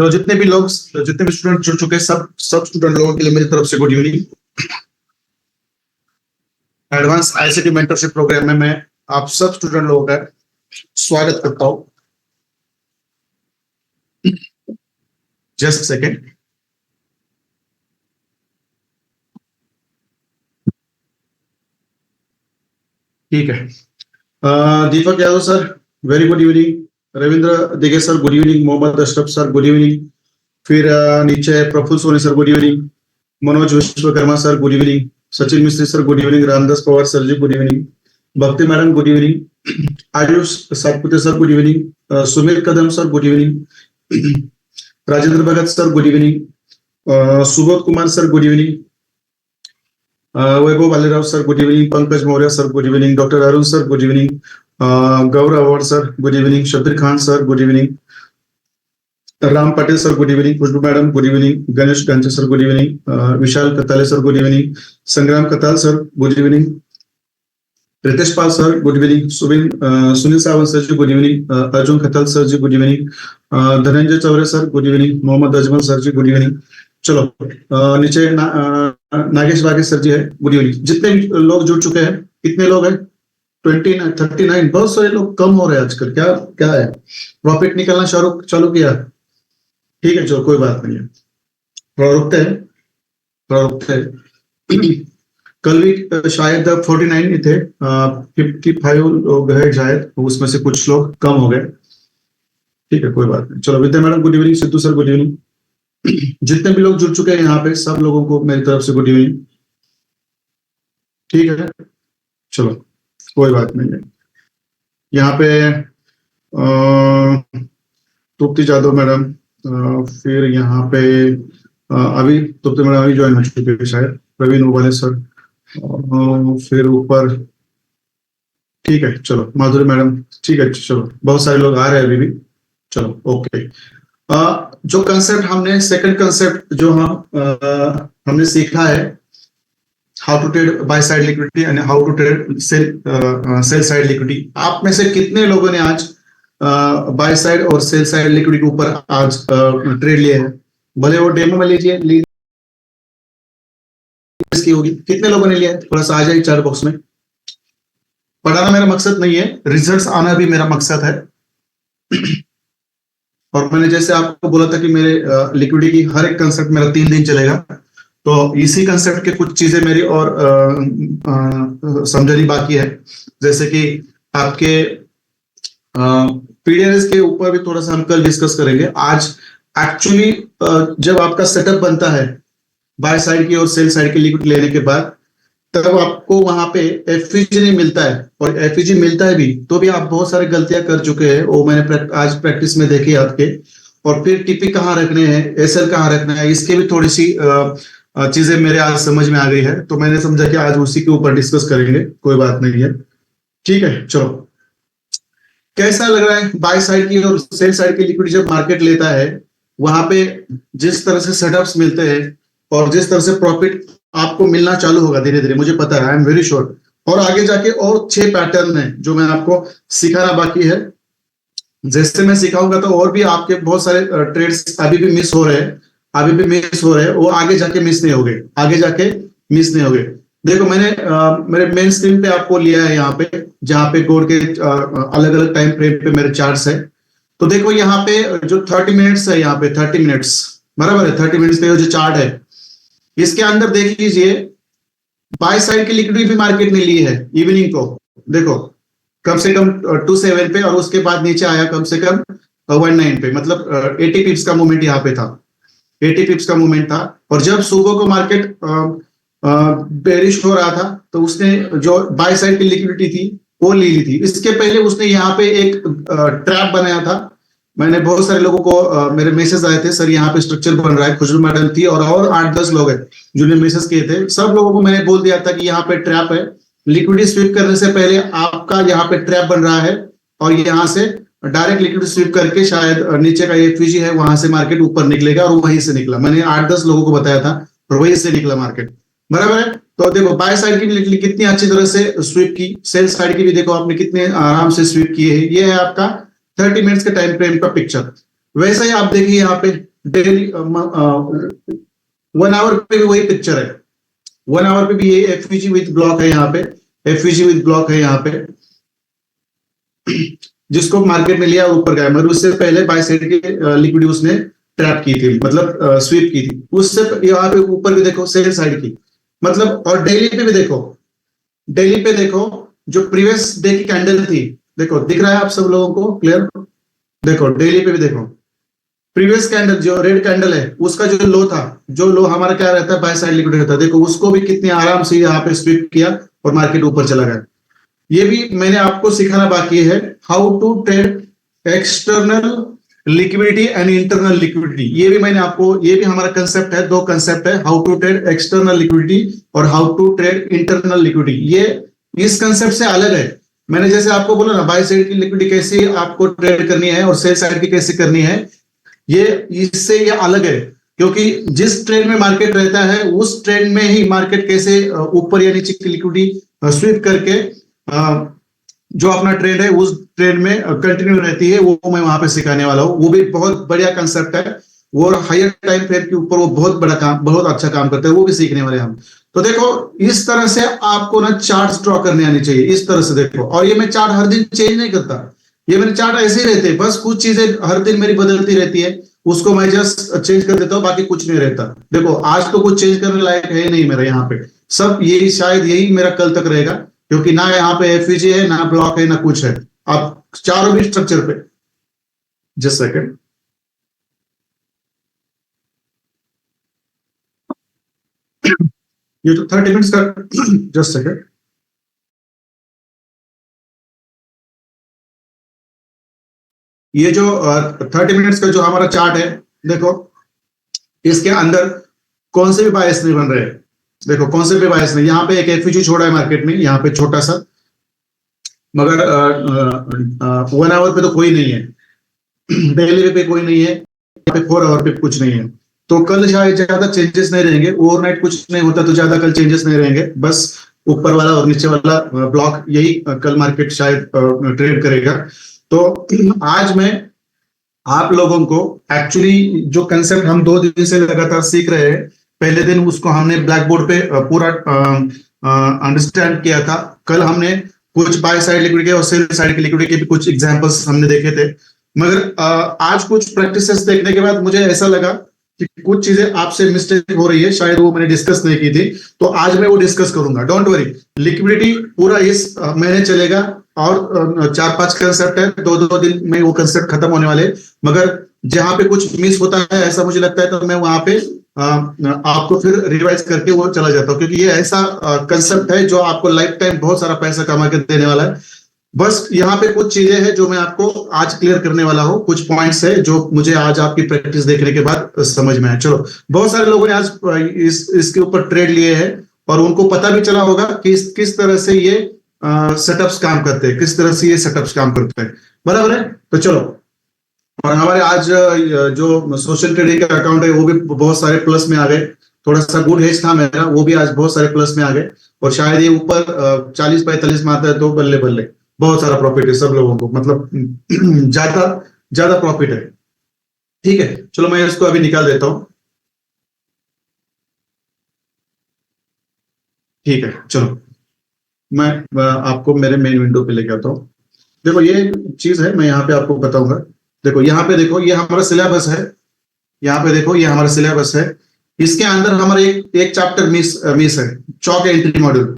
तो जितने भी स्टूडेंट जुड़ चुके हैं, सब स्टूडेंट लोगों के लिए मेरी तरफ से good evening. Advance ICT mentorship programme में मैं आप सब स्टूडेंट लोगों का स्वागत करता हूं। Just second. ठीक है। Deepak Yadav sir very good evening. Ravindra Dige sir good evening. Mohammad Ashraf sir good evening. फिर नीचे Praful Soni sir good evening. Manoj Vishwakarma sir good evening. Sachin Mistry sir good evening. Ramdas Pawar sir ji good evening. Bhakti madam good evening. Ayush Satpute sir good evening. Sumit Kadam sir good evening. Rajendra Bhagat sir good evening. Subodh Kumar sir good evening. Vaibhav Balerao sir good evening. Pankaj Maurya sir good evening. Doctor Arun sir good evening. Gaurav Awad sir good evening. Shabbir Khan sir good evening. Ram Patil sir good evening. Khushboo madam good evening. Ganesh Ganche sir good evening. Vishal Katale sir good evening. Sangram Katal sir good evening. Ritesh Pal sir good evening. Sunil Sawant sir ji good evening. Arjun Khatal sir ji good evening. Dhananjay Chaure sir good evening. Mohammad Ajmal sir ji good evening. चलो नीचे Nagesh Vagesh sir जी है good evening. जितने लोग जुड़ चुके हैं, कितने लोग हैं? 39 बहुत सारे लोग कम हो रहे हैं आजकल। क्या क्या है? प्रॉफिट निकलना चालू किया? ठीक है चलो कोई बात नहीं है। थोड़ा रुकते हैं। कल भी शायद 49 ही थे, 55 लोग हैं शायद, उसमें से कुछ लोग कम हो गए। ठीक है कोई बात नहीं। चलो Vidya madam good evening. Sidhu sir good evening. जितने भी लोग जुड़ चुके हैं यहाँ पे सब लोगों को मेरी तरफ से गुड इवनिंग। ठीक है चलो कोई बात नहीं है। यहाँ पे तृप्ति जादव मैडम, फिर यहाँ पे अभी तृप्ति मैडम अभी ज्वाइन हो चुके हैं शायद। प्रवीण उबाले सर, फिर ऊपर ठीक है चलो माधुरी मैडम। ठीक है चलो बहुत सारे लोग आ रहे हैं अभी भी। चलो ओके। जो कंसेप्ट हमने सेकंड कंसेप्ट जो हमने सीखा है, how to trade buy side liquidity and how to trade sell side liquidity. आप में से कितने लोगों ने आज बाय साइड और सेल साइड लिक्विडिटी के ऊपर आज ट्रेड लिया है? भले वो डेमो में लीजिए की होगी। कितने लोगों ने लिया है? थोड़ा सा आ जाए चैट बॉक्स में। पढ़ाना मेरा मकसद नहीं है, रिजल्ट्स आना भी मेरा मकसद है। और मैंने जैसे आपको बोला था कि मेरे लिक्विडिटी की हर एक कंसेप्ट मेरा 3 दिन चलेगा, तो इसी कंसेप्ट के कुछ चीजें मेरी और समझनी बाकी है। जैसे कि आपके पीडीएनएस के ऊपर भी थोड़ा सा हम कल डिस्कस करेंगे। आज एक्चुअली जब आपका सेटअप बनता है बाय साइड की और सेल साइड की लिक्विड लेने के बाद, तब आपको वहां पे एफईजी नहीं मिलता है, और एफईजी मिलता है भी तो भी आप बहुत सारे गलतियां कर चुके हैं। वो मैंने आज प्रैक्टिस में देखी आपके। और फिर टीपी कहाँ रखने हैं, एसएल कहाँ रखना है, इसके भी थोड़ी सी चीजें मेरे आज समझ में आ गई है, तो मैंने समझा कि आज उसी के ऊपर डिस्कस करेंगे। कोई बात नहीं है। ठीक है चलो। कैसा लग रहा है बाय साइड की और सेल साइड की लिक्विडिटी जब मार्केट लेता है, वहां पे जिस तरह से सेटअप्स मिलते हैं और जिस तरह से प्रॉफिट आपको मिलना चालू होगा धीरे धीरे, मुझे पता है, आई एम वेरी श्योर। और आगे जाके और 6 पैटर्न है जो मैं आपको सिखाना बाकी है। जैसे मैं सिखाऊंगा तो और भी आपके बहुत सारे ट्रेड्स अभी भी मिस हो रहे हैं, वो आगे जाके मिस नहीं हो गए। देखो मैंने मेरे मेन स्क्रीन पे आपको लिया है यहाँ पे, जहाँ पे गोल्ड के अलग अलग टाइम फ्रेम पे मेरे चार्ट्स है। तो देखो यहाँ पे जो 30 मिनट्स है, यहाँ पे 30 मिनट्स बराबर है। 30 मिनट्स पे जो चार्ट है, इसके अंदर देख लीजिए बाय साइड की लिक्विडिटी भी मार्केट ने ली है इवनिंग को। देखो कम से कम 27 पे, और उसके बाद नीचे आया कम से कम 19 पे, मतलब 80 पिप्स का मूवमेंट यहाँ पे था। 80 पिप्स का मूवमेंट था। और जब सुबह को मार्केट बेरिश हो रहा था, तो उसने जो बाय साइड की लिक्विडिटी थी वो ले ली थी। इसके पहले उसने यहाँ पे एक ट्रैप बनाया था। मैंने बहुत सारे लोगों को मेरे मैसेज आए थे, सर यहाँ पे स्ट्रक्चर बन रहा है। खुशबू मैडम थी और 8-10 लोग हैं जिन्होंने मैसेज किए थे। सब लोगों को मैंने बोल दिया था कि यहाँ पे ट्रैप है। लिक्विडिटी स्वीप करने से पहले आपका यहाँ पे ट्रैप बन रहा है, और यहाँ से डायरेक्ट लिक्विडिटी स्वीप करके शायद नीचे का एफईजी है वहां से मार्केट ऊपर निकलेगा, और वहीं से निकला। मैंने 8-10 लोगों को बताया था और वहीं से निकला मार्केट, बराबर है। तो देखो बाय साइड की लिक्विडिटी कितनी अच्छी तरह से स्वीप की, सेल साइड की भी देखो आपने कितने आराम से स्वीप किए है। ये है आपका 30 मिनट्स के टाइम फ्रेम का पिक्चर। वैसे ही आप देखिए यहाँ पे डेली 1 आवर पे भी वही पिक्चर है, 1 आवर पे भी ये एफवीजी विद ब्लॉक है, यहाँ पे एफवीजी विद ब्लॉक है यहाँ पे, जिसको मार्केट में लिया ऊपर गया, मगर उससे पहले बाय साइड की लिक्विडिटी उसने ट्रैप की थी, मतलब स्वीप की थी। उससे यहाँ पे ऊपर भी देखो सेल साइड की, मतलब, और डेली पे भी देखो, डेली पे देखो जो प्रीवियस डे की कैंडल थी, देखो दिख रहा है आप सब लोगों को क्लियर? देखो डेली पे भी देखो, प्रीवियस कैंडल जो रेड कैंडल है उसका जो लो था, जो लो हमारा क्या रहता है, बाय साइड लिक्विडिटी रहता है, देखो उसको भी कितने आराम से यहाँ पे स्वीप किया और मार्केट ऊपर चला गया। ये भी मैंने आपको सिखाना बाकी है, how to trade external liquidity and internal liquidity. ये भी मैंने आपको, ये भी हमारा कंसेप्ट है, 2 कंसेप्ट है, how to trade external liquidity और how to trade internal liquidity. ये इस कंसेप्ट से अलग है। मैंने जैसे आपको बोला ना, बाय साइड की लिक्विडिटी कैसे आपको ट्रेड करनी है और सेल साइड की कैसे करनी है, ये इससे ये अलग है, क्योंकि जिस ट्रेड में मार्केट रहता है उस ट्रेड में ही मार्केट कैसे ऊपर या नीचे की लिक्विडिटी स्वीप करके जो अपना ट्रेड है उस ट्रेड में कंटिन्यू रहती है, वो मैं वहां पे सिखाने वाला हूँ। वो भी बहुत बढ़िया कंसेप्ट है, वो हायर टाइम फ्रेम के ऊपर वो बहुत बड़ा काम, बहुत अच्छा काम करते हैं, वो भी सीखने वाले हम। तो देखो इस तरह से आपको ना चार्ट ड्रॉ करने आनी चाहिए, इस तरह से देखो। और ये मैं चार्ट हर दिन चेंज नहीं करता, ये मेरे चार्ट ऐसे ही रहते हैं, बस कुछ चीजें हर दिन मेरी बदलती रहती है, उसको मैं जस्ट चेंज कर देता हूँ, बाकी कुछ नहीं रहता। देखो आज तो कुछ चेंज करने लायक है नहीं मेरा यहाँ पे, सब यही, शायद यही मेरा कल तक रहेगा, क्योंकि ना यहाँ पे एफईजी है, ना ब्लॉक है, ना कुछ है। आप चारों भी स्ट्रक्चर पे, जस्ट सेकंड, ये तो 30 मिनट्स का, जस्ट सेकंड, ये जो 30 मिनट्स का जो हमारा चार्ट है, देखो इसके अंदर कौन से भी बायस नहीं बन रहे हैं, देखो कौन से भी बायस नहीं। यहाँ पे एक एफईजी छोड़ा है मार्केट में, यहाँ पे छोटा सा, मगर 1 आवर पे तो कोई नहीं है, डेली पे कोई नहीं है, यहाँ पे 4 आवर पे कुछ नहीं है। तो कल शायद ज्यादा चेंजेस नहीं रहेंगे, ओवरनाइट कुछ नहीं होता तो ज्यादा कल चेंजेस नहीं रहेंगे, बस ऊपर वाला और नीचे वाला ब्लॉक यही कल मार्केट शायद ट्रेड करेगा। तो आज मैं आप लोगों को एक्चुअली जो कंसेप्ट हम 2 दिन से लगातार सीख रहे हैं, पहले दिन उसको हमने ब्लैक बोर्ड पे पूरा अंडरस्टैंड किया था। कल हमने कुछ बाय साइड लिक्विडिटी और सेल साइड की लिक्विडिटी के भी कुछ एग्जांपल्स हमने देखे थे, मगर आज कुछ प्रैक्टिसेस देखने के बाद मुझे ऐसा लगा कि कुछ चीजें आपसे मिस्टेक हो रही है, शायद वो मैंने डिस्कस नहीं की थी, तो आज मैं वो डिस्कस करूंगा। डोंट वरी, लिक्विडिटी पूरा इस महीने चलेगा और 4-5 कंसेप्ट है, 2-2 दिन में वो कंसेप्ट खत्म होने वाले, मगर जहां पे कुछ मिस होता है ऐसा मुझे लगता है तो मैं वहां पे आपको फिर रिवाइज करके वो चला जाता हूँ, क्योंकि ये ऐसा कंसेप्ट है जो आपको लाइफ टाइम बहुत सारा पैसा कमा के देने वाला है। बस यहाँ पे कुछ चीजें हैं जो मैं आपको आज क्लियर करने वाला हूँ, कुछ पॉइंट्स है जो मुझे आज आपकी प्रैक्टिस देखने के बाद समझ में आया। चलो, बहुत सारे लोगों ने आज इसके ऊपर ट्रेड लिए हैं और उनको पता भी चला होगा कि किस तरह से ये सेटअप्स काम करते हैं, किस तरह से ये सेटअप्स काम करते हैं, बराबर है। तो चलो, और हमारे आज जो सोशल ट्रेडिंग का अकाउंट है वो भी बहुत सारे प्लस में आ गए, थोड़ा सा गुड हेज था मेरा, वो भी आज बहुत सारे प्लस में आ गए, और शायद ये ऊपर 40-45 मारता है तो बल्ले बल्ले, बहुत सारा प्रॉफिट है सब लोगों को, मतलब ज्यादा ज्यादा प्रॉफिट है। ठीक है, चलो मैं इसको अभी निकाल देता हूं। ठीक है, चलो मैं आपको मेरे मेन विंडो पे लेके आता हूँ। देखो ये चीज है, मैं यहाँ पे आपको बताऊंगा। देखो यहाँ पे देखो, ये हमारा सिलेबस है, यहाँ पे देखो ये हमारा सिलेबस है, इसके अंदर हमारा एक चैप्टर मिस है, चौक एंट्री मॉड्यूल,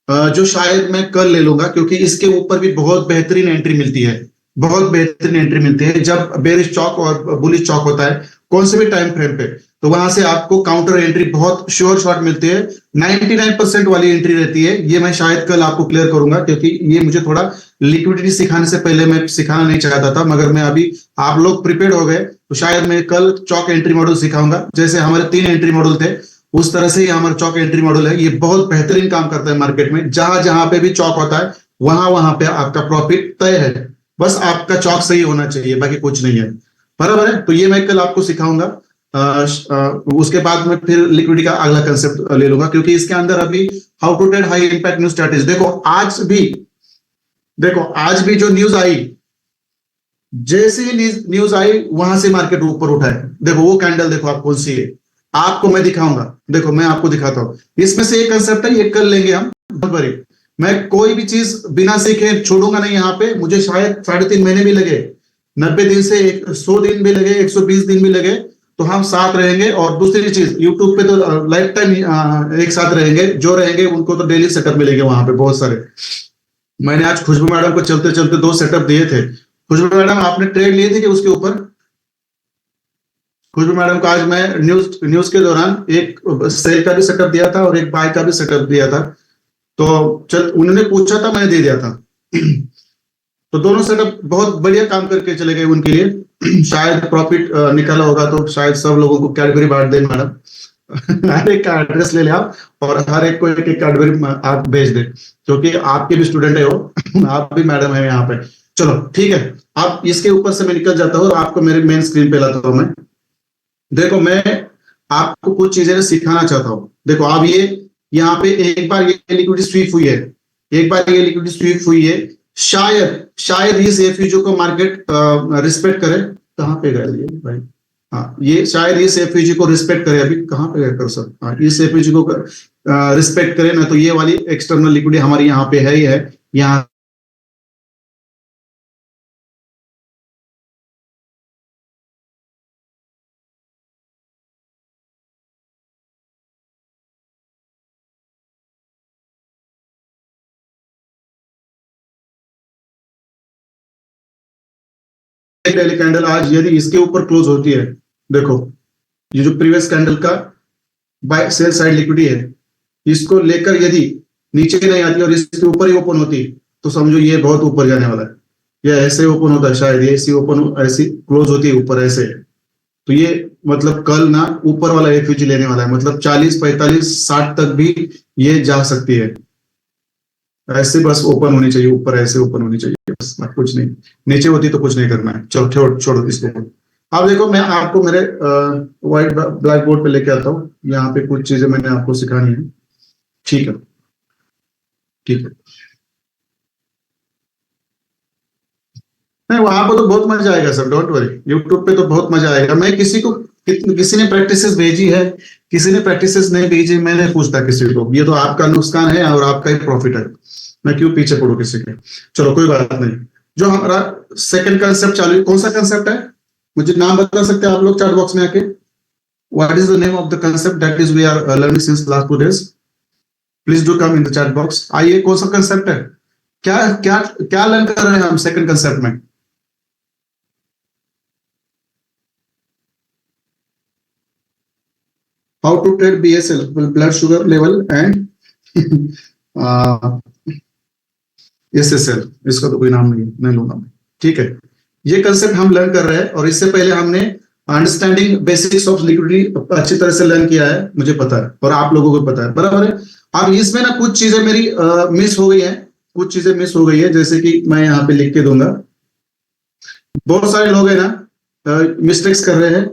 जो शायद मैं कल ले लूंगा, क्योंकि इसके ऊपर भी बहुत बेहतरीन एंट्री मिलती है, बहुत बेहतरीन एंट्री मिलती है जब बेरिश चौक और बुलिश चौक होता है, कौन से भी टाइम फ्रेम पे, तो वहां से आपको काउंटर एंट्री बहुत श्योर शॉट मिलती है, 99% वाली एंट्री रहती है। ये मैं शायद कल आपको क्लियर करूंगा, क्योंकि ये मुझे थोड़ा लिक्विडिटी सिखाने से पहले मैं सिखाना नहीं चाहता था, मगर मैं अभी आप लोग प्रिपेयर हो गए तो शायद मैं कल चौक एंट्री मॉडल सिखाऊंगा। जैसे हमारे 3 एंट्री मॉडल थे उस तरह से ही हमारा चौक एंट्री मॉडल है, ये बहुत बेहतरीन काम करता है मार्केट में। जहां जहां पे भी चौक होता है वहां वहां पे आपका प्रॉफिट तय है, बस आपका चौक सही होना चाहिए, बाकी कुछ नहीं है, बराबर है। तो ये मैं कल आपको सिखाऊंगा, उसके बाद में फिर लिक्विडिटी का अगला कंसेप्ट ले लूंगा, क्योंकि इसके अंदर अभी how to trade high impact news strategy. देखो आज भी जो न्यूज आई, जैसे ही न्यूज आई वहां से मार्केट ऊपर उठा है। देखो वो कैंडल देखो आप कौन सी है, आपको मैं दिखाऊंगा। देखो मैं आपको दिखाता हूँ, इसमें से एक कंसेप्ट है, ये कर लेंगे हम बड़ी। मैं कोई भी चीज बिना सीखे छोड़ूंगा नहीं। यहाँ पे मुझे शायद 3.5 महीने भी लगे, 90 दिन से 100 दिन भी लगे, 120 दिन भी लगे, तो हम साथ रहेंगे। और दूसरी चीज, यूट्यूब पे तो लाइफ टाइम एक साथ रहेंगे, जो रहेंगे उनको तो डेली सेटअप मिलेंगे वहां पे बहुत सारे। मैंने आज खुशबू मैडम को चलते चलते 2 सेटअप दिए थे। खुशबू मैडम आपने ट्रेड लिए थे कि उसके ऊपर? खुशबू मैडम को आज मैं न्यूज न्यूज के दौरान एक सेल का भी सेटअप दिया था और एक बाय का भी सेटअप दिया था। तो चल उन्होंने पूछा था, मैंने दे दिया था। तो दोनों सेटअप बहुत बढ़िया काम करके चले गए उनके लिए। शायद प्रॉफिट निकाला होगा तो शायद सब लोगों को कैडबरी बांट दे मैडम। हर एक का एड्रेस ले ले आप, और हर एक को एक एक कैडबरी आप भेज दे, क्योंकि आपके भी स्टूडेंट है वो। आप भी मैडम है यहाँ पे। चलो ठीक है, आप इसके ऊपर से मैं निकल जाता हूँ और आपको मेरे मेन स्क्रीन पे लाता हूँ मैं। देखो मैं आपको कुछ चीजें सिखाना चाहता हूँ। देखो अब ये यहाँ पे एक बार ये लिक्विडिटी स्वीप हुई है, एक बार ये लिक्विडिटी स्वीप हुई है। शायद शायद इस एफयूजी को मार्केट रिस्पेक्ट करे। कहाँ पे गए ये भाई? हाँ, ये शायद इस एफयूजी को रिस्पेक्ट करे। अभी कहाँ पे गए कर सर? हाँ, इस एफयूजी को रिस्पेक्ट करे ना, तो ये वाली एक्सटर्नल लिक्विडिटी हमारी यहाँ पे है ही है। यहाँ पहले कैंडल आज यदि इसके ऊपर क्लोज होती है, देखो ये जो प्रीवियस कैंडल का बाय सेल साइड लिक्विडिटी है, इसको लेकर यदि नीचे नहीं आती और इसके ऊपर ही ओपन होती, तो समझो ये बहुत ऊपर जाने वाला है। या ऐसे ओपन होता है, शायद ये ऐसी ओपन ऐसी क्लोज होती है ऊपर ऐसे, तो ये मतलब कल ना ऊपर वाला एफयूजी लेने वाला है, मतलब 40 45 60 तक भी ये जा सकती है। ऐसे बस ओपन होनी चाहिए ऊपर, ऐसे ओपन होनी चाहिए बस, कुछ नहीं। नीचे होती तो कुछ नहीं करना है। चलो छोड़ छोड़ो इसको। अब देखो मैं आपको मेरे व्हाइट ब्लैक बोर्ड पे लेके आता हूँ। यहाँ पे कुछ चीजें मैंने आपको सिखानी है। ठीक है, ठीक है। नहीं वहां पर तो बहुत मजा आएगा सर, डोंट वरी। यूट्यूब पे तो बहुत मजा आएगा। मैं किसी को किसी ने प्रैक्टिसेस भेजी है, किसी ने प्रैक्टिसेस नहीं भेजी, मैं नहीं पूछता किसी को। ये तो आपका नुकसान है और आपका ही प्रॉफिट है। मैं क्यों पीछे पड़ू किसी के? चलो कोई बात नहीं। जो हमारा सेकंड कंसेप्ट चालू है, कौन सा कंसेप्ट है? मुझे नाम बता सकते हैं आप लोग चैट बॉक्स में आके? What is the name of the concept that is we are learning since last 2 days? Please do come in the chat box. आइए, कौन सा कंसेप्ट है? क्या क्या क्या लर्न कर रहे हैं हम सेकंड कंसेप्ट में? How to trade BSL, blood sugar level and SSL। इसका तो कोई नाम नहीं है, नहीं लूंगा मैं। ठीक है, ये कंसेप्ट हम लर्न कर रहे हैं, और इससे पहले हमने अंडरस्टैंडिंग बेसिक्स ऑफ लिक्विडिटी अच्छी तरह से लर्न किया है, मुझे पता है और आप लोगों को पता है, बराबर है। अब इसमें ना कुछ चीजें मेरी मिस हो गई है, कुछ चीजें मिस हो गई है, जैसे कि मैं यहाँ पे लिख के दूंगा। बहुत सारे लोग है ना मिस्टेक्स कर रहे हैं,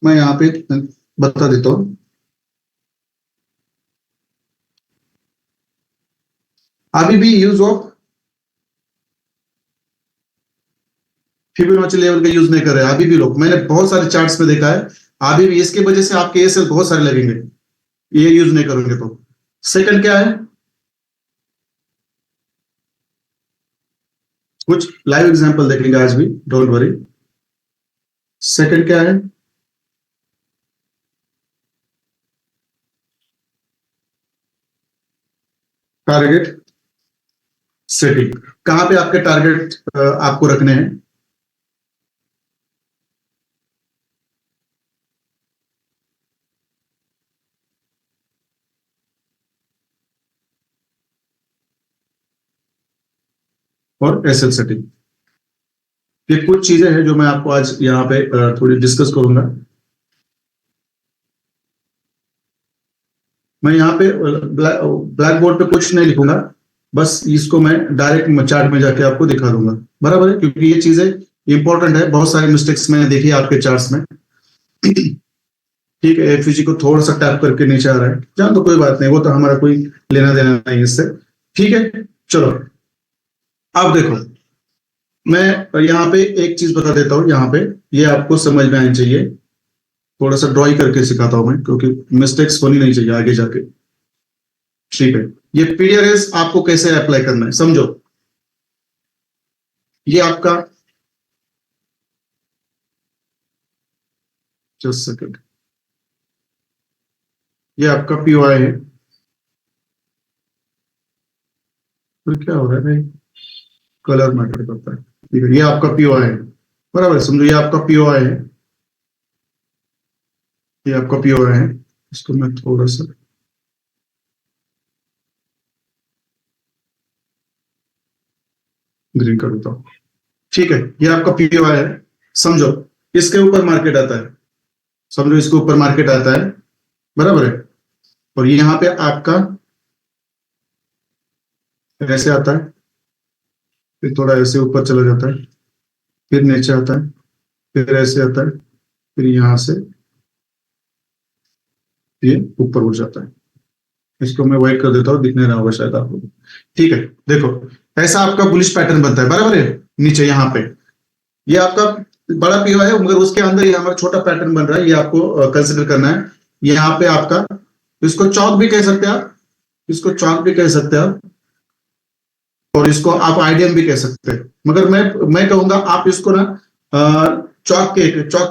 मैं यहाँ पे बता देता हूँ। अभी भी यूज ऑफ फिबोनाची लेवल का यूज नहीं कर रहे हैं अभी भी लोग, मैंने बहुत सारे चार्ट्स में देखा है। अभी भी इसके वजह से आपके एएसएल बहुत सारे लगेंगे, ये यूज नहीं करोगे तो। सेकंड क्या है? कुछ लाइव एग्जांपल देखेंगे आज भी, डोंट वरी। सेकंड क्या है? Target setting. कहां पे आपके टारगेट आपको रखने हैं? और एसएल सेटिंग। ये कुछ चीजें हैं जो मैं आपको आज यहाँ पे थोड़ी डिस्कस करूंगा। मैं यहाँ पे ब्लैक बोर्ड पे कुछ नहीं लिखूंगा, बस इसको मैं डायरेक्ट चार्ट में जाके आपको दिखा दूंगा, बराबर है, क्योंकि ये चीजें इंपॉर्टेंट है। बहुत सारे मिस्टेक्स मैंने देखी आपके चार्ट्स में। ठीक है, एफयूजी को थोड़ा सा टैप करके नीचे आ रहा है, जान तो कोई बात नहीं, वो तो हमारा कोई लेना देना नहीं इससे। ठीक है, चलो अब देखो, मैं यहाँ पे एक चीज बता देता हूँ, यहाँ पे ये आपको समझ में आनी चाहिए, थोड़ा सा ड्रॉइंग करके सिखाता हूँ मैं, क्योंकि मिस्टेक्स होनी नहीं चाहिए आगे जाके। ठीक है, ये पीडीआरएस आपको कैसे अप्लाई करना है समझो। ये आपका, जस्ट सेकंड, ये आपका पीओआई है। फिर क्या हो रहा है भाई, कलर मैटर करता है। ठीक है, ये आपका पीओआई है, बराबर है, समझो ये आपका पीओआई है, ये आपका पीओआई है। इसको मैं थोड़ा सा ग्रीन कर देता हूँ। ठीक है, ये आपका पीओआई है, समझो इसके ऊपर मार्केट आता है, समझो इसके ऊपर मार्केट आता है, बराबर है। और ये यहाँ पे आपका ऐसे आता है, फिर थोड़ा ऐसे ऊपर चला जाता है, फिर नीचे आता है, फिर ऐसे आता है, फिर यहां से ये ऊपर उठ जाता है। इसको मैं वाइट कर देता हूँ, दिखने रहा होगा शायद आपको। ठीक है, देखो ऐसा आपका बुलिश पैटर्न बनता है, बराबर है। नीचे यहाँ पे ये आपका बड़ा पीओ है, मगर उसके अंदर ये हमारा छोटा पैटर्न बन रहा है, ये आपको कंसिडर करना है। यहाँ पे आपका, इसको चौक भी कह सकते हैं आप, इसको चौक भी कह सकते हैं आप, और इसको आप आइडियम भी कह सकते हैं। मगर मैं कहूंगा आप इसको ना चौक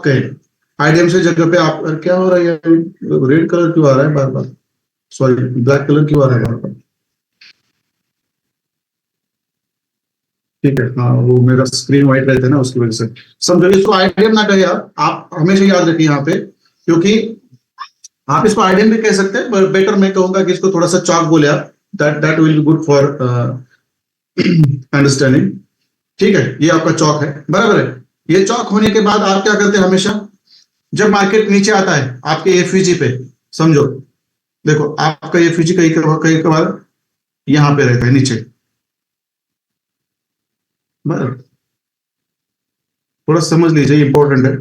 कहें। आइडियम से जगह पे आप, क्या हो रहा है, रेड कलर क्यों आ रहा है बार बार, सॉरी ब्लैक कलर क्यों आ रहा है बार बार। ठीक है, हाँ वो मेरा स्क्रीन व्हाइट रहता है ना, उसकी वजह से। समझो इसको आइडियम ना कहे आप हमेशा याद रखिए यहाँ पे, क्योंकि आप इसको आइडियम भी कह सकते हैं, पर बेटर मैं कहूंगा कि इसको थोड़ा सा चौक बोले आप, that will be good for understanding. ठीक है, ये आपका चौक है, बराबर है। ये चौक होने के बाद आप क्या करते हैं हमेशा, जब मार्केट नीचे आता है आपके एफवीजी पे, समझो देखो आपका एफवीजी कई कभार यहां पे रहता है नीचे, बराबर, थोड़ा समझ लीजिए, इंपॉर्टेंट है।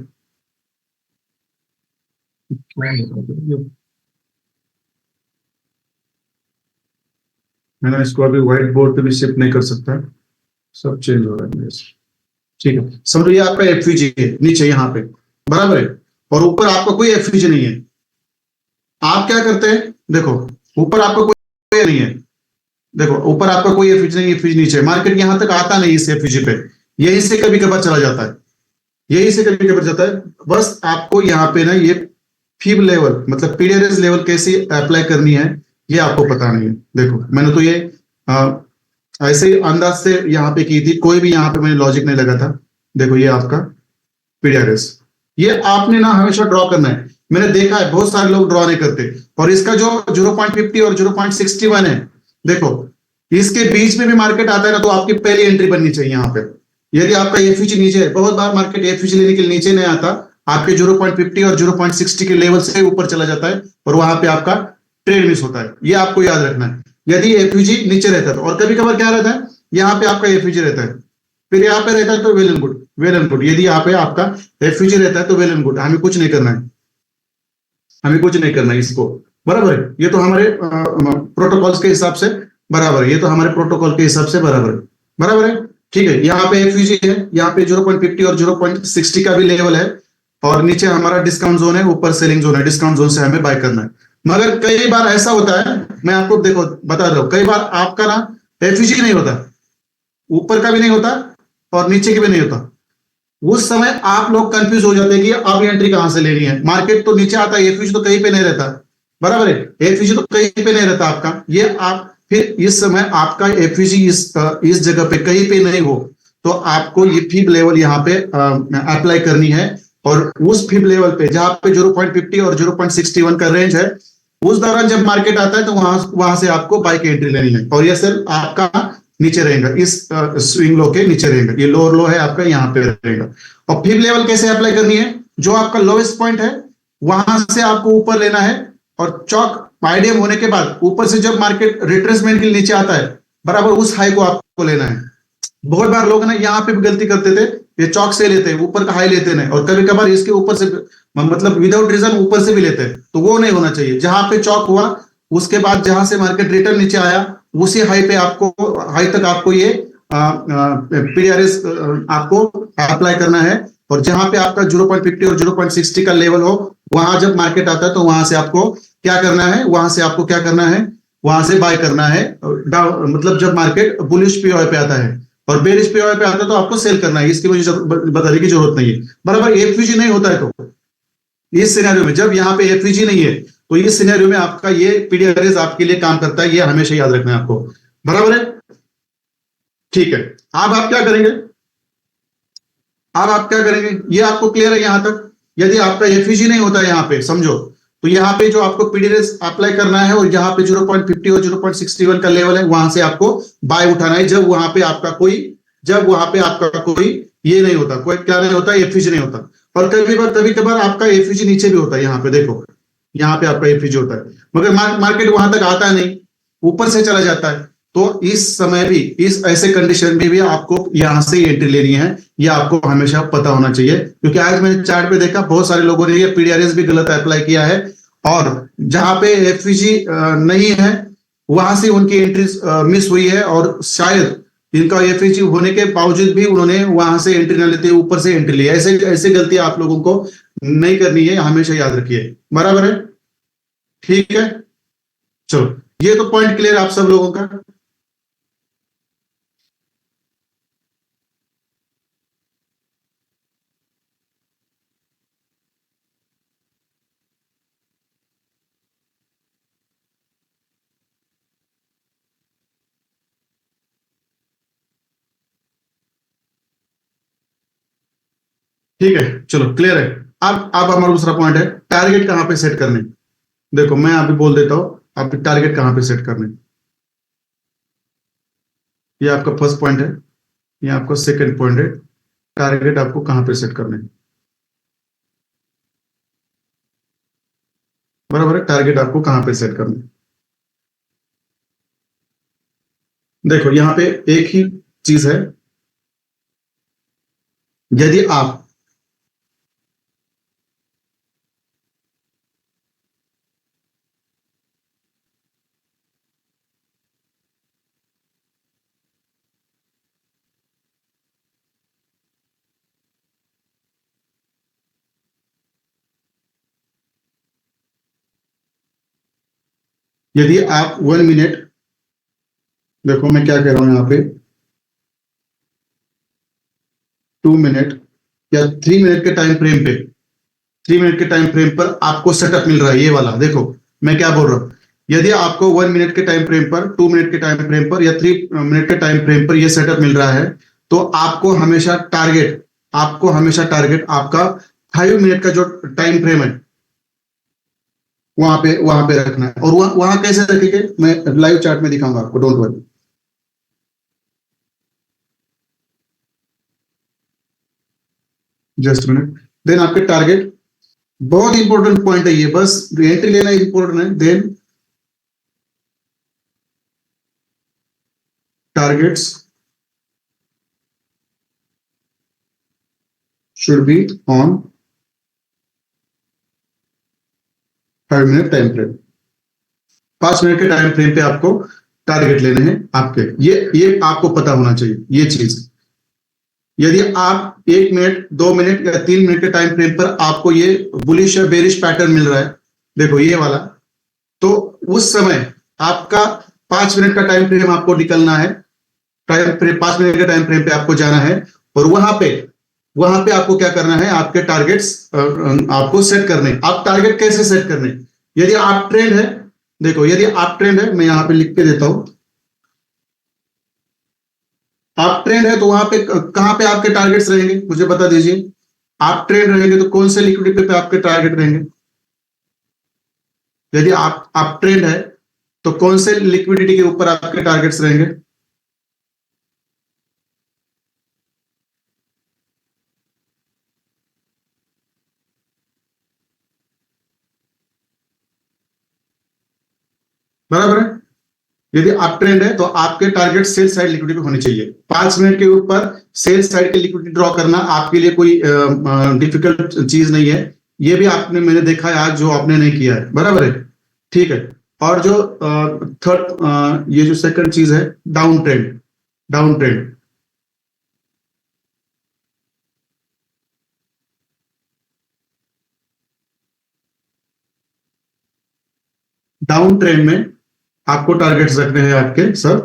मैं ना इसको अभी व्हाइट बोर्ड पे भी शिफ्ट नहीं कर सकता, सब चेंज हो रहा है मेरे से। ठीक है, समझो ये आपका एफवीजी है नीचे यहाँ पे, बराबर है, और ऊपर आपका कोई एफवीजी नहीं है। आप क्या करते हैं, देखो ऊपर आपका कोई नहीं है, देखो ऊपर आपका कोई एफवीजी नहीं, एफवीजी नीचे, मार्केट यहां तक आता नहीं इस एफवीजी पे, यही से कभी कभार चला जाता है, यही से कभी कभार जाता है। बस आपको यहाँ पे ना ये फीब लेवल, मतलब पीडीआरएस लेवल कैसे अप्लाई करनी है, ये आपको पता नहीं है। देखो मैंने तो ये ऐसे अंदाज से यहाँ पे की थी, कोई भी यहाँ पे मैंने लॉजिक नहीं लगा था। देखो ये आपका पीडीआरएस, ये आपने ना हमेशा ड्रॉ करना है। मैंने देखा है बहुत सारे लोग ड्रॉ नहीं करते, और इसका जो 0.50 और 0.61 है, देखो इसके बीच में भी मार्केट आता है ना, तो आपकी पहली एंट्री बननी चाहिए यहाँ पे। यदि आपका एफईजी नीचे है, बहुत बार मार्केट एफईजी लेने के लिए नीचे नहीं आता, आपके 0.50 और 0.60 के लेवल से ऊपर चला जाता है, और वहां पे आपका ट्रेड मिस होता है। ये आपको याद रखना है, यदि एफईजी नीचे रहता है। और कभी कभार क्या रहता है, यहाँ पे आपका एफईजी रहता है, फिर यहाँ पे रहता है, तो well and good, well and good. यदि यहाँ पे आपका एफईजी रहता है तो वेल एंड गुड, हमें कुछ नहीं करना है, हमें कुछ नहीं करना है इसको, बराबर है। ये तो हमारे प्रोटोकॉल्स के हिसाब से बराबर है, ये तो हमारे प्रोटोकॉल के हिसाब से बराबर है, बराबर है। ठीक है, यहाँ पे एफयूजी है, यहाँ पे 0.50 और 0.60 का भी लेवल है, और नीचे हमारा डिस्काउंट जोन है, ऊपर सेलिंग जोन है, डिस्काउंट जोन से हमें बाय करना है। मगर कई बार ऐसा होता है, मैं आपको देखो बता रहा हूं, कई बार आपका ना एफयूजी नहीं होता, ऊपर का भी नहीं होता और नीचे की भी नहीं होता। उस समय आप लोग कंफ्यूज हो जाते हैं कि अब एंट्री कहां से लेनी है। मार्केट तो नीचे आता है, एफयूजी तो कहीं पे नहीं रहता, बराबर है, एफयूजी तो कहीं पे नहीं रहता आपका। ये आप फिर इस समय आपका एफयूजी इस जगह पे कहीं पे नहीं हो, तो आपको ये फीब लेवल यहाँ पे अप्लाई करनी है, और उस फीब लेवल पे जहां पे 0.50 और 0.61 का रेंज है, उस दौरान जब मार्केट आता है तो वहां से आपको बाय की एंट्री लेनी है, और ये सेल आपका नीचे रहेगा, इस स्विंग लो के नीचे रहेगा, ये लोअर लो है आपका, यहाँ पे रहेगा। और फीब लेवल कैसे अप्लाई करनी है, जो आपका लोएस्ट पॉइंट है वहां से आपको ऊपर लेना है, और चौक आइडियम होने के बाद ऊपर से जब मार्केट रिट्रेसमेंट के लिए नीचे आता है, बराबर उस हाई को आपको लेना है। बहुत बार लोग ना यहाँ पे भी गलती करते थे, ये चौक से लेते हैं, ऊपर का हाई लेते नहीं, और कभी कभार इसके ऊपर से, मतलब विदाउट रीजन ऊपर से भी लेते हैं, तो वो नहीं होना चाहिए। जहां पे चौक हुआ उसके बाद जहां से मार्केट रिटर्न नीचे आया, उसी हाई पे आपको, हाई तक आपको ये पीडीआरएस आपको अप्लाई करना है, और जहां पे आपका 0.50 और 0.60 का लेवल हो, वहां जब मार्केट आता है तो वहां से आपको क्या करना है, वहां से बाय करना है। मतलब जब मार्केट बुलिश पीओआई पे आता है और बेरिश पीओआई पे आता है तो आपको सेल करना है, इसकी मुझे बताने की जरूरत नहीं है। बराबर, एफवीजी नहीं होता है तो इस सिनेरियो में, जब यहाँ पे एफवीजी नहीं है तो इस सिनेरियो में आपका ये पीडीआरएस आपके लिए काम करता है, ये हमेशा याद रखना है आपको। बराबर है, ठीक है। अब आप क्या करेंगे, ये आपको क्लियर है यहां तक? यदि आपका एफईजी नहीं होता है यहाँ पे, समझो, तो यहाँ पे जो आपको पीडीआरएस अप्लाई करना है और यहाँ पे 0.50 और 0.61 का लेवल है, वहां से आपको बाय उठाना है, जब वहां पे आपका कोई ये नहीं होता, कोई क्या नहीं होता, एफईजी नहीं होता। और कभी कभार आपका एफईजी नीचे भी होता है, यहाँ पे देखो, यहाँ पे आपका एफईजी होता है, मगर मार्केट वहां तक आता नहीं, ऊपर से चला जाता है। तो इस समय भी, इस ऐसे कंडीशन में भी आपको यहां से एंट्री लेनी है, ये आपको हमेशा पता होना चाहिए। क्योंकि आज मैंने चार्ट पे देखा बहुत सारे लोगों ने ये पीडीआरएस भी गलत अप्लाई किया है, और जहां पे एफवीजी नहीं है वहां से उनकी एंट्री मिस हुई है, और शायद इनका एफवीजी होने के बावजूद भी उन्होंने वहां से एंट्री न लेते ऊपर से एंट्री ली। ऐसे ऐसे गलतियां आप लोगों को नहीं करनी है, हमेशा याद रखिए। बराबर है, ठीक है। चलो, ये तो पॉइंट क्लियर आप सब लोगों का। ठीक है, चलो क्लियर है। अब हमारा दूसरा पॉइंट है, टारगेट कहां पे सेट करने। देखो मैं अभी बोल देता हूं, आप टारगेट कहां पे सेट करने। ये आपका फर्स्ट पॉइंट है, ये आपका सेकंड पॉइंट है, टारगेट आपको कहां पे सेट करने। बराबर है, टारगेट आपको कहां पे सेट करने। देखो यहां पे एक ही चीज है, यदि आप यदि आप 1 मिनट, देखो मैं क्या कह रहा हूं यहाँ पे, 2 मिनट या 3 मिनट के टाइम फ्रेम पे, 3 मिनट के टाइम फ्रेम पर आपको सेटअप मिल रहा है, ये वाला देखो मैं क्या बोल रहा हूं। यदि आपको 1 मिनट के टाइम फ्रेम पर, 2 मिनट के टाइम फ्रेम पर या 3 मिनट के टाइम फ्रेम पर ये सेटअप मिल रहा है, तो आपको हमेशा टारगेट आपका 5 मिनट का जो टाइम फ्रेम है वहां पे रखना है। और वहां कैसे रखेंगे, मैं लाइव चार्ट में दिखाऊंगा आपको, don't worry. Just minute. Then आपके टारगेट, बहुत इंपॉर्टेंट पॉइंट है ये, बस एंट्री लेना इंपॉर्टेंट है। Then targets should be on 5 minute time frame. 5 minute के टाइम फ्रेम पे आपको टारगेट लेने हैं आपके, ये आपको पता होना चाहिए ये चीज। यदि आप 1 मिनट, 2 मिनट या 3 मिनट के टाइम फ्रेम पर आपको ये बुलिश या बेरिश पैटर्न मिल रहा है, देखो ये वाला, तो उस समय आपका 5 मिनट का टाइम फ्रेम आपको निकलना है, टाइम फ्रेम 5 मिनट के टाइम फ्रेम पे आपको जाना है, और वहां पे आपको क्या करना है, आपके टारगेट्स आपको सेट करने। आप टारगेट कैसे सेट करने, यदि आप ट्रेंड है, देखो यदि आप ट्रेंड है, मैं यहां पे लिख के देता हूं, आप ट्रेंड है तो वहां पे कहां पे आपके टारगेट्स रहेंगे मुझे बता दीजिए। आप ट्रेंड रहेंगे तो कौन से लिक्विडिटी पे आपके टारगेट रहेंगे। यदि आप ट्रेंड है तो कौन से लिक्विडिटी के ऊपर आपके टारगेट्स रहेंगे। बराबर है, यदि आप ट्रेंड है तो आपके टारगेट सेल साइड लिक्विडिटी होनी चाहिए। 5 मिनट के ऊपर सेल साइड की लिक्विडिटी ड्रॉ करना आपके लिए कोई डिफिकल्ट चीज नहीं है, ये भी आपने, मैंने देखा है आज जो आपने नहीं किया है। बराबर है, ठीक है। और जो थर्ड, ये जो सेकंड चीज है, down trend, down trend. Down trend में आपको टारगेट्स रखने हैं आपके सर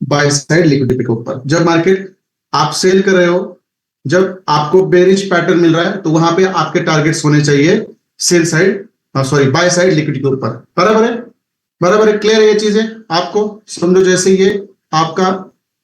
बाय साइड लिक्विडिटी के ऊपर। जब मार्केट आप सेल कर रहे हो, जब आपको बेरिश पैटर्न मिल रहा है, तो वहां पे आपके टारगेट्स होने चाहिए sell side, sorry bye side liquidity के ऊपर। बराबर है, बराबर है, क्लियर है ये चीजें आपको? समझो जैसे ये आपका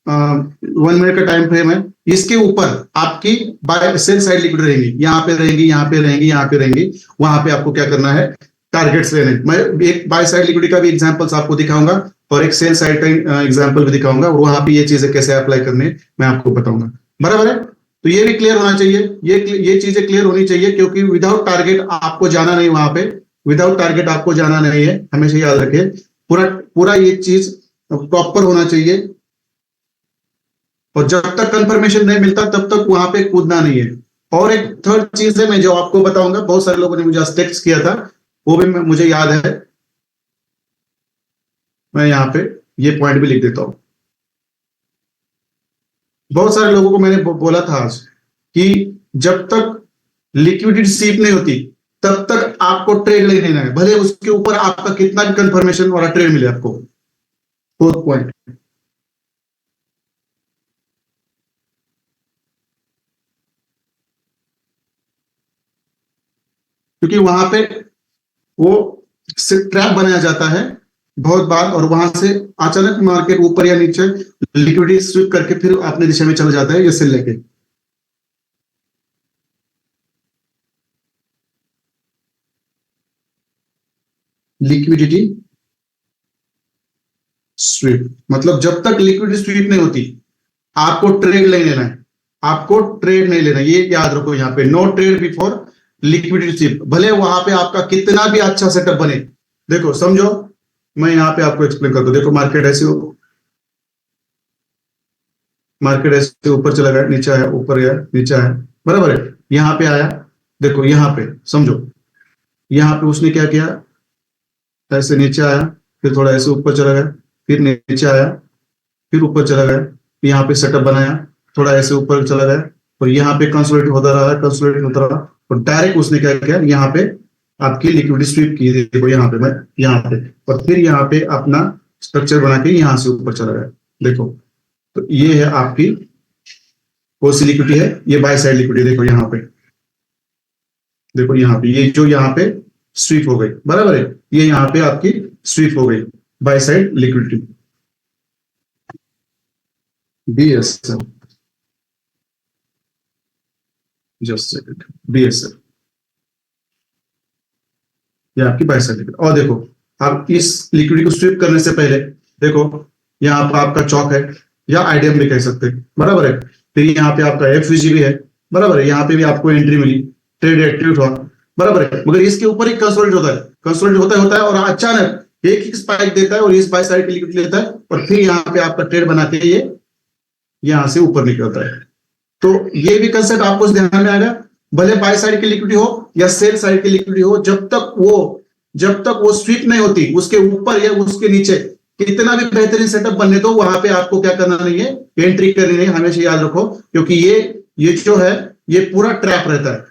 1 मिनट का टाइम फ्रेम है, इसके ऊपर आपकी बाय सेल साइड लिक्विडिटी रहेंगी, यहाँ पे रहेंगी, यहाँ पे रहेंगी, यहाँ पे रहेंगी। वहां पे आपको क्या करना है, टारगेट्स लेने। मैं एक बाय साइड लिक्विडिटी का भी एग्जांपल्स आपको दिखाऊंगा और एक सेल साइड का एग्जांपल भी दिखाऊंगा, और वहां पे ये चीजें कैसे अप्लाई करने मैं आपको बताऊंगा। बराबर है, तो ये भी क्लियर होना चाहिए, ये चीजें क्लियर होनी चाहिए, क्योंकि विदाउट टारगेट आपको जाना नहीं वहां पे। विदाउट टारगेट आपको जाना नहीं है, हमेशा याद रखिए। पूरा पूरा ये चीज प्रॉपर होना चाहिए, और जब तक कंफर्मेशन नहीं मिलता तब तक वहां पे कूदना नहीं है। और एक थर्ड चीज है मैं जो आपको बताऊंगा, बहुत सारे लोगों ने मुझे टेक्स्ट किया था, वो भी मुझे याद है, मैं यहाँ पे ये पॉइंट भी लिख देता हूं। बहुत सारे लोगों को मैंने बोला था आज कि जब तक लिक्विडिटी स्वीप नहीं होती तब तक आपको ट्रेड नहीं लेना है, भले उसके ऊपर आपका कितना भी कंफर्मेशन वाला ट्रेड मिले आपको। फोर्थ पॉइंट, क्योंकि वहां पे वो ट्रैप बनाया जाता है बहुत बार, और वहां से अचानक मार्केट ऊपर या नीचे लिक्विडिटी स्विप करके फिर अपने दिशा में चला जाता है ये सेल लेके। लिक्विडिटी स्वीप मतलब जब तक लिक्विडिटी स्वीप नहीं होती आपको ट्रेड नहीं लेना है, आपको ट्रेड नहीं लेना, ये याद रखो। यहाँ पे no trade before liquidity sweep, भले वहां पे आपका कितना भी अच्छा सेटअप बने। देखो समझो, मैं यहाँ पे आपको एक्सप्लेन करता हूँ। देखो मार्केट ऐसे ऊपर चला गया, नीचे आया, ऊपर गया, नीचे आया, बराबर है, यहाँ पे आया। देखो यहाँ पे समझो, यहाँ पे उसने क्या किया, ऐसे नीचे आया, फिर थोड़ा ऐसे ऊपर चला गया, फिर नीचे आया, फिर ऊपर चला गया, यहाँ पे सेटअप बनाया, थोड़ा ऐसे ऊपर चला गया, और यहाँ पे कंसोलिडेट होता रहा, कंसोलिडेट होता रहा, और डायरेक्ट उसने क्या किया, यहाँ पे आपकी लिक्विडिटी स्वीप की। देखो यहाँ पे मैं, यहाँ पे, और फिर यहाँ पे अपना स्ट्रक्चर बना के यहाँ से ऊपर चला गया। देखो, तो ये है आपकी कौन सी लिक्विडिटी है, ये बाय साइड लिक्विडिटी। देखो यहाँ पे, देखो यहाँ पे, ये जो यहाँ पे स्वीप हो गई, बराबर है, ये यहाँ पे आपकी स्वीप हो गई bye side liquidity. BSL, just second, BSL, ये आपकी बाय साइड लिक्विडिटी। और देखो, आप इस लिक्विडिटी को स्वीप करने से पहले देखो, यहाँ पर आपका चौक है, या आईडीएम भी कह सकते हैं, बराबर है। फिर यहाँ पे आपका एफवीजी भी है, बराबर है, यहाँ पे भी आपको एंट्री मिली, ट्रेड एक्टिव हुआ, बराबर है। मगर इसके ऊपर ही कंसोलिडेट होता है, कंसोलिडेट होता है, और अचानक एक ही स्पाइक देता है, और इस बाय साइड की लिक्विडिटी लेता है, और फिर यहाँ पे आपका ट्रेड बना के ये यहाँ से ऊपर निकलता है। तो ये भी कंसेप्ट आपको ध्यान में आएगा, भले बाय साइड की लिक्विडिटी हो या सेल साइड की लिक्विडिटी हो, जब तक वो स्वीप नहीं होती, उसके ऊपर या उसके नीचे कितना भी बेहतरीन सेटअप बनने दो, वहां पे आपको क्या करना नहीं है, एंट्री करनी नहीं, हमेशा याद रखो। क्योंकि ये जो है, ये पूरा ट्रैप रहता है,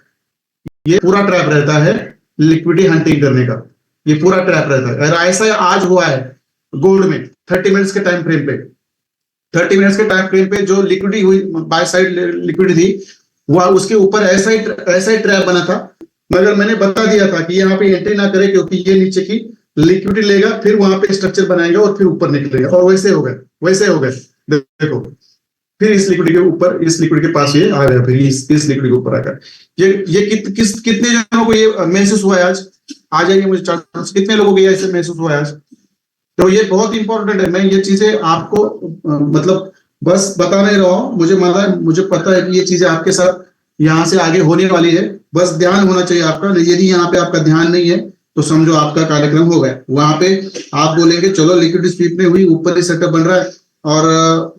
ये पूरा ट्रैप रहता है लिक्विडिटी हंटिंग करने का, ये पूरा ट्रैप रहता है। अगर ऐसा आज हुआ है गोल्ड में 30 मिनट्स के टाइम फ्रेम पे, 30 मिनट्स के टाइम फ्रेम पे जो लिक्विडिटी हुई, बाय साइड लिक्विडिटी थी, वह उसके ऊपर ऐसा ही ट्रैप बना था, मगर मैंने बता दिया था कि यहाँ पे एंट्री ना करे, क्योंकि ये नीचे की लिक्विडिटी लेगा, फिर वहां पे स्ट्रक्चर बनाएगा, और फिर ऊपर निकलेगा, और वैसे हो गए, वैसे हो गए। देखो, फिर इस लिक्विडिटी के ऊपर, इस लिक्विडिटी के पास ये आ गया, फिर इस लिक्विडिटी के ऊपर आ गया। ये कितने जनों को ये महसूस हुआ है आज? आ जाइए मुझे चांस, कितने लोगों को ये ऐसे महसूस हुआ है आज? तो ये बहुत इंपॉर्टेंट है, मैं ये चीजें आपको मतलब बस बता नहीं रहा हूं, मुझे पता है कि ये चीजें आपके साथ यहाँ से आगे होने वाली है। बस ध्यान होना चाहिए आपका, यदि यहाँ पे आपका ध्यान नहीं है तो समझो आपका कार्यक्रम हो गया। वहां पे आप बोलेंगे चलो लिक्विडिटी स्वीप नहीं हुई, ऊपर ही सेटअप बन रहा है, और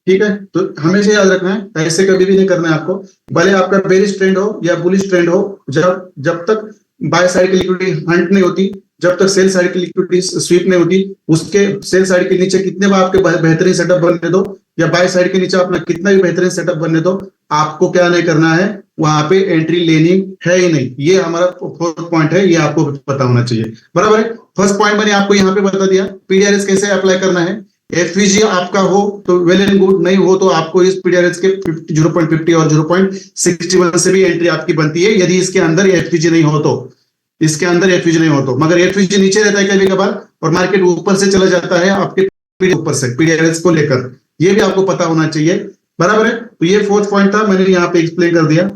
ठीक है, तो हमेशा याद रखना है, ऐसे कभी भी नहीं करना है आपको। भले आपका बेरिश ट्रेंड हो या बुलिश ट्रेंड हो, जब जब तक बाय साइड की लिक्विडिटी हंट नहीं होती, जब तक सेल साइड की लिक्विडिटी स्वीप नहीं होती, उसके सेल साइड के नीचे कितने बार आपके बेहतरीन सेटअप बनने दो, या बाय साइड के नीचे अपना कितना भी बेहतरीन सेटअप बनने दो, आपको क्या नहीं करना है, वहां पे एंट्री लेनी है ही नहीं। ये हमारा फोर्थ पॉइंट है, ये आपको पता होना चाहिए। बराबर है। फर्स्ट पॉइंट मैंने आपको यहाँ पे बता दिया, पीडीआरएस कैसे अप्लाई करना है। एफवीजी आपका हो तो वेल एंड गुड, नहीं हो तो आपको इस पीडीआरएस के 0.50 और 0.61 से भी एंट्री आपकी बनती है, यदि इसके अंदर एफवीजी नहीं हो तो। इसके अंदर एफवीजी नहीं हो तो, मगर एफवीजी नीचे रहता है कभी कभार, और मार्केट ऊपर से चला जाता है आपके ऊपर से पीडीआरएस को लेकर, ये भी आपको पता होना चाहिए। बराबर है। तो ये फोर्थ पॉइंट था, मैंने यहाँ पे एक्सप्लेन कर दिया।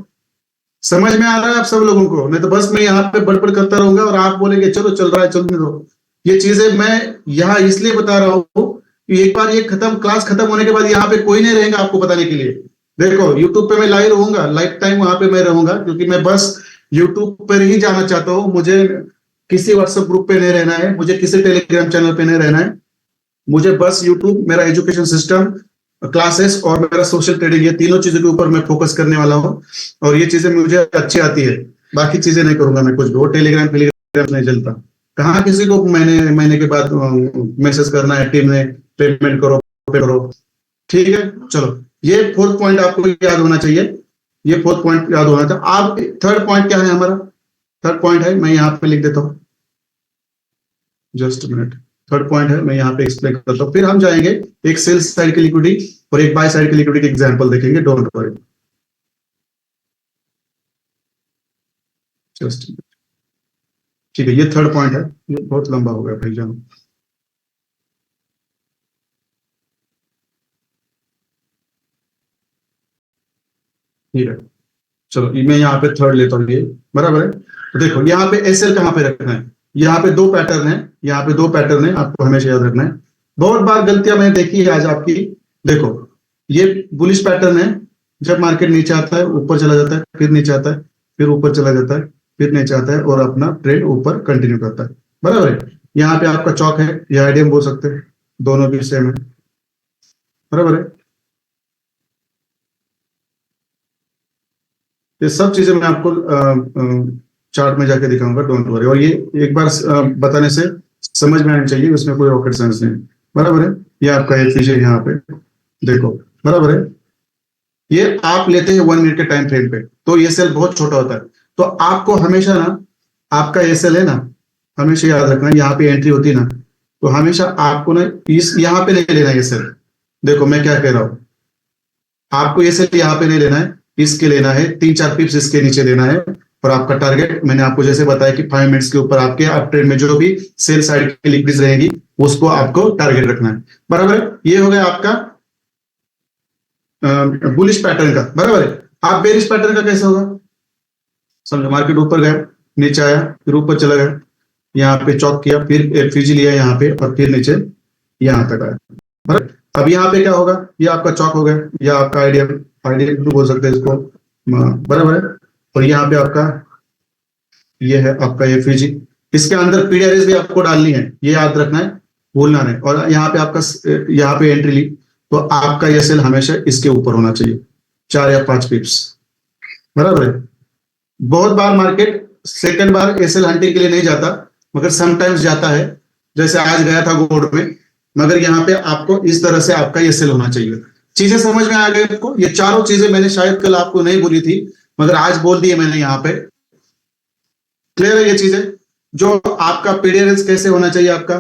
समझ में आ रहा है आप सब लोगों को? नहीं तो बस मैं यहाँ पे बड़बड़ करता रहूंगा और आप बोलेंगे चलो चल रहा है, चलने दो। ये चीजें मैं यहाँ इसलिए बता रहा हूँ कि एक बार ये खत्म, क्लास खत्म होने के बाद यहाँ पे कोई नहीं रहेगा आपको बताने के लिए। देखो यूट्यूब पे मैं लाइव रहूंगा, लाइफ टाइम वहां पे मैं रहूंगा, क्योंकि मैं बस यूट्यूब पर ही जाना चाहता हूँ। मुझे किसी व्हाट्सएप ग्रुप पे नहीं रहना है, मुझे किसी टेलीग्राम चैनल पे नहीं रहना है। मुझे बस यूट्यूब, मेरा एजुकेशन सिस्टम, क्लासेस और मेरा सोशल ट्रेडिंग, ये तीनों चीजों के ऊपर मैं फोकस करने वाला हूँ। और ये चीजें मुझे अच्छी आती है, बाकी चीजें नहीं करूंगा मैं कुछ भी। वो टेलीग्राम टेलीग्राम नहीं चलता। कहाँ किसी को महीने महीने के बाद मैसेज करना है टीम में, पेमेंट करो, पे करो। ठीक है, चलो। ये फोर्थ पॉइंट आपको याद होना चाहिए, ये फोर्थ पॉइंट याद होना था। आप थर्ड पॉइंट क्या है हमारा? थर्ड पॉइंट है, मैं यहाँ पे लिख देता हूँ, जस्ट मिनट। थर्ड पॉइंट है, मैं यहाँ पे एक्सप्लेन करता हूँ, फिर हम जाएंगे एक सेल साइड की लिक्विडिटी और एक बाय साइड की लिक्विडिटी की एग्जांपल देखेंगे, डोंट वरी। जस्ट, ठीक है, ये थर्ड पॉइंट है। ये बहुत लंबा हो गया भाई जान। ठीक है, चलो ये मैं यहाँ पे थर्ड लेता हूँ, ये बराबर है। तो देखो यहाँ पे एसएल कहाँ पे रखना है। यहाँ पे दो पैटर्न है, यहाँ पे दो पैटर्न है, आपको हमेशा याद रखना है। बहुत बार गलतियां मैंने देखी है आज आपकी। देखो, ये बुलिश पैटर्न है, जब मार्केट नीचे आता है ऊपर चला जाता है, फिर नीचे आता है, फिर ऊपर चला जाता है, फिर नीचे आता है और अपना ट्रेड ऊपर कंटिन्यू करता है। बराबर है। यहाँ पे आपका चौक है या आईडीएम बोल सकते हैं, दोनों भी सेम है। बराबर है। ये सब चीजें मैं आपको चार्ट में जाके दिखाऊंगा, डोंट वरी। और ये एक बार बताने से समझ में आनी चाहिए, उसमें कोई रॉकेट साइंस नहीं है। बराबर है। ये आपका एक फीचर यहाँ पे देखो, बराबर है। ये आप लेते हैं 1 मिनट के टाइम फ्रेम पे, तो ये सेल बहुत छोटा होता है। तो आपको हमेशा ना, आपका ये सेल है ना, हमेशा याद रखना, यहाँ पे एंट्री होती है ना, तो हमेशा आपको ना इस यहाँ पे नहीं लेना ये सेल। देखो मैं क्या कह रहा हूँ, आपको ये सेल यहाँ पे नहीं लेना है, इसके लेना है 3-4 पिप्स इसके नीचे लेना है। और आपका टारगेट मैंने आपको जैसे बताया कि 5 मिनट्स के ऊपर आपके अप ट्रेंड में जो भी सेल साइड की लिक्विडिटी रहेगी, उसको आपको टारगेट रखना है। बराबर है। ये हो गया आपका बुलिश पैटर्न का। बराबर है। आप बेरिश पैटर्न का कैसे होगा? समझो, मार्केट ऊपर गया, नीचे आया, फिर ऊपर चला गया, यहाँ पे चौक किया, फिर एफयूजी लिया यहाँ पे, और फिर नीचे यहाँ तक आया। बराबर। अब यहाँ पे क्या होगा? ये आपका चौक हो गया, या आपका आइडियल, आइडियल भी बोल सकते हैं इसको। बराबर है। और यहाँ पे आपका ये है आपका एफयूजी, इसके अंदर पीडीआरएस भी आपको डालनी है, ये याद रखना है, भूलना नहीं। और यहाँ पे आपका, यहाँ पे एंट्री ली, तो आपका ये सेल हमेशा इसके ऊपर होना चाहिए, 4 या 5 पिप्स। बराबर है। बहुत बार मार्केट सेकंड बार एसएल हंटिंग के लिए नहीं जाता, मगर समटाइम्स जाता है, जैसे आज गया था गोल्ड में। मगर यहाँ पे आपको इस तरह से आपका ये सेल होना चाहिए। चीजें समझ में आ गई आपको? ये चारों चीजें मैंने शायद कल आपको नहीं बोली थी, मगर आज बोल दी है मैंने यहाँ पे। क्लियर है ये चीजें? जो आपका पीडीआरएस कैसे होना चाहिए, आपका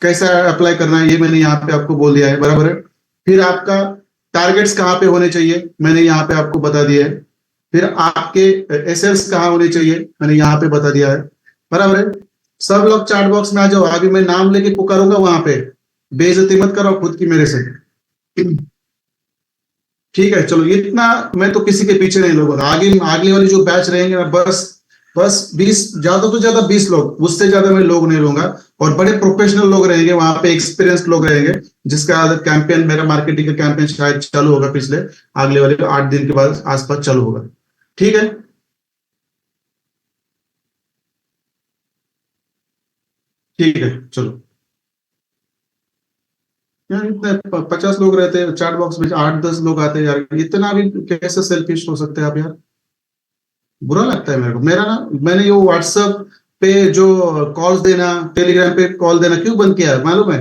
कैसा अप्लाई करना है, ये मैंने यहाँ पे आपको बोल दिया है। बराबर है। फिर आपका टारगेट्स कहाँ पे होने चाहिए, मैंने यहाँ पे आपको बता दिया है। फिर आपके एसएल्स कहाँ होने चाहिए, मैंने यहाँ पे बता दिया है। बराबर है। सब लोग चार्ट बॉक्स में आ जाओ, आगे मैं नाम लेके पुकारूंगा वहां पे, बेइज्जती मत करो खुद की मेरे से। ठीक है, चलो इतना। मैं तो किसी के पीछे नहीं लगूंगा। आगे आगे वाली जो बैच रहेंगे ना, बस बस 20, ज्यादा तो ज्यादा 20 लोग, उससे ज्यादा मैं लोग नहीं लूंगा। और बड़े प्रोफेशनल लोग रहेंगे वहां पे, एक्सपीरियंस लोग रहेंगे, जिसका कैंपेन, मेरा मार्केटिंग का कैंपेन शायद चालू होगा पिछले, अगले वाले 8 दिन के बाद आसपास चालू होगा। ठीक है। ठीक है, चलो। यार इतने 50 लोग रहते हैं चैट बॉक्स में, 8-10 लोग आते हैं यार, इतना भी कैसे सेल्फिश हो सकते हैं आप यार? बुरा लगता है मेरे को। मेरा ना, मैंने ये व्हाट्सएप पे जो कॉल्स देना, टेलीग्राम पे कॉल देना क्यों बंद किया है मालूम है?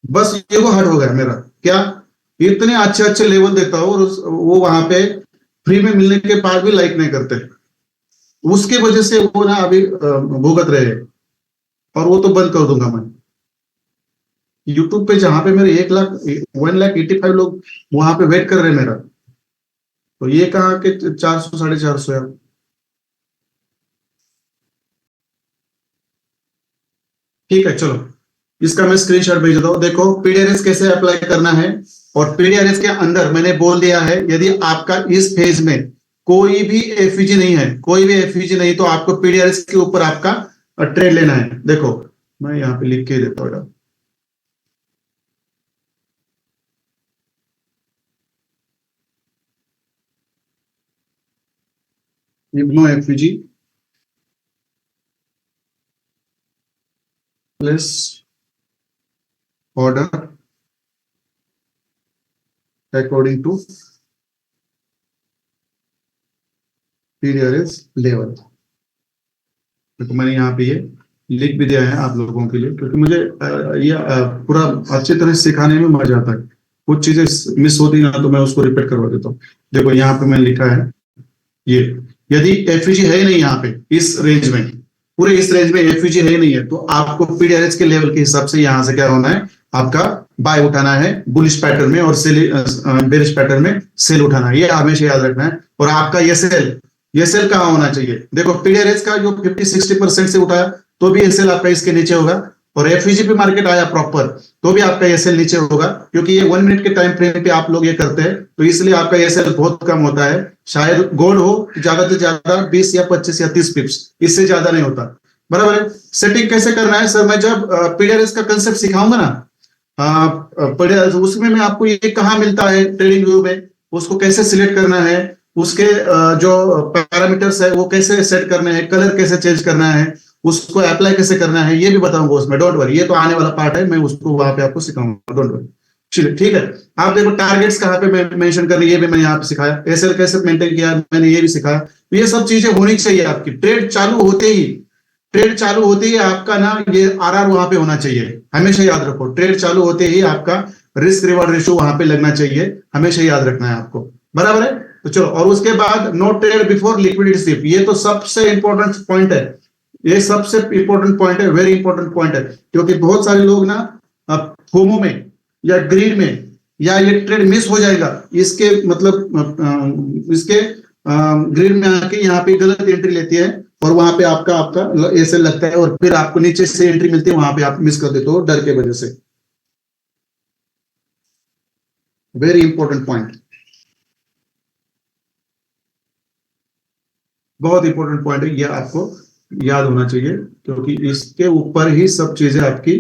बस ये वो हट हो गया मेरा। क्या इतने अच्छे अच्छे लेवल देता हूँ और वो वहां पे फ्री में मिलने के बाद भी लाइक नहीं करते, उसके वजह से वो ना अभी भुगत रहे हैं। और वो तो बंद कर दूंगा मैं। यूट्यूब पे जहां पे मेरे 1,85,000 लोग वहां पे वेट कर रहे हैं मेरा, तो ये कहा कि 400 450 है। ठीक है चलो, इसका मैं स्क्रीनशॉट भेज देता हूँ। देखो पीडीआरएस कैसे अप्लाई करना है, और पीडीआरएस के अंदर मैंने बोल दिया है यदि आपका इस फेज में कोई भी एफईजी नहीं है, कोई भी एफईजी नहीं, तो आपको पीडीआरएस के ऊपर आपका ट्रेड लेना है। देखो मैं यहाँ पे लिख के देता हूँ। Ignore FVG plus order according to PDRS level. देखो मैंने यहाँ पे ये लिख भी दिया है आप लोगों के लिए, क्योंकि मुझे ये पूरा अच्छी तरह सिखाने में मजा आता है। कुछ चीजें मिस होती है ना, तो मैं उसको रिपीट करवा देता हूँ। देखो यहाँ पे मैंने लिखा है ये, यदि एफईजी है ही नहीं यहाँ पे इस रेंज में, पूरे इस रेंज में एफईजी है ही नहीं है, तो आपको पीडीआरएस के लेवल के हिसाब से यहाँ से क्या होना है, आपका बाय उठाना है बुलिश पैटर्न में, और सेल बेरिश पैटर्न में सेल उठाना है। ये हमेशा याद रखना है। और आपका ये सेल कहाँ होना चाहिए? देखो पीडीआरएस का जो 50-60% से उठाया, तो भी ये सेल आपका इसके नीचे होगा। और एफईजी पे मार्केट आया प्रॉपर, तो भी आपका ये सेल नीचे होगा, क्योंकि ये 1 मिनट के टाइम फ्रेम पे आप लोग ये करते हैं, तो इसलिए आपका ये सेल बहुत कम होता है। शायद गोल्ड हो ज्यादा से ज्यादा 20 या 25 या 30 पिप्स, इससे ज्यादा नहीं होता। बराबर है। सेटिंग कैसे करना है सर? मैं जब पीडीआरएस का कंसेप्ट सिखाऊंगा ना, उसमें मैं आपको ये कहाँ मिलता है ट्रेडिंग व्यू में, उसको कैसे सिलेक्ट करना है, उसके जो पैरामीटर्स है वो कैसे सेट करने हैं, कलर कैसे चेंज करना है, उसको अप्लाई कैसे करना है, ये भी बताऊंगा उसमें। डोंट वरी, ये तो आने वाला पार्ट है, मैं उसको वहां पे आपको सिखाऊंगा। Don't worry. चलिए ठीक है। आप देखो टारगेट्स कहाँ पे मेंशन करनी, ये भी मैंने यहाँ पे सिखाया। एसएल कैसे मेंटेन किया मैंने ये भी सिखाया। तो ये सब चीजें होनी चाहिए आपकी। ट्रेड चालू होते ही आपका ना ये आरआर वहां पे होना चाहिए। हमेशा याद रखो, ट्रेड चालू होते ही आपका रिस्क रिवॉर्ड रेशियो वहां पे लगना चाहिए। हमेशा याद रखना है आपको। बराबर है। तो चलो, और उसके बाद no trade before liquidity sweep, ये तो सबसे इंपॉर्टेंट पॉइंट है। ये सबसे इंपॉर्टेंट पॉइंट है, वेरी इंपॉर्टेंट पॉइंट है। क्योंकि बहुत सारे लोग ना फोमो में या ग्रीड में, या ये ट्रेड मिस हो जाएगा इसके मतलब इसके ग्रीड में आके यहाँ पे गलत एंट्री लेती है, और वहां पे आपका आपका ऐसे लगता है, और फिर आपको नीचे से एंट्री मिलती है, वहां पे आप मिस कर देते हो डर के वजह से। वेरी इंपॉर्टेंट पॉइंट, बहुत इंपॉर्टेंट पॉइंट है, ये आपको याद होना चाहिए, क्योंकि इसके ऊपर ही सब चीजें आपकी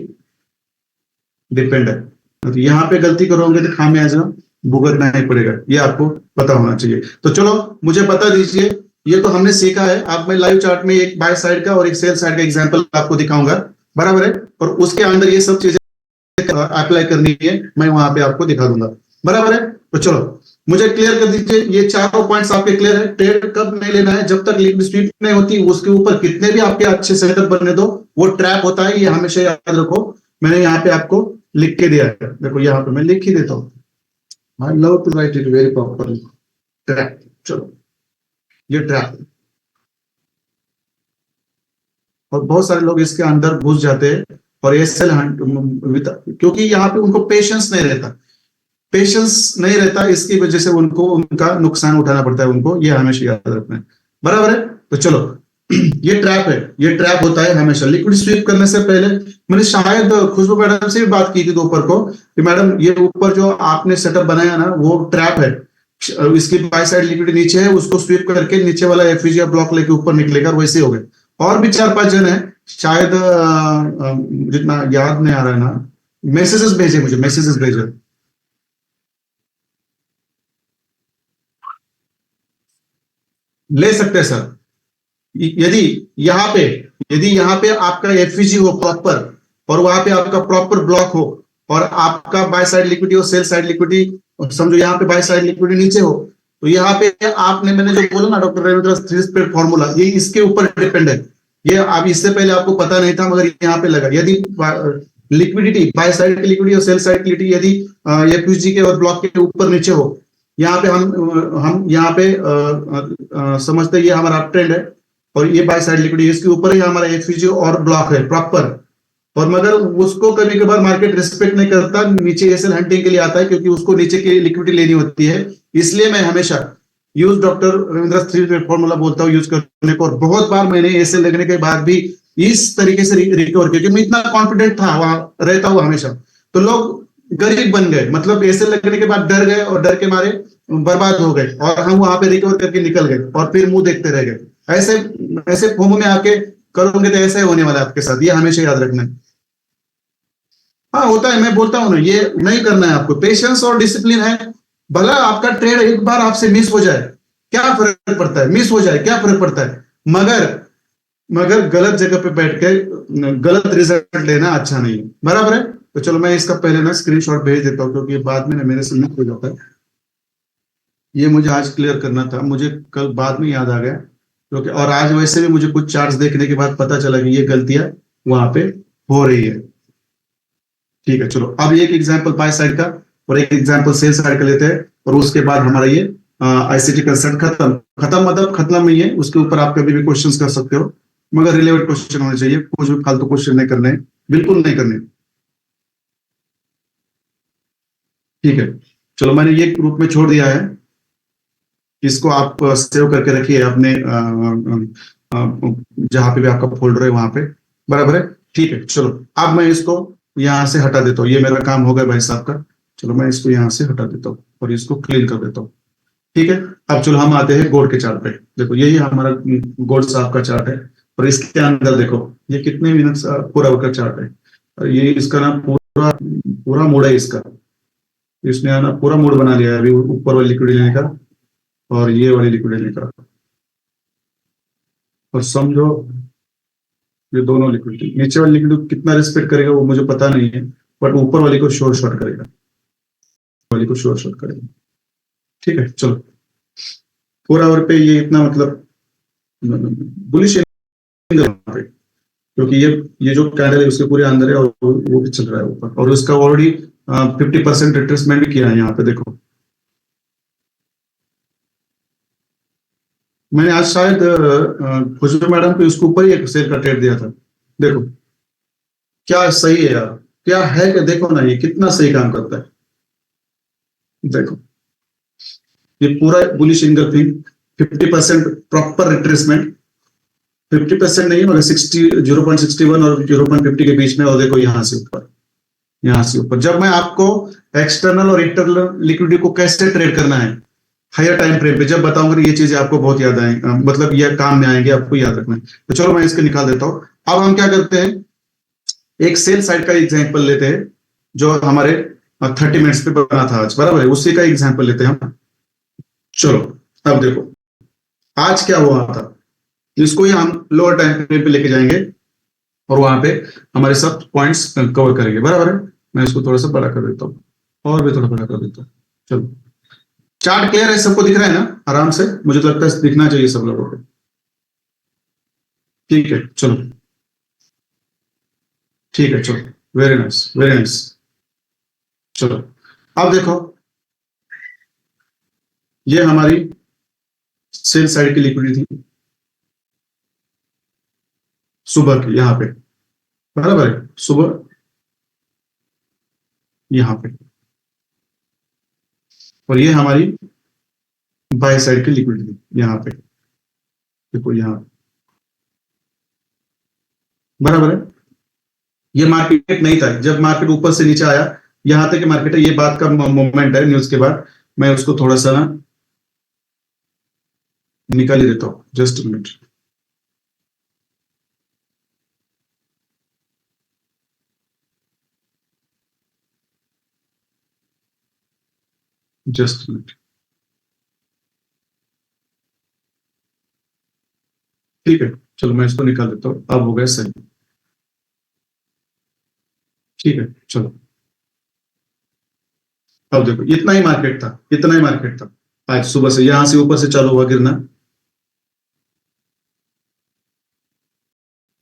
डिपेंड है। तो यहाँ पे गलती करोगे तो खामियाजा भुगतना ही पड़ेगा, ये आपको पता होना चाहिए। तो चलो मुझे बता दीजिए, ये तो हमने सीखा है। अब मैं लाइव चार्ट में एक बाय साइड का और एक सेल साइड का एग्जांपल आपको दिखाऊंगा। बराबर है। और उसके अंदर ये सब चीजें अप्लाई करनी है, मैं वहां पे आपको दिखा दूंगा। बराबर है। तो चलो मुझे क्लियर कर दीजिए, ये चारों पॉइंट्स आपके क्लियर है। ट्रेड कब नहीं लेना है? जब तक लिक्विड स्वीप नहीं होती, उसके ऊपर कितने भी आपके अच्छे सेटअप बनने दो, वो ट्रैप होता है, ये हमेशा याद रखो। मैंने यहाँ पे आपको लिख के दिया है, देखो यहाँ पे मैं लिख ही देता हूँ। I love to write it very properly. Trap, चलो ये ट्रैप। और बहुत सारे लोग इसके अंदर घुस जाते हैं, और एसएल हंट, क्योंकि यहाँ पे उनको पेशेंस नहीं रहता, इसकी वजह से उनको उनका नुकसान उठाना पड़ता है उनको, ये हमेशा याद रखना है। बराबर है। तो चलो ये ट्रैप है, ये ट्रैप होता है हमेशा। लिक्विड स्वीप करने से पहले मैंने शायद खुशबू मैडम से भी बात की थी दोपहर को, कि मैडम ये ऊपर जो आपने सेटअप बनाया ना वो ट्रैप है, इसकी बाय साइड लिक्विड नीचे है, उसको स्वीप करके नीचे वाला एफईजी या ब्लॉक लेके ऊपर निकलेगा, वैसे हो गए। और भी 4-5 जन है, शायद जितना याद नहीं आ रहा है ना, मैसेजेस भेजे, मुझे मैसेजेस भेजे। ले सकते हैं सर। यदि यहाँ पे यदि यहाँ पे आपका एफईजी हो प्रॉपर, और वहां पे आपका प्रॉपर ब्लॉक हो, और आपका बाय साइड लिक्विडिटी और सेल साइड लिक्विडिटी, समझो यहाँ पे बाय साइड लिक्विडिटी नीचे हो, तो यहाँ पे आपने, मैंने जो बोला ना doctor Ravindra three step formula, ये इसके ऊपर डिपेंड है। ये अब इससे पहले आपको पता नहीं था, मगर यहाँ पे लगा। यदि लिक्विडिटी, बाय साइड की लिक्विडिटी और सेल साइड की लिक्विडिटी यदि एफयूजी के और ब्लॉक के ऊपर नीचे हो, यहाँ पे हम यहाँ पे समझते ये हमारा अप ट्रेंड है, और ये बाय साइड लिक्विडिटी इसके ऊपर ही हमारा एफयूजी और ब्लॉक है प्रॉपर। और मगर उसको कभी कभार मार्केट रिस्पेक्ट नहीं करता, नीचे एसएल हंटिंग के लिए आता है, क्योंकि उसको नीचे की लिक्विडिटी लेनी होती है। इसलिए मैं हमेशा use doctor Ravindra three formula बोलता हूँ यूज करने को, और बहुत बार मैंने एसएल लगने के बाद भी इस तरीके से रिकवर किया, क्योंकि मैं इतना कॉन्फिडेंट था, वहां रहता हुआ हमेशा। तो लोग गरीब बन गए, मतलब एसएल लगने के बाद डर गए, और डर के मारे बर्बाद हो गए, और हम वहां पे रिकवर करके निकल गए, और फिर मुंह देखते रह गए। ऐसे ऐसे फोमो में आके करोगे तो ऐसा ही होने वाला है आपके साथ, ये हमेशा याद रखना है। हाँ होता है, मैं बोलता हूँ ना, ये नहीं करना है आपको। पेशेंस और डिसिप्लिन है। भला आपका ट्रेड एक बार आपसे मिस हो जाए, क्या फर्क पड़ता है? मिस हो जाए क्या फर्क पड़ता है? मगर मगर गलत जगह पे बैठ के गलत रिजल्ट लेना अच्छा नहीं है, बराबर है? तो चलो मैं इसका पहले ना स्क्रीनशॉट भेज देता हूँ, क्योंकि बाद में ना मेरे से मिस हो जाता है। ये मुझे आज क्लियर करना था, मुझे कल बाद में याद आ गया, क्योंकि और आज वैसे भी मुझे कुछ चार्ट्स देखने के बाद पता चला कि ये गलतियां वहां पे हो रही है। ठीक है, चलो अब एक एग्जांपल बाय साइड का और एक एग्जांपल सेल साइड का लेते हैं, और उसके बाद हमारा ये आईसीटी कंसल्ट खत्म। खत्म मतलब खत्म नहीं है, उसके ऊपर आप कभी भी क्वेश्चंस कर सकते हो, मगर रिलेवेंट क्वेश्चन होने चाहिए, कुछ भी फालतू क्वेश्चन नहीं करने, बिल्कुल नहीं करने। ठीक है, चलो मैंने ये ग्रुप में छोड़ दिया है, इसको आप सेव करके रखिए अपने जहां पे भी आपका फोल्डर है वहां पे, बराबर है? ठीक है, चलो अब मैं इसको यहाँ से हटा देता हूँ, ये मेरा काम हो गया भाई साहब का। चलो मैं इसको यहाँ से हटा देता हूँ और इसको क्लीन कर देता हूँ। ठीक है, अब चलो हम आते हैं गोल्ड के चार्ट पे। देखो यही हमारा गोल्ड साहब का चार्ट है, और इसके अंदर देखो ये कितने मिनट्स पूरा का चार्ट है, और ये इसका ना पूरा पूरा मूड है इसका। इसने ना पूरा मूड बना लिया है अभी ऊपर वाली लिक्विड लेने का और ये वाली लिक्विड लेने का। और समझो ये दोनों लिक्विड, नीचे वाली लिक्विड कितना रिस्पेक्ट करेगा वो मुझे पता नहीं है, बट ऊपर वाली को शोर शॉर्ट करेगा, वाली को शोर शॉर्ट करेगा। ठीक है, चलो पूरा ओवर पे ये इतना मतलब बुलिश, क्योंकि ये जो कैंडल है उसके पूरे अंदर है, और वो भी चल रहा है ऊपर, और उसका ऑलरेडी 50% रिट्रेसमेंट भी किया है यहाँ पे। देखो मैंने आज शायद खुशबू मैडम को उसके ऊपर ही एक शेयर का ट्रेड दिया था। देखो क्या सही है यार, क्या है कि देखो ना ये कितना सही काम करता है। देखो ये पूरा बुलिश इंगल्फिंग, 50% प्रॉपर रिट्रेसमेंट, 50% नहीं है मगर 0.61 और 0.50 के बीच में। और देखो यहाँ से ऊपर, यहाँ से ऊपर। जब मैं आपको एक्सटर्नल और इंटरनल लिक्विडिटी को कैसे ट्रेड करना है हायर टाइम फ्रेम पे जब बताऊंगा, ये चीजें आपको बहुत याद आएंगी, मतलब ये काम में आएंगे, आपको याद रखना है। तो चलो मैं इसको निकाल देता हूँ। अब हम क्या करते हैं, एक सेल साइड का एग्जांपल लेते हैं जो हमारे 30 मिनट्स पे बना था आज, बराबर है? उसी का एग्जांपल लेते हैं हम। चलो अब देखो आज क्या हुआ था, इसको ही हम लोअर टाइम फ्रेम पे लेके जाएंगे, और वहां पे हमारे सब पॉइंट्स कवर करेंगे, बराबर है? मैं इसको थोड़ा सा बड़ा कर देता हूँ, और भी थोड़ा बड़ा कर देता हूँ। चलो चार्ट क्लियर है, सबको दिख रहा है ना आराम से? मुझे तो लगता है दिखना चाहिए सब लोगों को। ठीक है चलो, ठीक है चलो, वेरी नाइस वेरी नाइस। चलो अब देखो ये हमारी सेल साइड की लिक्विडिटी थी सुबह की, यहाँ पे, बराबर है? सुबह यहाँ पे, और ये हमारी बाय साइड की लिक्विडिटी यहाँ पे, देखो यहाँ, बराबर है? ये मार्केट नहीं था, जब मार्केट ऊपर से नीचे आया, यहाँ तक मार्केट है, ये बात का मोमेंट है न्यूज के बाद। मैं उसको थोड़ा सा ना निकाल ही देता हूँ, जस्ट मिनट, जस्ट मिनट। ठीक है, चलो मैं इसको निकाल देता हूँ, अब हो गया सही। ठीक है चलो, अब देखो इतना ही मार्केट था, इतना ही मार्केट था आज सुबह से, यहां से ऊपर से चालू हुआ गिरना,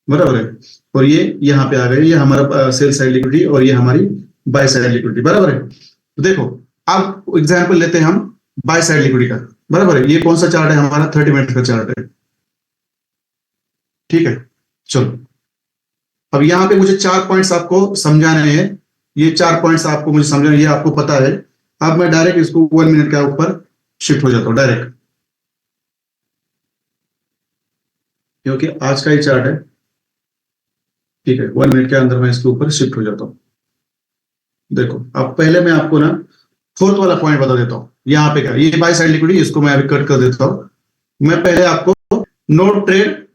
बराबर है। और ये यहाँ पे आ गए, ये हमारा सेल साइड लिक्विडिटी और ये हमारी बाय साइड लिक्विडिटी, बराबर है। तो देखो अब एग्जांपल लेते हैं हम बाय साइड लिक्विडिटी का, बराबर है। ये कौन सा चार्ट है हमारा, 30 मिनट का चार्ट है, ठीक है। चलो अब यहाँ पे मुझे 4 पॉइंट्स आपको समझाने हैं, ये 4 पॉइंट्स आपको मुझे समझाने, ये आपको पता है। अब मैं डायरेक्ट इसको 1 मिनट के ऊपर शिफ्ट हो जाता हूँ डायरेक्ट, क्योंकि आज का ही चार्ट है, ठीक है। 1 मिनट के अंदर मैं इसके ऊपर शिफ्ट हो जाता हूँ। देखो अब पहले मैं आपको ना फोर्थ वाला पॉइंट बता देता हूँ। यहाँ पे क्या, ये बाय साइड लिक्विडिटी, इसको मैं अभी कट कर देता हूँ। मैं पहले आपको no trade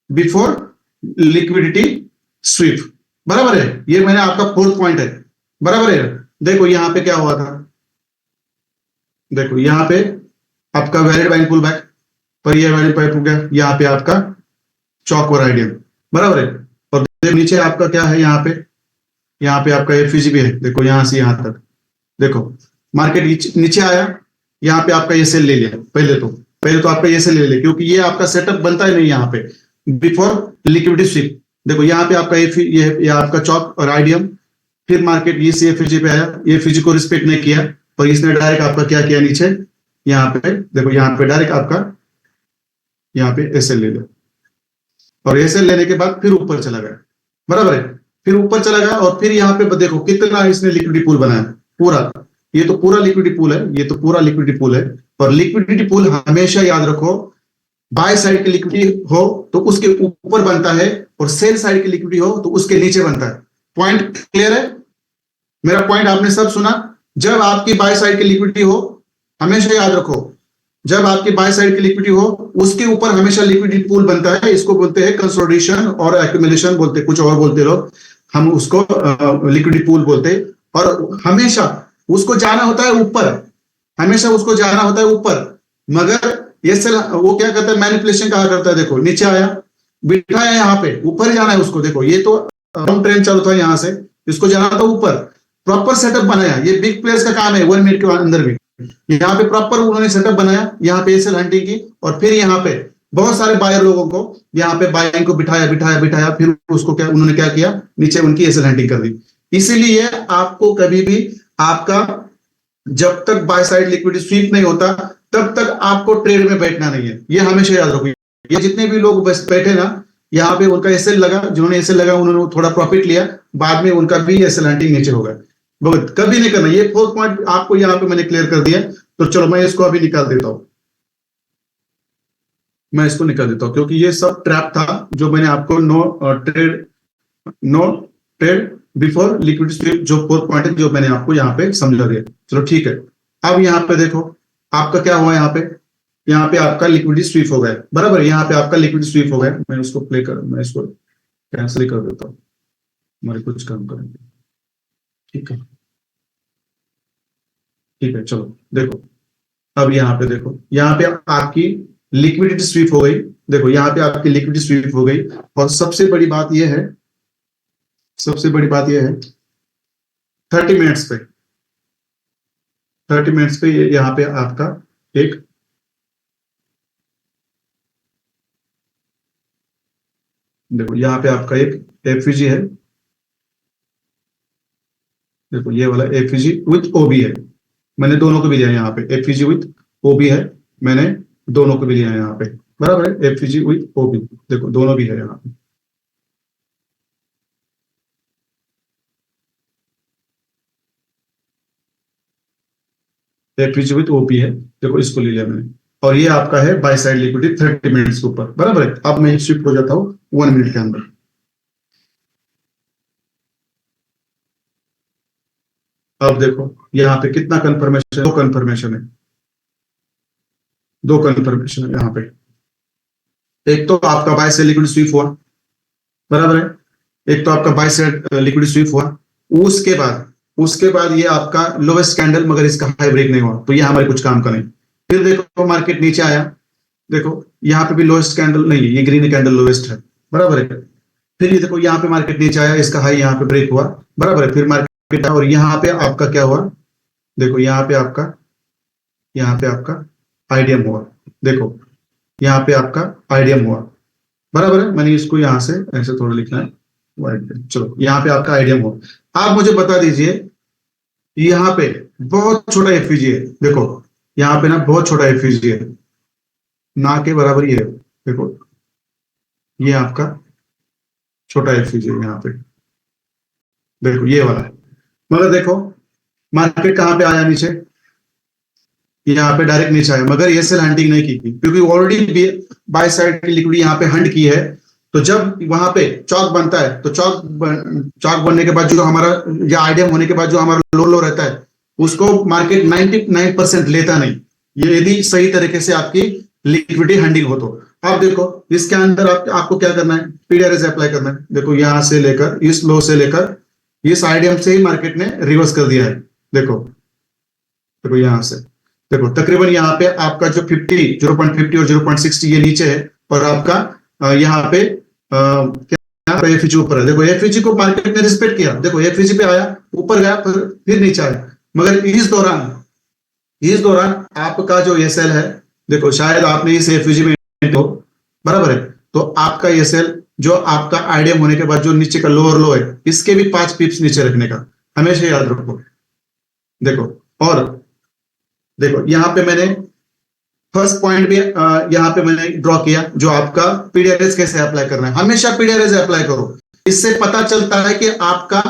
before liquidity sweep, बराबर है। ये मैंने आपका फोर्थ पॉइंट है, बराबर है। देखो यहाँ पे क्या हुआ था, देखो यहाँ पे आपका वैलिड बाइंग पुल बैक, पर ये वैलिड बाइंग पुल बैक, यहाँ पे आपका चौक और आइडियल, बराबर है। और देखो नीचे आपका क्या है, यहाँ पे आपका एफईजी भी है। देखो यहां से यहां तक, देखो मार्केट नीचे आया, यहाँ पे आपका ये सेल ले लिया। पहले तो आपका ये सेल ले लिया, क्योंकि ये आपका सेटअप बनता है नहीं यहाँ पे बिफोर लिक्विडिटी स्वीप। देखो यहाँ पे आपका ये आपका चौक और आइडियम, फिर मार्केट ये सी एफईजी पे आया, ये एफईजी को रिस्पेक्ट नहीं किया और इसने डायरेक्ट आपका क्या किया, नीचे यहाँ पे देखो, यहाँ पे डायरेक्ट आपका यहाँ पे एसएल ले लिया, और एसएल लेने के बाद फिर ऊपर चला गया, बराबर है। फिर ऊपर चला गया और फिर यहाँ पे देखो कितना इसने लिक्विडिटी पूल बनाया, पूरा। ये तो पूरा लिक्विडिटी पूल है, ये तो पूरा लिक्विडिटी पूल है। और लिक्विडिटी पूल हमेशा याद रखो, बाय साइड की लिक्विडिटी हो तो उसके ऊपर बनता है, और सेल साइड की लिक्विडिटी हो तो उसके नीचे बनता है। पॉइंट क्लियर है? मेरा पॉइंट आपने सब सुना। जब आपकी बाय साइड की लिक्विडिटी हो, हमेशा याद रखो, जब आपकी बाय साइड की लिक्विडिटी हो उसके ऊपर हमेशा लिक्विडिटी पूल बनता है। इसको बोलते हैं कंसोलिडेशन और एक्यूमुलेशन बोलते, कुछ और बोलते लोग, हम उसको लिक्विडिटी पूल बोलते हैं। और हमेशा उसको जाना होता है ऊपर, हमेशा उसको जाना होता है ऊपर। मगर ये वो क्या करता है, मैनिपुलेशन कहा करता है। देखो नीचे आया, बिठाया यहाँ पे, ऊपर जाना है उसको। देखो ये तो ट्रेन चालू था यहाँ से, इसको जाना था ऊपर, प्रॉपर सेटअप बनाया। ये बिग प्लेयर्स का काम है 1 मिनट के अंदर भी। यहाँ पे प्रॉपर उन्होंने सेटअप बनाया, यहाँ पे एसएल हंटिंग की, और फिर यहाँ पे बहुत सारे बायर लोगों को यहाँ पे बाइंग को बिठाया बिठाया बिठाया, फिर उसको क्या उन्होंने क्या किया, नीचे उनकी एसएल हंटिंग कर दी। इसीलिए आपको कभी भी आपका जब तक बाय साइड लिक्विडिटी स्वीप नहीं होता तब तक आपको ट्रेड में बैठना नहीं है, ये हमेशा याद रखो। ये जितने भी लोग बस बैठे ना, यहाँ पे उनका एसएल लगा, जिन्होंने एसएल लगा उन्होंने थोड़ा प्रॉफिट लिया, बाद में उनका भी एसएल हंटिंग नीचे होगा। बहुत कभी नहीं करना। ये फोर्थ पॉइंट आपको यहाँ पे मैंने क्लियर कर दिया। तो चलो मैं इसको अभी निकाल देता हूं, मैं इसको निकाल देता हूं, क्योंकि ये सब ट्रैप था जो मैंने आपको no trade before liquidity sweep, जो फोर्थ पॉइंट है जो मैंने आपको यहाँ पे समझा दिया। चलो ठीक है। अब यहाँ पे देखो आपका क्या हुआ, यहाँ पे आपका लिक्विडिटी स्वीप हो गया, बराबर। यहाँ पे आपका लिक्विडिटी स्वीप हो गया। मैं इसको कैंसिल ही कर देता हूँ, हमारे कुछ काम करेंगे, ठीक है। ठीक है चलो देखो, अब यहाँ पे देखो, यहाँ पे आपकी लिक्विडिटी स्वीप हो गई। देखो यहाँ पे आपकी लिक्विडिटी स्वीप हो गई। और सबसे बड़ी बात यह है, 30 मिनट्स पे, 30 मिनट्स पे यहाँ पे आपका एक देखो, यहाँ पे आपका एक एफईजी है। देखो ये वाला एफईजी विथ ओबी है, मैंने दोनों को भी लिया है। यहाँ पे एफईजी विथ ओबी है, मैंने दोनों को भी लिया है यहाँ पे, बराबर है। एफईजी विथ ओबी, देखो दोनों भी है यहाँ पे। एफईजी विथ ओबी है, देखो इसको ले लिया मैंने। और ये आपका है बाय साइड लिक्विडिटी 30 मिनट्स के ऊपर, बराबर है। अब मैं शिफ्ट हो जाता हूँ 1 मिनट के अंदर। अब देखो यहाँ पे कितना कंफर्मेशन, दो कंफर्मेशन है, दो कंफर्मेशन है यहाँ पे। एक तो आपका बाय साइड लिक्विडिटी स्वीप हुआ, बराबर है। एक तो आपका बाय साइड लिक्विडिटी स्वीप हुआ, उसके बाद ये आपका लोवेस्ट कैंडल, मगर इसका हाई ब्रेक नहीं हुआ, तो ये हमारे कुछ काम का नहीं। फिर देखो मार्केट नीचे आया, देखो यहाँ पे भी लोवेस्ट कैंडल नहीं है, ये ग्रीन कैंडल लोवेस्ट है, बराबर है। फिर ये देखो यहाँ पे मार्केट नीचे आया, इसका हाई यहाँ पे ब्रेक हुआ, बराबर है। फिर मार्केट और यहाँ पे आपका क्या हुआ, देखो यहाँ पे आपका आईडीएम हुआ। देखो यहाँ पे आपका आईडीएम हुआ, बराबर है। मैंने इसको यहाँ से ऐसे थोड़ा लिखना है, चलो यहाँ पे आपका आईडीएम हुआ। आप मुझे बता दीजिए, यहाँ पे बहुत छोटा एफईजी है, देखो यहाँ पे ना बहुत छोटा एफईजी है, ना के बराबर ही है। देखो ये आपका छोटा एफईजी है यहाँ पे, देखो ये वाला है। मगर देखो मार्केट कहाँ पे आया, नीचे, यहाँ पे डायरेक्ट नीचे आया, मगर ये सेल हंटिंग नहीं की थी, क्योंकि ऑलरेडी बाय साइड की लिक्विडिटी यहाँ पे हंट की है। तो जब वहां पे चौक बनता है, तो चौक बनने के बाद जो हमारा, या आईडीएम होने के बाद जो हमारा लो लो रहता है, उसको मार्केट 99% लेता नहीं, ये यदि सही तरीके से आपकी लिक्विडिटी हंडिंग हो तो। आप देखो इसके अंदर आपको क्या करना है, पीडीआरएस अप्लाई करना है। देखो यहां से लेकर, इस लो से लेकर इस आईडीएम से ही मार्केट ने रिवर्स कर दिया है। देखो देखो यहां से, देखो तकरीबन यहाँ पे आपका जो 0.50 और 0.60 ये नीचे है, और आपका यहाँ पे क्या एफईजी ऊपर है। देखो एफईजी को मार्केट ने रिस्पेक्ट किया, देखो एफईजी पे आया, ऊपर गया, फिर नीचे आया। मगर इस दौरान आपका जो ये सेल है, देखो शायद आपने इस एफईजी में हो, बराबर है, तो आपका ये सेल जो आपका आईडीएम होने के बाद जो नीचे का लोअर लो है, इसके भी 5 पिप्स नीचे रखने का हमेशा याद रखो। देखो और देखो यहाँ पे मैंने फर्स्ट पॉइंट भी यहाँ पे मैंने ड्रॉ किया, जो आपका पीडीआरएस कैसे अप्लाई करना है। हमेशा पीडीआरएस अप्लाई करो, इससे पता चलता है कि आपका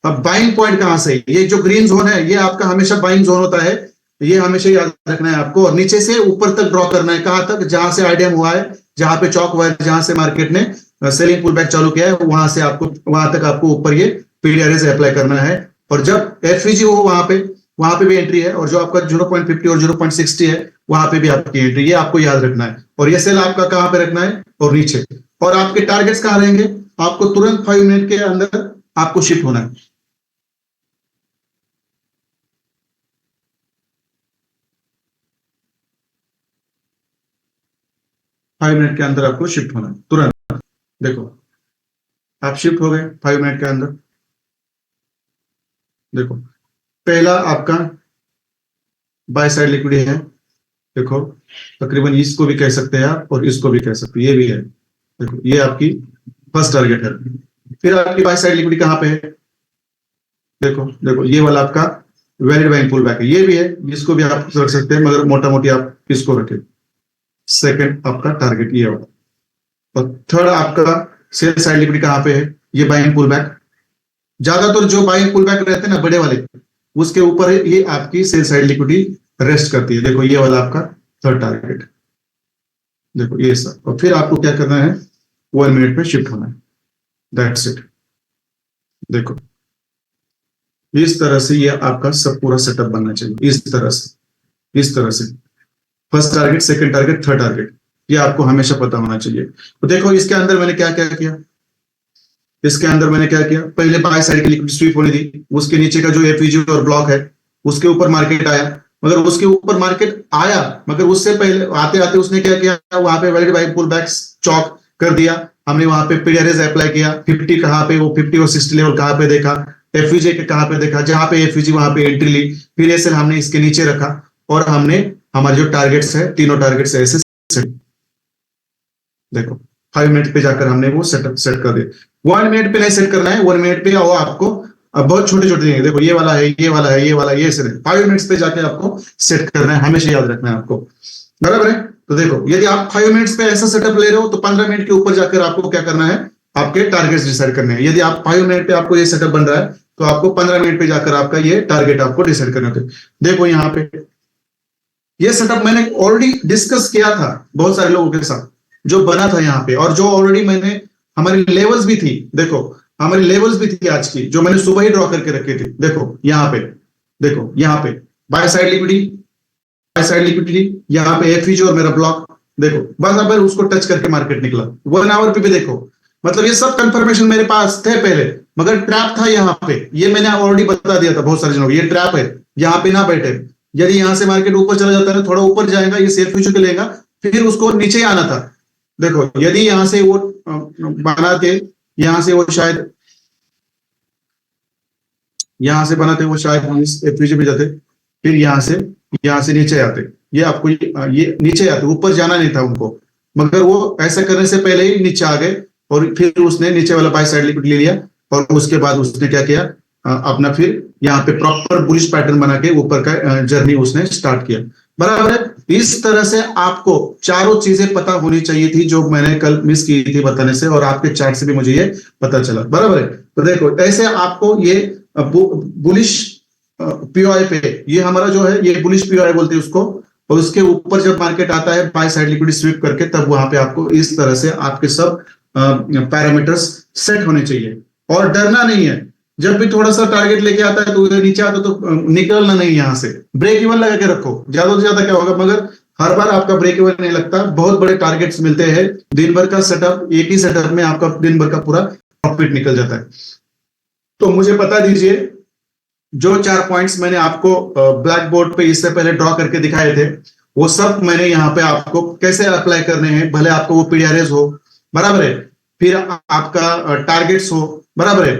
बाइंग पॉइंट कहां से। ये जो ग्रीन जोन है, ये आपका हमेशा बाइंग जोन होता है, ये हमेशा याद रखना है आपको। और नीचे से ऊपर तक ड्रॉ करना है, कहां तक, जहां से आईडीएम हुआ है, जहां पे चौक हुआ है, जहां से मार्केट ने सेलिंग पुल बैक चालू किया है, वहां से आपको, वहां तक आपको ऊपर ये पीडीआरएस अप्लाई करना है। और जब एफईजी हो वहां पे भी एंट्री है, और जो आपका 0.50 और 0.60 है, वहां पे भी आपकी एंट्री, ये आपको याद रखना है। और ये सेल आपका कहां पे रखना है, और नीचे। और आपके टारगेट्स कहां रहेंगे, आपको तुरंत 5 मिनट के अंदर आपको शिफ्ट होना है। 5 मिनट के अंदर आपको शिफ्ट होना है तुरंत। देखो आप शिफ्ट हो गए 5 मिनट के अंदर। देखो पहला आपका बाय साइड लिक्विडिटी है, देखो तकरीबन इसको भी कह सकते हैं आप, और इसको भी कह सकते हैं, ये भी है। देखो ये आपकी फर्स्ट टारगेट है। फिर आपकी बाय साइड लिक्विडिटी कहां पे है, देखो देखो ये वाला आपका वैलिड बाइंग पुल बैक है, ये भी है, इसको भी आप रख सकते हैं, मगर मोटा मोटी आप इसको रखें। सेकंड आपका टारगेट ये होगा। और थर्ड आपका सेल साइड लिक्विडिटी कहां पे है, ये बाइंग पुल बैक। ज्यादातर जो बाइंग पुल बैक रहते हैं ना बड़े वाले, उसके ऊपर ये आपकी सेल साइड लिक्विडिटी रेस्ट करती है। देखो ये वाला आपका थर्ड टारगेट, देखो ये सब। और फिर आपको क्या करना है, 1 मिनट पे शिफ्ट होना है, दैट्स इट। देखो इस तरह से ये आपका सब पूरा सेटअप बनना चाहिए, इस तरह से first target, second target, third target, ये आपको हमेशा पता होना चाहिए। तो देखो इसके अंदर मैंने क्या क्या किया, इसके अंदर मैंने क्या किया, पहले बाय साइड की लिक्विड स्वीप होनी थी, उसके नीचे का जो एफईजी और ब्लॉक है, उसके ऊपर मार्केट आया। मगर उसके ऊपर मार्केट आया, मगर उससे पहले आते आते उसने क्या किया, वहां पे वैलिड बाइंग पुल बैक चॉक कर दिया। हमने वहां पे पीडीआरएस अप्लाई किया, 50 कहां पे, वो 50 और 60 लेवल कहां पे देखा, एफईजी के कहां पे देखा, जहां पे एफईजी वहां पे एंट्री ली। फिर ऐसे हमने इसके नीचे रखा, और हमने हमारे जो टारगेट्स है, तीनों टारगेट्स ऐसे सेट। देखो 5 मिनट पे जाकर हमने वो सेट कर दिया। 1 मिनट पे नहीं सेट करना है, 1 मिनट पे वो आपको अब बहुत छोटे छोटे देंगे। देखो ये वाला है, ये वाला है, ये वाला, ये सेट 5 मिनट्स पे जाके आपको सेट करना है, हमेशा याद रखना है आपको, बराबर है। तो देखो यदि आप 5 मिनट्स पे ऐसा सेटअप ले रहे हो, तो 15 मिनट के ऊपर जाकर आपको क्या करना है, आपके टारगेट्स डिसाइड करने हैं। यदि आप 5 मिनट पे आपको ये सेटअप बन रहा है, तो आपको 15 मिनट पे जाकर आपका ये टारगेट आपको डिसाइड करना है। देखो यहाँ पे ये सेटअप मैंने ऑलरेडी डिस्कस किया था बहुत सारे लोगों के साथ, जो बना था यहाँ पे, और जो ऑलरेडी मैंने, हमारी लेवल्स भी थी, देखो हमारी लेवल्स भी थी आज की, जो मैंने सुबह ही ड्रॉ करके रखी थी। देखो यहाँ पे, देखो यहाँ पे बाय साइड लिक्विडिटी, यहाँ पे एफईजी और मेरा ब्लॉक, देखो बस अब उसको टच करके मार्केट निकला। 1 आवर पे भी देखो, मतलब ये सब कंफर्मेशन मेरे पास थे पहले, मगर ट्रैप था यहाँ पे, ये मैंने ऑलरेडी बता दिया था बहुत सारे जनों, ये ट्रैप है, यहाँ पे ना बैठे। यदि यहां से मार्केट ऊपर चला जाता है, थोड़ा ऊपर जाएगा, ये सेल फ्यूचर के लेगा, फिर उसको नीचे आना था। देखो यदि यहां से वो बनाते, यहां से वो शायद, यहां से बनाते वो शायद हम इस एफयूजी में जाते, फिर यहाँ से नीचे आते, ये आपको ये नीचे आते, ऊपर जाना नहीं था उनको, मगर वो ऐसा करने से पहले ही नीचे आ गए और फिर उसने नीचे वाला बाय साइड लिक्विड ले लिया और उसके बाद उसने क्या किया, अपना फिर यहाँ पे प्रॉपर बुलिश पैटर्न बना के ऊपर का जर्नी उसने स्टार्ट किया। बराबर है। इस तरह से आपको चारों चीजें पता होनी चाहिए थी जो मैंने कल मिस की थी बताने से, और आपके चार्ट से भी मुझे ये पता चला। बराबर है। तो देखो ऐसे आपको ये बुलिश पीओआई पे, ये हमारा जो है ये बुलिश पीओआई बोलते हैं उसको, और उसके ऊपर जब मार्केट आता है बाय साइड लिक्विड स्वीप करके, तब वहां पे आपको इस तरह से आपके सब पैरामीटर्स सेट होने चाहिए और डरना नहीं है। जब भी थोड़ा सा टारगेट लेके आता है तो उधर नीचे आता तो निकलना नहीं, यहां से ब्रेक इवन लगा के रखो, ज्यादा से ज्यादा क्या होगा, मगर हर बार आपका ब्रेक इवन नहीं लगता, बहुत बड़े टारगेट्स मिलते हैं, दिन भर का सेटअप, एक ही सेटअप में आपका दिन भर का पूरा प्रॉफिट निकल जाता है। तो मुझे बता दीजिए, जो 4 पॉइंट्स मैंने आपको ब्लैक बोर्ड पे इससे पहले ड्रॉ करके दिखाए थे, वो सब मैंने यहाँ पे आपको कैसे अप्लाई करने हैं, भले आपको वो पीडीआरएस हो, बराबर है, फिर आपका टारगेट्स हो, बराबर है,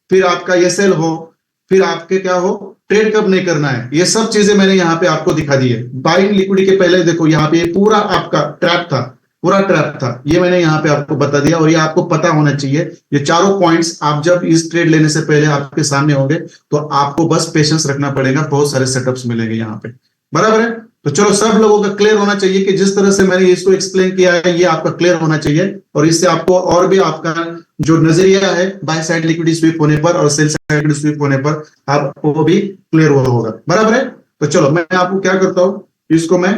फिर आपका एसएल हो, फिर आपके क्या हो, ट्रेड कब नहीं करना है, ये सब चीजें मैंने यहाँ पे आपको दिखा दी है। बाइंग लिक्विडिटी के पहले देखो यहाँ पे पूरा आपका ट्रैप था, पूरा ट्रैप था, ये मैंने यहाँ पे आपको बता दिया, और ये आपको पता होना चाहिए। ये चारों पॉइंट्स आप जब इस ट्रेड लेने से पहले आपके सामने होंगे तो आपको बस पेशेंस रखना पड़ेगा, बहुत सारे सेटअप्स मिलेंगे यहाँ पे। बराबर है। तो चलो सब लोगों का क्लियर होना चाहिए कि जिस तरह से मैंने इसको एक्सप्लेन किया है ये आपका क्लियर होना चाहिए, और इससे आपको और भी आपका जो नजरिया है बाय साइड लिक्विडिटी स्वीप होने पर और सेल साइड लिक्विडिटी स्वीप होने पर आपको वो भी क्लियर हुआ होगा। बराबर है। तो चलो मैं आपको क्या करता हूं, इसको मैं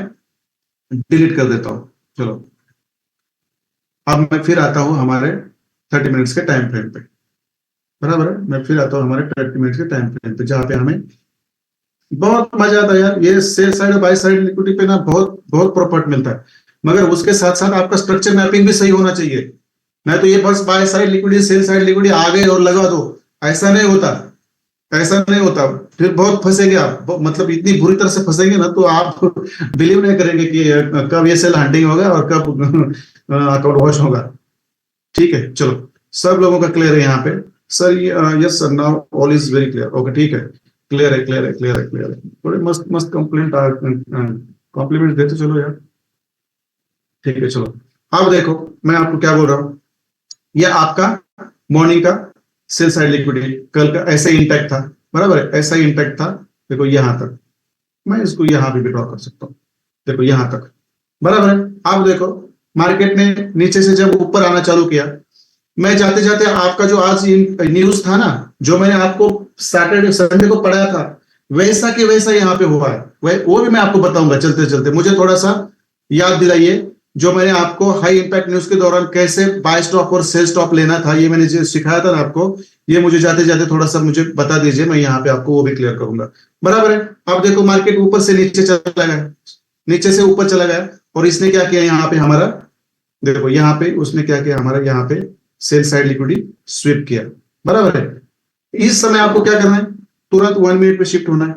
डिलीट कर देता हूं। चलो अब मैं फिर आता हूं हमारे 30 मिनट्स के टाइम फ्रेम पे। बराबर है। मैं फिर आता हूं हमारे 30 मिनट्स के टाइम फ्रेम पे, जहां पे हमें बहुत मजा आता है यार, ये सेल साइड और बाय साइड लिक्विडिटी पे ना बहुत बहुत प्रॉफिट मिलता है, मगर उसके साथ साथ आपका स्ट्रक्चर मैपिंग भी सही होना चाहिए। मैं तो ये बस buy side liquidity sell side liquidity आ गए और लगा दो, ऐसा नहीं होता, ऐसा नहीं होता, फिर बहुत फंसेंगे आप, मतलब इतनी बुरी तरह से फंसेंगे ना, तो आप बिलीव नहीं करेंगे कि कब ये सेल हंटिंग होगा और कब अकाउंट वॉश होगा। ठीक है, चलो सब लोगों का क्लियर है यहाँ पे sir, yes sir, now all is very clear. Okay ठीक है, क्लियर है, क्लियर है, क्लियर है, क्लियर है। बड़े मस्त मस्त कॉम्प्लीमेंट देते चलो यार। ठीक है चलो, अब देखो मैं आपको क्या बोल रहा हूँ, ये आपका मॉर्निंग का सेल साइड लिक्विडिटी कल का ऐसे ही इंटैक्ट था, बराबर है, ऐसा ही इंटैक्ट था। देखो यहां तक, मैं इसको यहां भी ड्रॉ कर सकता हूँ, देखो यहां तक, बराबर है। अब देखो मार्केट ने नीचे से जब ऊपर आना चालू किया, मैं जाते जाते आपका जो आज न्यूज था ना, जो मैंने आपको सैटरडे संडे को पढ़ाया था, वैसा के वैसा यहाँ पे हुआ है, वो भी मैं आपको बताऊंगा चलते चलते। मुझे थोड़ा सा याद दिलाइए, जो मैंने आपको हाई इंपैक्ट न्यूज के दौरान कैसे बाय स्टॉप और सेल स्टॉप लेना था, ये मैंने जो सिखाया था ना आपको, ये मुझे जाते जाते थोड़ा सा मुझे बता दीजिए, मैं यहाँ पे आपको वो भी क्लियर करूंगा। बराबर है। अब देखो मार्केट ऊपर से नीचे चला गया, नीचे से ऊपर चला गया, और इसने क्या किया यहाँ पे हमारा, देखो यहाँ पे उसने क्या किया, हमारा यहाँ पे सेल साइड लिक्विडिटी स्वीप किया। बराबर है। इस समय आपको क्या करना है, तुरंत 1 मिनट पे शिफ्ट होना है।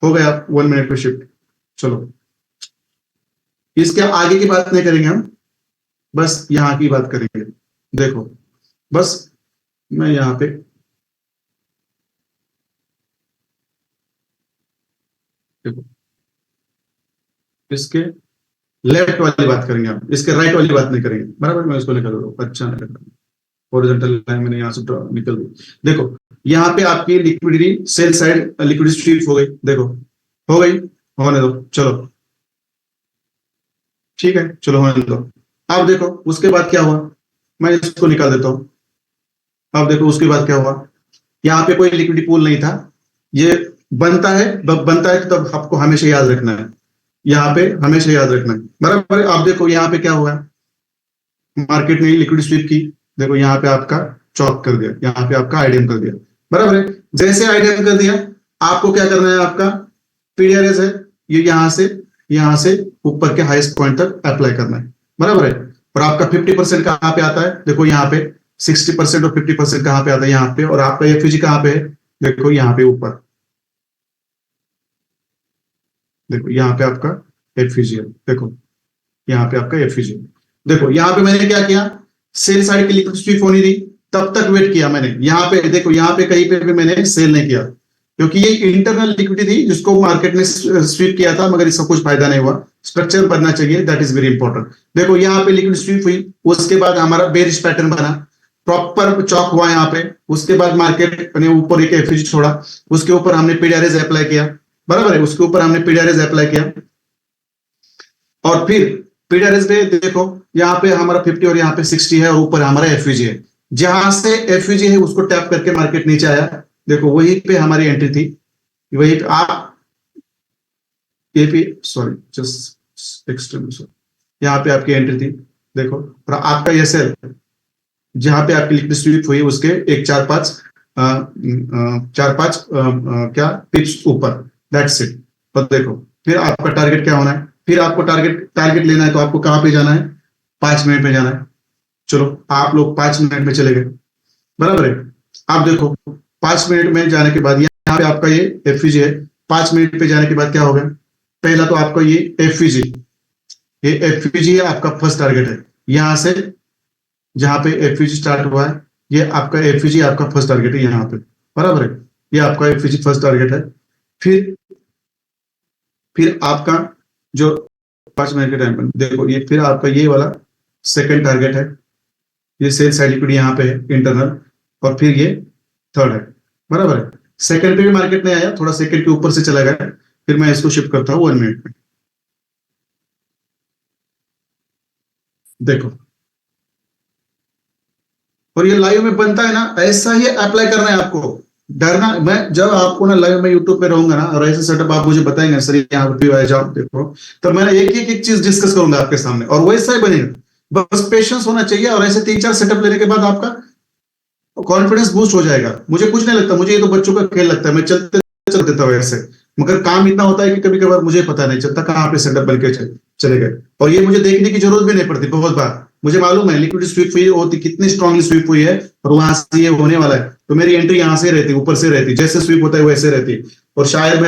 हो गया 1 मिनट पे शिफ्ट। चलो इसके आगे की बात नहीं करेंगे हम, बस यहां की बात करेंगे। देखो बस मैं यहां पे देखो इसके लेफ्ट वाली बात करेंगे हम, इसके राइट वाली बात नहीं करेंगे। बराबर, मैं इसको निकल रहा हूं, अच्छा निकल रहा हूं, हॉरिजॉन्टल लाइन मैंने यहां से निकल दी। देखो यहाँ पे आपकी liquidity sell side liquidity SVEEP हो गई, देखो हो गई, होने दो चलो, ठीक है चलो होने दो। अब देखो उसके बाद क्या हुआ, मैं इसको निकाल देता हूं। अब देखो उसके बाद क्या हुआ, यहाँ पे कोई लिक्विडिटी पूल नहीं था, ये बनता है, बनता है तो तब आपको हमेशा याद रखना है, यहाँ पे हमेशा याद रखना है। बराबर। आप देखो यहाँ पे क्या हुआ, मार्केट ने लिक्विडिटी स्वीप की, देखो यहाँ पे आपका चौक कर दिया, यहाँ पे आपका आईडीएम कर दिया। बराबर है। जैसे आईडीएम कर दिया, आपको क्या करना है, आपका पीडीआरएस है, ये यहाँ से ऊपर के हाईएस्ट पॉइंट तक अप्लाई करना है। बराबर है। और आपका 50% कहाँ पे आता है, देखो यहाँ पे 60% और 50% कहाँ पे आता है, यहाँ पे, और आपका एफयूजी कहाँ पे है, देखो यहाँ पे ऊपर, देखो यहाँ पे आपका एफयूजी है, देखो यहाँ पे आपका एफयूजी। देखो यहाँ पे मैंने क्या किया, सेल साइड की लिक्विडिटी स्वीप होनी थी, तब तक वेट किया मैंने, यहाँ पे देखो यहाँ पे कहीं पे भी मैंने सेल नहीं किया, क्योंकि ये इंटरनल लिक्विडिटी थी जिसको मार्केट ने स्वीप किया था, मगर इसका कुछ फायदा नहीं हुआ। स्ट्रक्चर बनना चाहिए, दैट इज वेरी इंपॉर्टेंट। देखो यहाँ पे लिक्विड स्वीप हुई, उसके बाद हमारा बेरिश पैटर्न बना, प्रॉपर चॉक हुआ यहाँ पे, उसके बाद मार्केट ने ऊपर एक एफईजी छोड़ा, उसके ऊपर हमने पीडीआरएस अप्लाई किया, बराबर है, उसके ऊपर हमने पीडीआरएस अप्लाई किया, और फिर पीडीआरएस पे देखो यहाँ पे हमारा 50 और यहाँ पे 60 है, और ऊपर हमारा एफईजी है। जहां से एफईजी है उसको टैप करके मार्केट नीचे आया, देखो वहीं पे हमारी एंट्री थी, वहीं पे आप सॉरी जस्ट एक्सट्रीम, यहाँ पे आपकी एंट्री थी, देखो, और आपका ये सेल जहां पे आपकी लिक्विड स्वीप हुई उसके एक 4-5 क्या पिप्स ऊपर, दैट्स इट। पर देखो फिर आपका टारगेट क्या होना है, फिर आपको टारगेट लेना है, तो आपको कहां पे जाना है, 5 मिनट में जाना है। चलो आप लोग 5 मिनट में चले गए, बराबर है। आप देखो 5 मिनट में जाने के बाद यहाँ पे आपका ये एफईजी है, 5 मिनट पे जाने के बाद क्या होगा, पहला तो आपका ये एफईजी है, आपका फर्स्ट टारगेट है। यहां से जहां पे एफईजी स्टार्ट हुआ है, ये आपका एफईजी आपका फर्स्ट टारगेट है यहाँ पे, बराबर है, ये आपका एफईजी फर्स्ट टारगेट है। फिर आपका जो 5 मिनट के टाइम पर देखो, ये फिर आपका ये वाला सेकंड टारगेट है, ये सेल साइड लिक्विडिटी यहाँ पे है इंटरनल, और फिर ये थर्ड है, बराबर है। सेकंड पे भी मार्केट नहीं आया, थोड़ा सेकंड के ऊपर से चला गया, फिर मैं इसको शिफ्ट करता हूँ 1 मिनट में। देखो, और ये लाइव में बनता है ना, ऐसा ही अप्लाई करना है आपको, डरना। मैं जब आपको ना लाइव में यूट्यूब पे रहूंगा ना, और ऐसे सेटअप आप मुझे बताएंगे सर यहाँ पे जाओ देखो, तो मैं एक चीज डिस्कस करूंगा आपके सामने, और वैसा ही बनेगा। बस पेशेंस होना चाहिए, और ऐसे 3-4 सेटअप लेने के बाद आपका कॉन्फिडेंस बूस्ट हो जाएगा। मुझे कुछ नहीं लगता, मुझे ये तो बच्चों का खेल लगता है, मैं चलते चल देता हूँ ऐसे, मगर काम इतना होता है कि कभी कभार मुझे पता नहीं चलता कहाँ पे सेटअप बन के चले गए, और ये मुझे देखने की जरूरत भी नहीं पड़ती। बहुत बार मुझे मालूम है लिक्विड स्वीप हुई होती, कितनी स्ट्रांगली स्वीप हुई है, और वहां से ये होने वाला है, तो मेरी एंट्री यहाँ से रहती, ऊपर से रहती, जैसे स्वीप होता है वैसे रहती। और शायद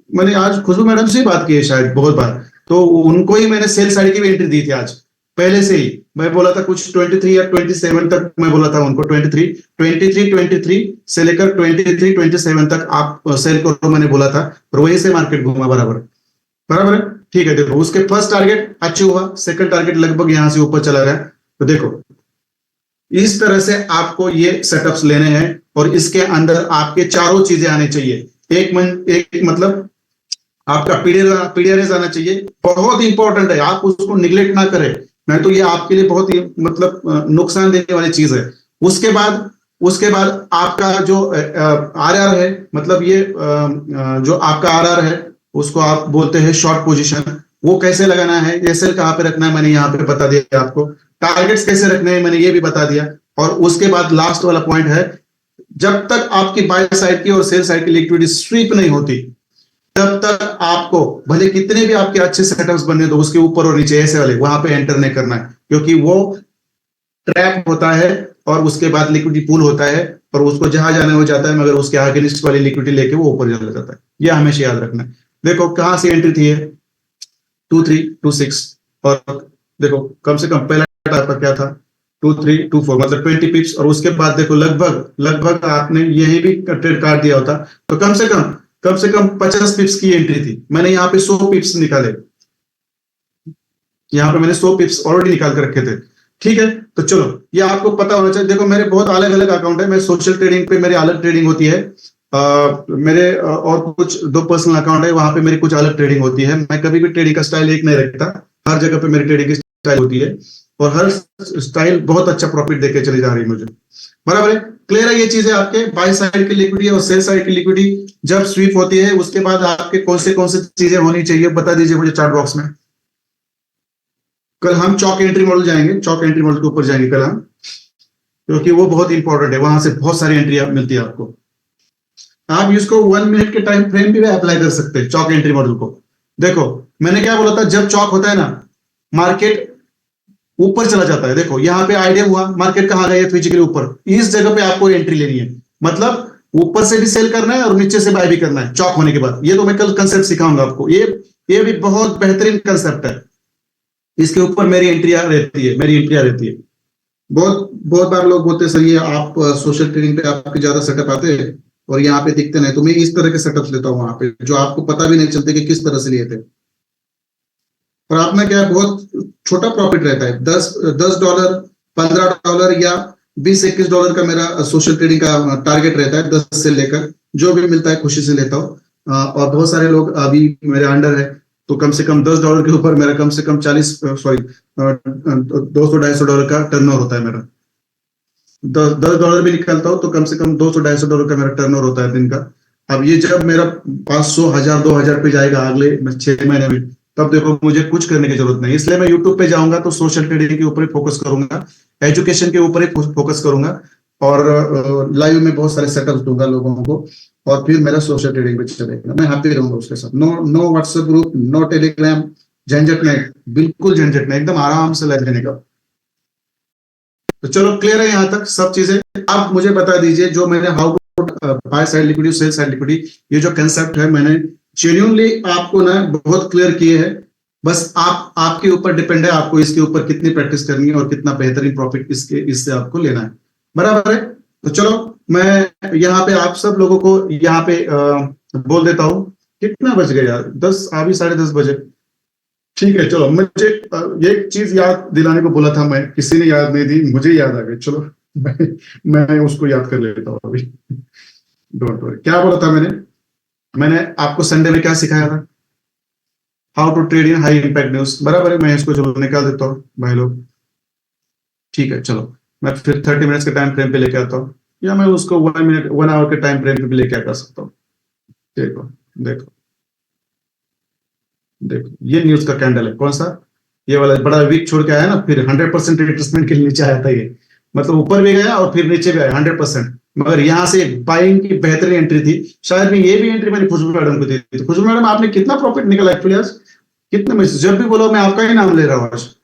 मैंने आज खुशबू मैडम से बात की है शायद बहुत बार, तो उनको ही मैंने सेल साइड की भी एंट्री दी थी आज, पहले से ही मैं बोला था कुछ 23 या 27 तक, मैं बोला था उनको 23 से लेकर 27 तक आप सेल करो, मैंने बोला था, और वहीं से मार्केट घूमा बराबर, बराबर है। ठीक है, देखो उसके फर्स्ट टारगेट अचीव हुआ, सेकंड टारगेट लगभग यहां से ऊपर चला गया। तो देखो इस तरह से आपको ये सेटअप्स लेने हैं, और इसके अंदर आपके चारों चीजें आनी चाहिए। एक मतलब आपका पीडीआरएस आना चाहिए, बहुत इंपॉर्टेंट है, आप उसको निगलेक्ट ना करें, नहीं तो ये आपके लिए बहुत ही मतलब नुकसान देने वाली चीज है। उसके बाद आपका जो आरआर है, मतलब ये जो आपका आरआर है उसको आप बोलते हैं शॉर्ट पोजीशन, वो कैसे लगाना है, ये सेल कहां पे रखना है मैंने यहाँ पे बता दिया आपको, टारगेट्स कैसे रखने हैं मैंने ये भी बता दिया। और उसके बाद लास्ट वाला पॉइंट है, जब तक आपकी बाय साइड की और सेल साइड की लिक्विडिटी स्वीप नहीं होती, तब तक आपको भले कितने भी आपके अच्छे सेटअप्स बनने दो, उसके ऊपर और नीचे ऐसे वाले वहां पे एंटर नहीं करना है, क्योंकि वो ट्रैप होता है, और उसके बाद लिक्विडिटी पूल होता है, और उसको जहां जाने हो जाता है, मगर उसके आगे लिस्ट वाली लिक्विडिटी लेके वो ऊपर चला जाता है। यह हमेशा याद रखना है। देखो कहां से एंट्री थी, 2326, और देखो कम से कम पहला आपका क्या था 2324, मतलब 20 पिप्स, और उसके बाद देखो लगभग आपने यही भी ट्रेड काट दिया होता, तो कम से कम 50 पिप्स की एंट्री थी। मैंने यहाँ पे 100 पिप्स निकाले, यहाँ पे मैंने 100 पिप्स ऑलरेडी निकाल कर रखे थे। ठीक है, तो चलो ये आपको पता होना चाहिए। देखो मेरे बहुत अलग अलग अकाउंट है, मैं सोशल ट्रेडिंग पे मेरी अलग ट्रेडिंग होती है, मेरे और कुछ 2 पर्सनल अकाउंट है, वहां पे मेरी कुछ अलग ट्रेडिंग होती है। मैं कभी भी ट्रेडिंग का स्टाइल एक नहीं रखता, हर जगह पे मेरी ट्रेडिंग की स्टाइल होती है, और हर स्टाइल बहुत अच्छा प्रॉफिट देके चली जा रही है मुझे, बराबर है। क्लियर है ये चीजें आपके बाय साइड की लिक्विडिटी और सेल साइड की लिक्विडिटी जब स्वीप होती है, उसके बाद आपके कौन से चीजें होनी चाहिए बता दीजिए मुझे चार्ट बॉक्स में। कल हम चॉक एंट्री मॉडल जाएंगे, चॉक एंट्री मॉडल के ऊपर जाएंगे कल हम, क्योंकि वो बहुत इंपॉर्टेंट है, वहां से बहुत सारी एंट्री मिलती है आपको। आप इसको 1 मिनट के टाइम फ्रेम पे भी अप्लाई कर सकते हैं चॉक एंट्री मॉडल को। देखो मैंने क्या बोला था, जब चॉक होता है ना, मार्केट ऊपर चला जाता है। देखो यहाँ पे आइडिया हुआ, मार्केट कहाँ गई है, फिजिकली ऊपर, इस जगह पे आपको एंट्री लेनी है, मतलब ऊपर से भी सेल करना है और नीचे से बाय भी करना है चॉक होने के बाद। ये तो मैं कल कंसेप्ट सिखाऊंगा आपको, ये भी बहुत बेहतरीन कंसेप्ट है, इसके ऊपर मेरी एंट्री रहती है, बहुत बहुत बार लोग बोलते हैं सर ये आप सोशल ट्रेडिंग पे आपके ज्यादा सेटअप आते हैं और यहाँ पे दिखते नहीं, तो मैं इस तरह के सेटअप लेता हूँ वहां पे जो आपको पता भी नहीं चलते कि किस तरह से लिए थे। और आप में क्या है, बहुत छोटा प्रॉफिट रहता है, 10 10 डॉलर, $15 या 20 21 डॉलर का मेरा सोशल ट्रेडिंग का टारगेट रहता है, 10 से लेकर जो भी मिलता है खुशी से लेता हूँ। और बहुत सारे लोग अभी मेरे अंडर है, तो कम से कम $10 के ऊपर मेरा कम से कम 40 सॉरी 200 250 डॉलर का टर्नओवर होता है मेरा। 10 10 डॉलर भी निकालता हूँ तो कम से कम 200 250 डॉलर का मेरा टर्नओवर होता है दिन का। अब ये जब मेरा 500 1000 2000 पे जाएगा अगले 6 महीने में, तब देखो मुझे कुछ करने की जरूरत नहीं, इसलिए मैं यूट्यूब पे जाऊंगा तो सोशल ट्रेडिंग के ऊपर ही फोकस करूंगा, एजुकेशन के ऊपर ही फोकस करूंगा, और लाइव में बहुत सारे सेटअप्स दूंगा लोगों को, और फिर मेरा सोशल ट्रेडिंग पे चलेगा, मैं हैप्पी रहूंगा उसके साथ। No no WhatsApp group, no Telegram, झंझट नहीं, बिल्कुल झंझट नहीं, एकदम आराम से लाइव रहने का। तो चलो क्लियर है यहाँ तक सब चीजें। आप मुझे बता दीजिए जो मैंने how to buy side liquidity sell side liquidity, ये जो कंसेप्ट है मैंने जेन्युइनली आपको ना बहुत क्लियर किए हैं। बस आपके ऊपर डिपेंड है, आपको इसके ऊपर कितनी प्रैक्टिस करनी है और कितना बेहतरीन प्रॉफिट इससे आपको लेना है, बराबर है। तो चलो मैं यहाँ पे आप सब लोगों को यहाँ पे बोल देता हूँ। कितना बज गया यार, 10 अभी 10:30 बजे। ठीक है चलो, मुझे ये चीज याद दिलाने को बोला था, मैं किसी ने याद नहीं दी, मुझे याद आ गई। चलो मैं उसको याद कर लेता हूँ अभी। डोंट वरी, क्या बोला था मैंने? मैंने आपको संडे में क्या सिखाया था? How to trade in high impact news, बराबर है। मैं इसको चलो निकाल देता हूँ भाई लोग। ठीक है चलो, मैं फिर 30 मिनट्स के टाइम फ्रेम पे लेके आता हूँ, या मैं उसको 1 मिनट 1 आवर के टाइम फ्रेम पे भी लेके आ सकता हूँ। देखो देखो देखो, ये न्यूज का कैंडल है कौन सा? ये वाला बड़ा वीक छोड़ के आया ना, फिर 100% रिट्रेसमेंट के नीचे आया था ये, मतलब ऊपर भी गया और फिर नीचे भी आया 100%। मगर यहाँ से बाइंग की बेहतरीन एंट्री थी, शायद मैं ये भी एंट्री मैंने खुशबू मैडम को दी थी। तो खुशबू मैडम आपने कितना प्रॉफिट निकाला एक्चुअली आज? कितने में जब भी बोलो मैं आपका ही नाम ले रहा हूँ आज।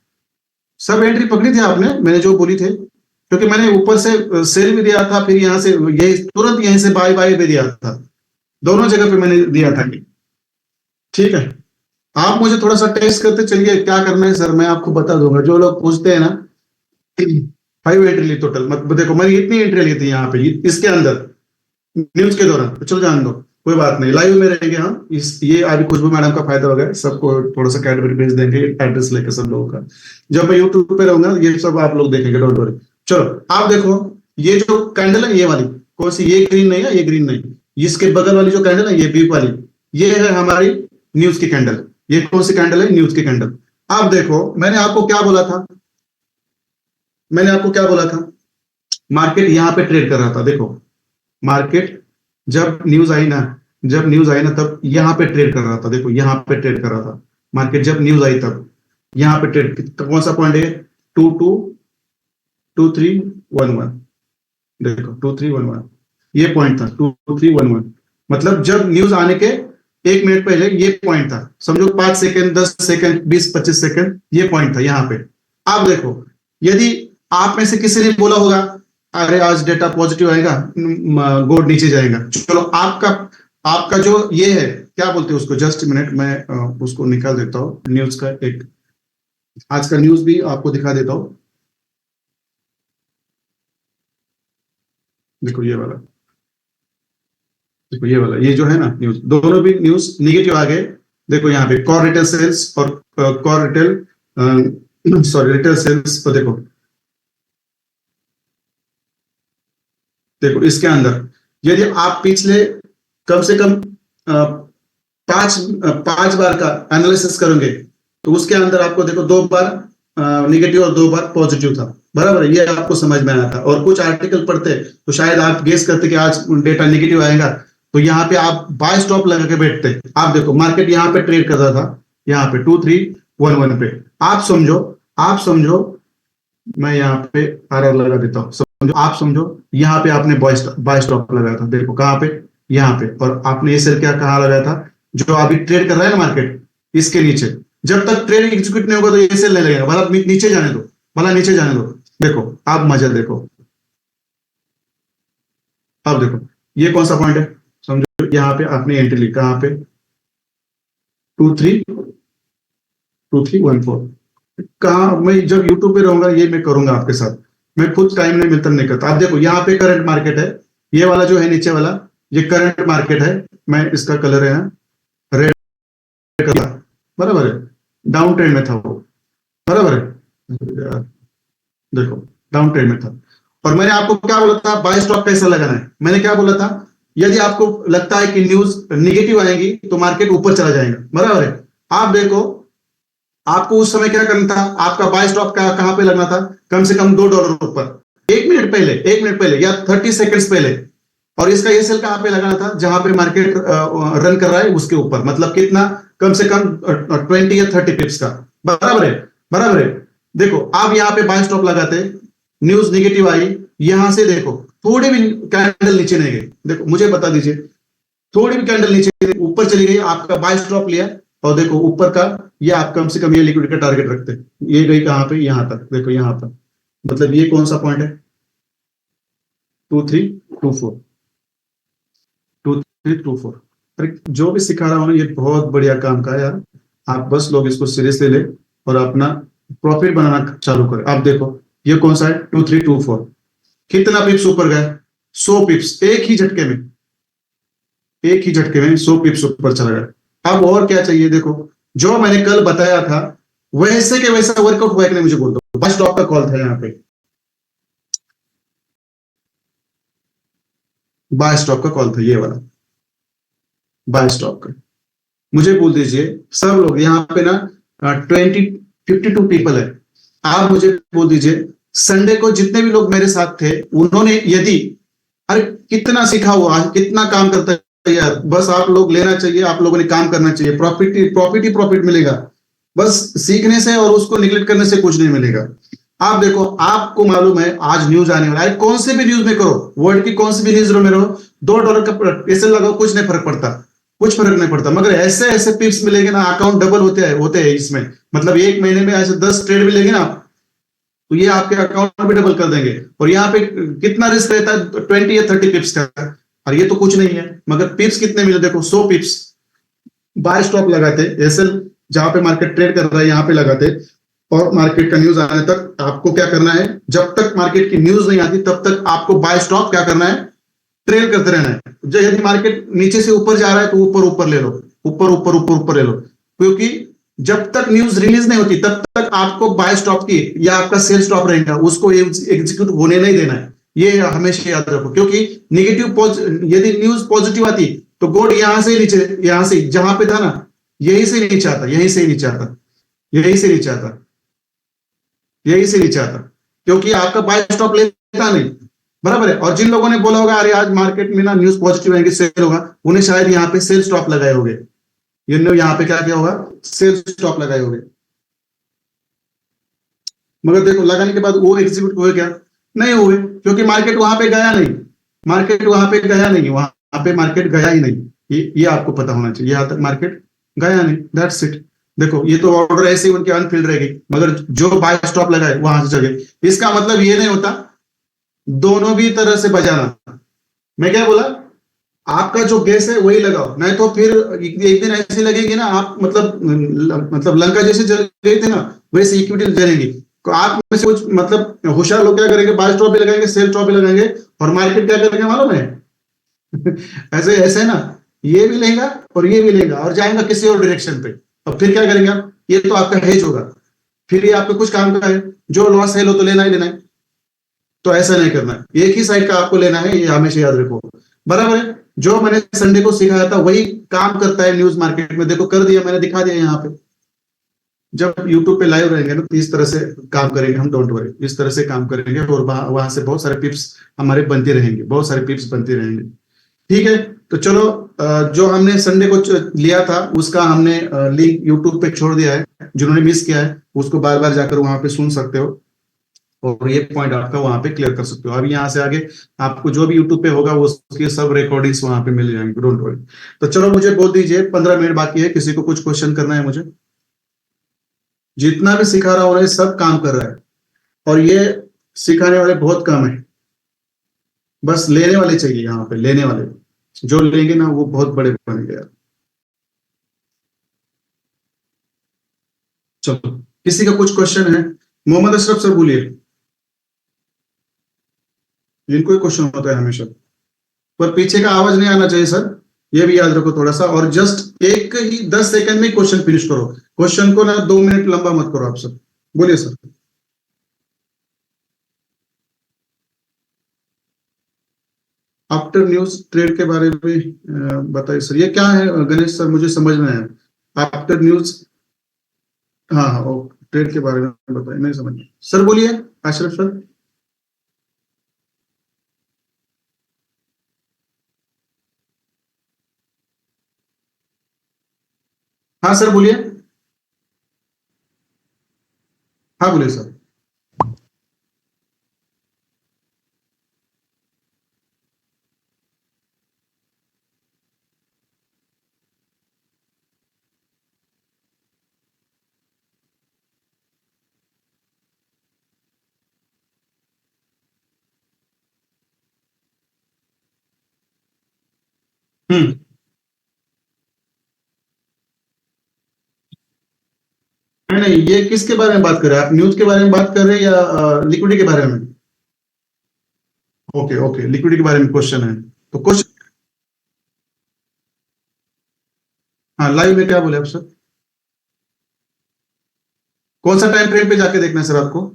सब एंट्री पकड़ी थी आपने, मैंने जो बोली थे, क्योंकि मैंने ऊपर से सेल भी दिया था, फिर यहाँ से ये तुरंत यहीं से बाय बाय भी दिया था, दोनों जगह पे मैंने दिया था। ठीक है, आप मुझे थोड़ा सा टेस्ट करते चलिए, क्या करना है सर मैं आपको बता दूंगा। जो लोग पूछते हैं ना 5 एंट्री ली टोटल, मत देखो मैंने इतनी एंट्री ली थी यहाँ पे इसके अंदर न्यूज के दौरान, तो चलो जान दो, कोई बात नहीं, लाइव में रहेंगे हम। इस ये अभी खुशबू मैडम का फायदा हो गया, सबको थोड़ा सा कैडबरी भेज देंगे एड्रेस लेकर सब लोगों का। जब मैं यूट्यूब पे रहूंगा ये सब आप लोग देखेंगे, डोंट वरी। चलो आप देखो, ये जो कैंडल है ये वाली कौन सी, ये ग्रीन नहीं है, ये ग्रीन नहीं, इसके बगल वाली जो कैंडल है ये ब्लू वाली, ये है हमारी न्यूज की कैंडल। ये कौन सी कैंडल है? न्यूज की कैंडल। आप देखो मैंने आपको क्या बोला था, मैंने आपको क्या बोला था, मार्केट यहाँ पे ट्रेड कर रहा था। देखो मार्केट जब न्यूज आई ना, जब न्यूज आई ना तब यहाँ पे ट्रेड कर रहा था, देखो यहाँ पे ट्रेड कर रहा था मार्केट, जब न्यूज आई तब यहाँ पे ट्रेड, कौन सा पॉइंट है? 2311, देखो 2311 ये पॉइंट था, 2311, मतलब जब न्यूज आने के 1 मिनट पहले ये पॉइंट था, समझो 5 सेकंड 10 सेकंड 20 25 सेकंड ये पॉइंट था यहाँ पे। आप देखो, यदि आप में से किसी ने बोला होगा अरे आज डेटा पॉजिटिव आएगा गोल्ड नीचे जाएगा, चलो आपका आपका जो ये है क्या बोलते हैं उसको, जस्ट मिनट मैं उसको निकाल देता हूँ न्यूज का, एक आज का न्यूज भी आपको दिखा देता हूँ। देखो ये वाला, देखो ये वाला, ये जो है ना न्यूज, दोनों भी न्यूज निगेटिव आ गए। देखो यहाँ पे कॉर रिटेल सेल्स और core retail sorry retail sales, तो देखो देखो इसके अंदर यदि आप पिछले कम से कम 5 बार का एनालिसिस करेंगे तो उसके अंदर आपको देखो 2 बार निगेटिव और 2 बार पॉजिटिव था, बराबर है, ये आपको समझ में आया था। और कुछ आर्टिकल पढ़ते तो शायद आप गेस करते कि आज डेटा निगेटिव आएगा, तो यहाँ पे आप बाय स्टॉप लगा के बैठते। आप देखो मार्केट यहाँ पे ट्रेड कर रहा था, यहाँ पे 2311 पे। आप समझो, आप समझो, मैं यहाँ पे आर लगा देता हूँ, समझो आप समझो, यहाँ पे आपने बाय स्टॉप लगाया था, देखो कहाँ पे, यहाँ पे। और आपने ये सेल क्या कहाँ लगाया था, जो अभी ट्रेड कर रहा है ना मार्केट इसके नीचे। जब तक ट्रेड एग्जीक्यूट नहीं होगा तो ये सेल नहीं लगेगा, भला नीचे जाने दो, भला नीचे जाने दो। देखो आप मजा देखो, अब देखो ये कौन सा पॉइंट है, समझो यहाँ पे आपने एंट्री ली कहाँ पे, 2314। कहा मैं जब यूट्यूब पे रहूंगा ये मैं करूंगा आपके साथ, मैं खुद टाइम नहीं मिलता, नहीं करता। आप देखो यहाँ पे करंट मार्केट है, ये वाला जो है नीचे वाला, ये करंट मार्केट है। मैं इसका कलर है रेड कलर, बराबर है, डाउन ट्रेंड में था वो, बराबर है। देखो डाउन ट्रेंड में था, और मैंने आपको क्या बोला था, बाय स्टॉप कैसा लगाना है। मैंने क्या बोला था, यदि आपको लगता है कि न्यूज निगेटिव आएंगी तो मार्केट ऊपर चला जाएगा, बराबर है। आप देखो, आपको उस समय क्या करना था, आपका बाय स्टॉप का कहां पे लगना था, कम से कम $2 ऊपर, 1 मिनट पहले, 1 मिनट पहले या 30 सेकंड्स पहले। और इसका ये सेल कहां पे लगाना था, जहां पे मार्केट रन कर रहा है उसके ऊपर, मतलब कितना, कम से कम 20 या 30 पिप्स का, बराबर है, बराबर है। देखो आप यहाँ पे बाय स्टॉप लगाते, न्यूज निगेटिव आई, यहां से देखो थोड़ी भी कैंडल नीचे नहीं गई, देखो मुझे बता दीजिए, थोड़ी भी कैंडल नीचे ऊपर चली गई, आपका बाय स्टॉप लिया, और देखो ऊपर का, ये आप कम से कम ये लिक्विड का टारगेट रखते, ये गई कहां पे, यहां तक, देखो यहां पर, मतलब ये कौन सा पॉइंट है, 2324, 2324। अरे जो भी सिखा रहा हूं ना, ये बहुत बढ़िया काम का है यार। आप बस लोग इसको सीरियसली ले और अपना प्रॉफिट बनाना चालू करें। आप देखो ये कौन सा है, 2324, कितना पिप्स ऊपर गया, 100 पिप्स, एक ही झटके में, एक ही झटके में 100 पिप्स ऊपर चला गया। अब और क्या चाहिए, देखो जो मैंने कल बताया था वैसे के वैसा वर्कआउट हुआ कि नहीं, मुझे बोल दो। बस स्टॉप का कॉल था यहाँ पे, बाय स्टॉप का कॉल था ये वाला, बाय स्टॉप का। मुझे बोल दीजिए सब लोग यहाँ पे ना, 52 पीपल है, आप मुझे बोल दीजिए संडे को जितने भी लोग मेरे साथ थे उन्होंने, यदि, अरे कितना सीखा हुआ, कितना काम करता है यार, बस आप लोग लेना चाहिए, आप लोगों ने काम करना चाहिए, प्रॉफिट प्रॉफिट ही प्रॉफिट मिलेगा। बस सीखने से और उसको निगलेक्ट करने से कुछ नहीं मिलेगा। आप देखो, आपको मालूम है आज न्यूज आने वाला है, कौन से भी न्यूज में करो, वर्ल्ड की कौन सी भी न्यूज में रहो, $2 का ऐसे लगाओ, कुछ नहीं फर्क पड़ता, कुछ फर्क नहीं पड़ता। मगर ऐसे ऐसे पिप्स मिलेंगे ना, अकाउंट डबल होते हैं इसमें, मतलब एक महीने में ऐसे 10 ट्रेड मिलेंगे ना, तो ये आपके अकाउंट भी डबल कर देंगे। और यहाँ पे कितना रिस्क रहता है, 20 या 30 पिप्स का, और ये तो कुछ नहीं है। मगर पिप्स कितने मिले, देखो 100 पिप्स। बाय स्टॉप लगाते, एसएल जहां पे मार्केट ट्रेड कर रहा है यहाँ पे लगाते, और मार्केट का न्यूज आने तक आपको क्या करना है, जब तक मार्केट की न्यूज नहीं आती तब तक आपको बाय स्टॉप क्या करना है, ट्रेल करते रहना है। जब यदि मार्केट नीचे से ऊपर जा रहा है तो ऊपर ऊपर ले लो, ऊपर ऊपर ऊपर ऊपर ले लो, क्योंकि जब तक न्यूज रिलीज नहीं होती तब तक आपको बाय स्टॉप की या आपका सेल स्टॉप रहेगा उसको एग्जीक्यूट होने नहीं देना है। ये हमेशा याद रखो, क्योंकि निगेटिव, यदि न्यूज पॉजिटिव आती तो गोल्ड यहां से नीचे, यहां से जहां पे था ना, यहीं से नीचे आता, यहीं से नीचे आता, यहीं से नीचे आता, यहीं से नीचे आता, क्योंकि आपका बाय स्टॉप लेता नहीं, बराबर है। और जिन लोगों ने बोला होगा अरे आज मार्केट में ना न्यूज पॉजिटिव आएंगे, सेल होगा, उन्हें शायद यहाँ पे सेल स्टॉप लगाए होंगे, ये लोग यहाँ पे क्या किया होगा, सेल स्टॉप लगाए होंगे। मगर देखो लगाने के बाद वो एग्जीक्यूट हुए क्या, नहीं हुए, क्योंकि मार्केट वहां पे गया नहीं, मार्केट वहां पे गया नहीं, वहां पे मार्केट गया ही नहीं। ये आपको पता होना चाहिए, यहां तक मार्केट गया नहीं, दैट्स इट। देखो ये तो ऑर्डर ऐसे ही उनके अनफिल्ड रह गई, मगर जो बाय स्टॉप लगाए वहां से जगह, इसका मतलब ये नहीं होता दोनों भी तरह से बजाना। मैं क्या बोला, आपका जो गैस है वही लगाओ, नहीं तो फिर एक दिन ऐसे लगेगी ना, आप मतलब लंका जैसे जल गए थे ना, वैसे इक्विटी जलेंगी। तो आप में से कुछ मतलब होशियार लोग क्या करेंगे, बाय स्टॉप भी लगाएंगे, सेल स्टॉप भी लगाएंगे, और मार्केट क्या करेंगे मालूम है, ऐसे ऐसे ना, ये भी लेगा और ये भी लेगा और जाएगा किसी और डायरेक्शन पे। और फिर क्या करेंगे आप, ये तो आपका हेज होगा, फिर ये आपके कुछ काम का है, जो लॉस सेल हो तो लेना ही लेना है। तो ऐसा नहीं करना है, एक ही साइड का आपको लेना है, ये हमेशा याद रखो, बराबर है। जो मैंने संडे को सिखाया था वही काम करता है न्यूज मार्केट में, देखो कर दिया मैंने, दिखा दिया यहाँ पे। जब यूट्यूब पे लाइव रहेंगे ना तो इस तरह से काम करेंगे हम, डोंट वरी, इस तरह से काम करेंगे, और वहां से बहुत सारे टिप्स हमारे बनते रहेंगे, बहुत सारे टिप्स बनते रहेंगे। ठीक है, तो चलो, जो हमने संडे को लिया था उसका हमने लिंक यूट्यूब पे छोड़ दिया है, जिन्होंने मिस किया है उसको बार बार जाकर वहां पे सुन सकते हो, और ये पॉइंट आपका वहां पे क्लियर कर सकते हो। अभी यहाँ से आगे आपको जो भी यूट्यूब पे होगा वो उसकी सब रिकॉर्डिंग्स वहां पे मिल जाएंगे, डोंट वरी। तो चलो मुझे बोल दीजिए, 15 मिनट बाकी है, किसी को कुछ क्वेश्चन करना है मुझे। जितना भी सिखा रहा हूँ ना, सब काम कर रहा है, और ये सिखाने वाले बहुत कम है, बस लेने वाले चाहिए यहाँ पे, लेने वाले जो लेंगे ना वो बहुत बड़े बनेंगे यार। चलो, किसी का कुछ क्वेश्चन है, मोहम्मद अशरफ सर बोलिए। इनको ही क्वेश्चन होता है हमेशा, पर पीछे का आवाज नहीं आना चाहिए सर, ये भी याद रखो थोड़ा सा। और जस्ट एक ही 10 सेकंड में क्वेश्चन फिनिश करो, क्वेश्चन को ना 2 मिनट लंबा मत करो आप सर। बोलिए सर। आफ्टर न्यूज ट्रेड के बारे में बताइए सर, ये क्या है गणेश सर, मुझे समझ में आया आफ्टर न्यूज। हाँ हाँ, ओ ट्रेड के बारे में बताइए, नहीं समझ में सर, बोलिए आशरफ सर। हाँ सर बोलिए। हाँ बोलिए सर। हम्म। नहीं नहीं, ये किसके बारे में बात कर रहे हैं आप, न्यूज के बारे में बात कर रहे हैं या लिक्विडिटी के बारे में? ओके ओके, लिक्विडिटी के बारे में क्वेश्चन है, तो क्वेश्चन। हाँ, लाइव में क्या बोले आप सर? कौन सा टाइम फ्रेम पे जाके देखना है सर आपको?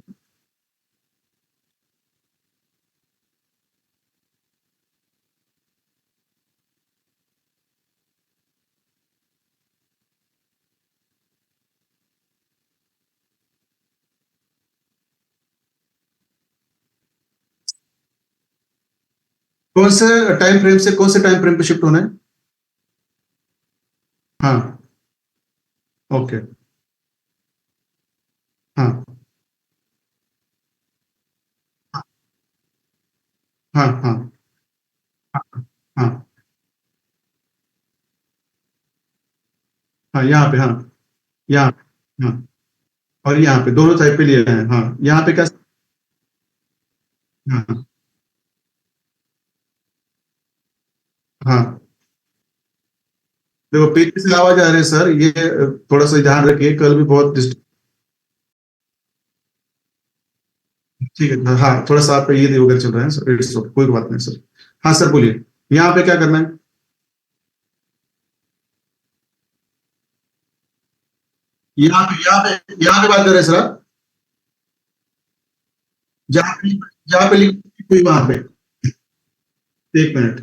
कौन से टाइम फ्रेम से कौन से टाइम फ्रेम पे शिफ्ट होना है? हाँ। ओके। हाँ हाँ हाँ हाँ हाँ, यहाँ पे, हाँ यहाँ, हाँ, और यहाँ पे दोनों साइड पे लिए हैं, हाँ यहाँ पे क्या? हाँ हाँ। देखो पीछे से आवाज आ रही है सर, ये थोड़ा सा ध्यान रखिए, कल भी बहुत ठीक है हाँ, थोड़ा सा आप पे ये वगैरह चल रहा है सर, कोई बात नहीं सर। हाँ सर बोलिए, यहाँ पे क्या करना है? यहाँ पे बात कर रहे हैं सर आप? जहाँ पे जहाँ पे कोई वहां पे, एक मिनट,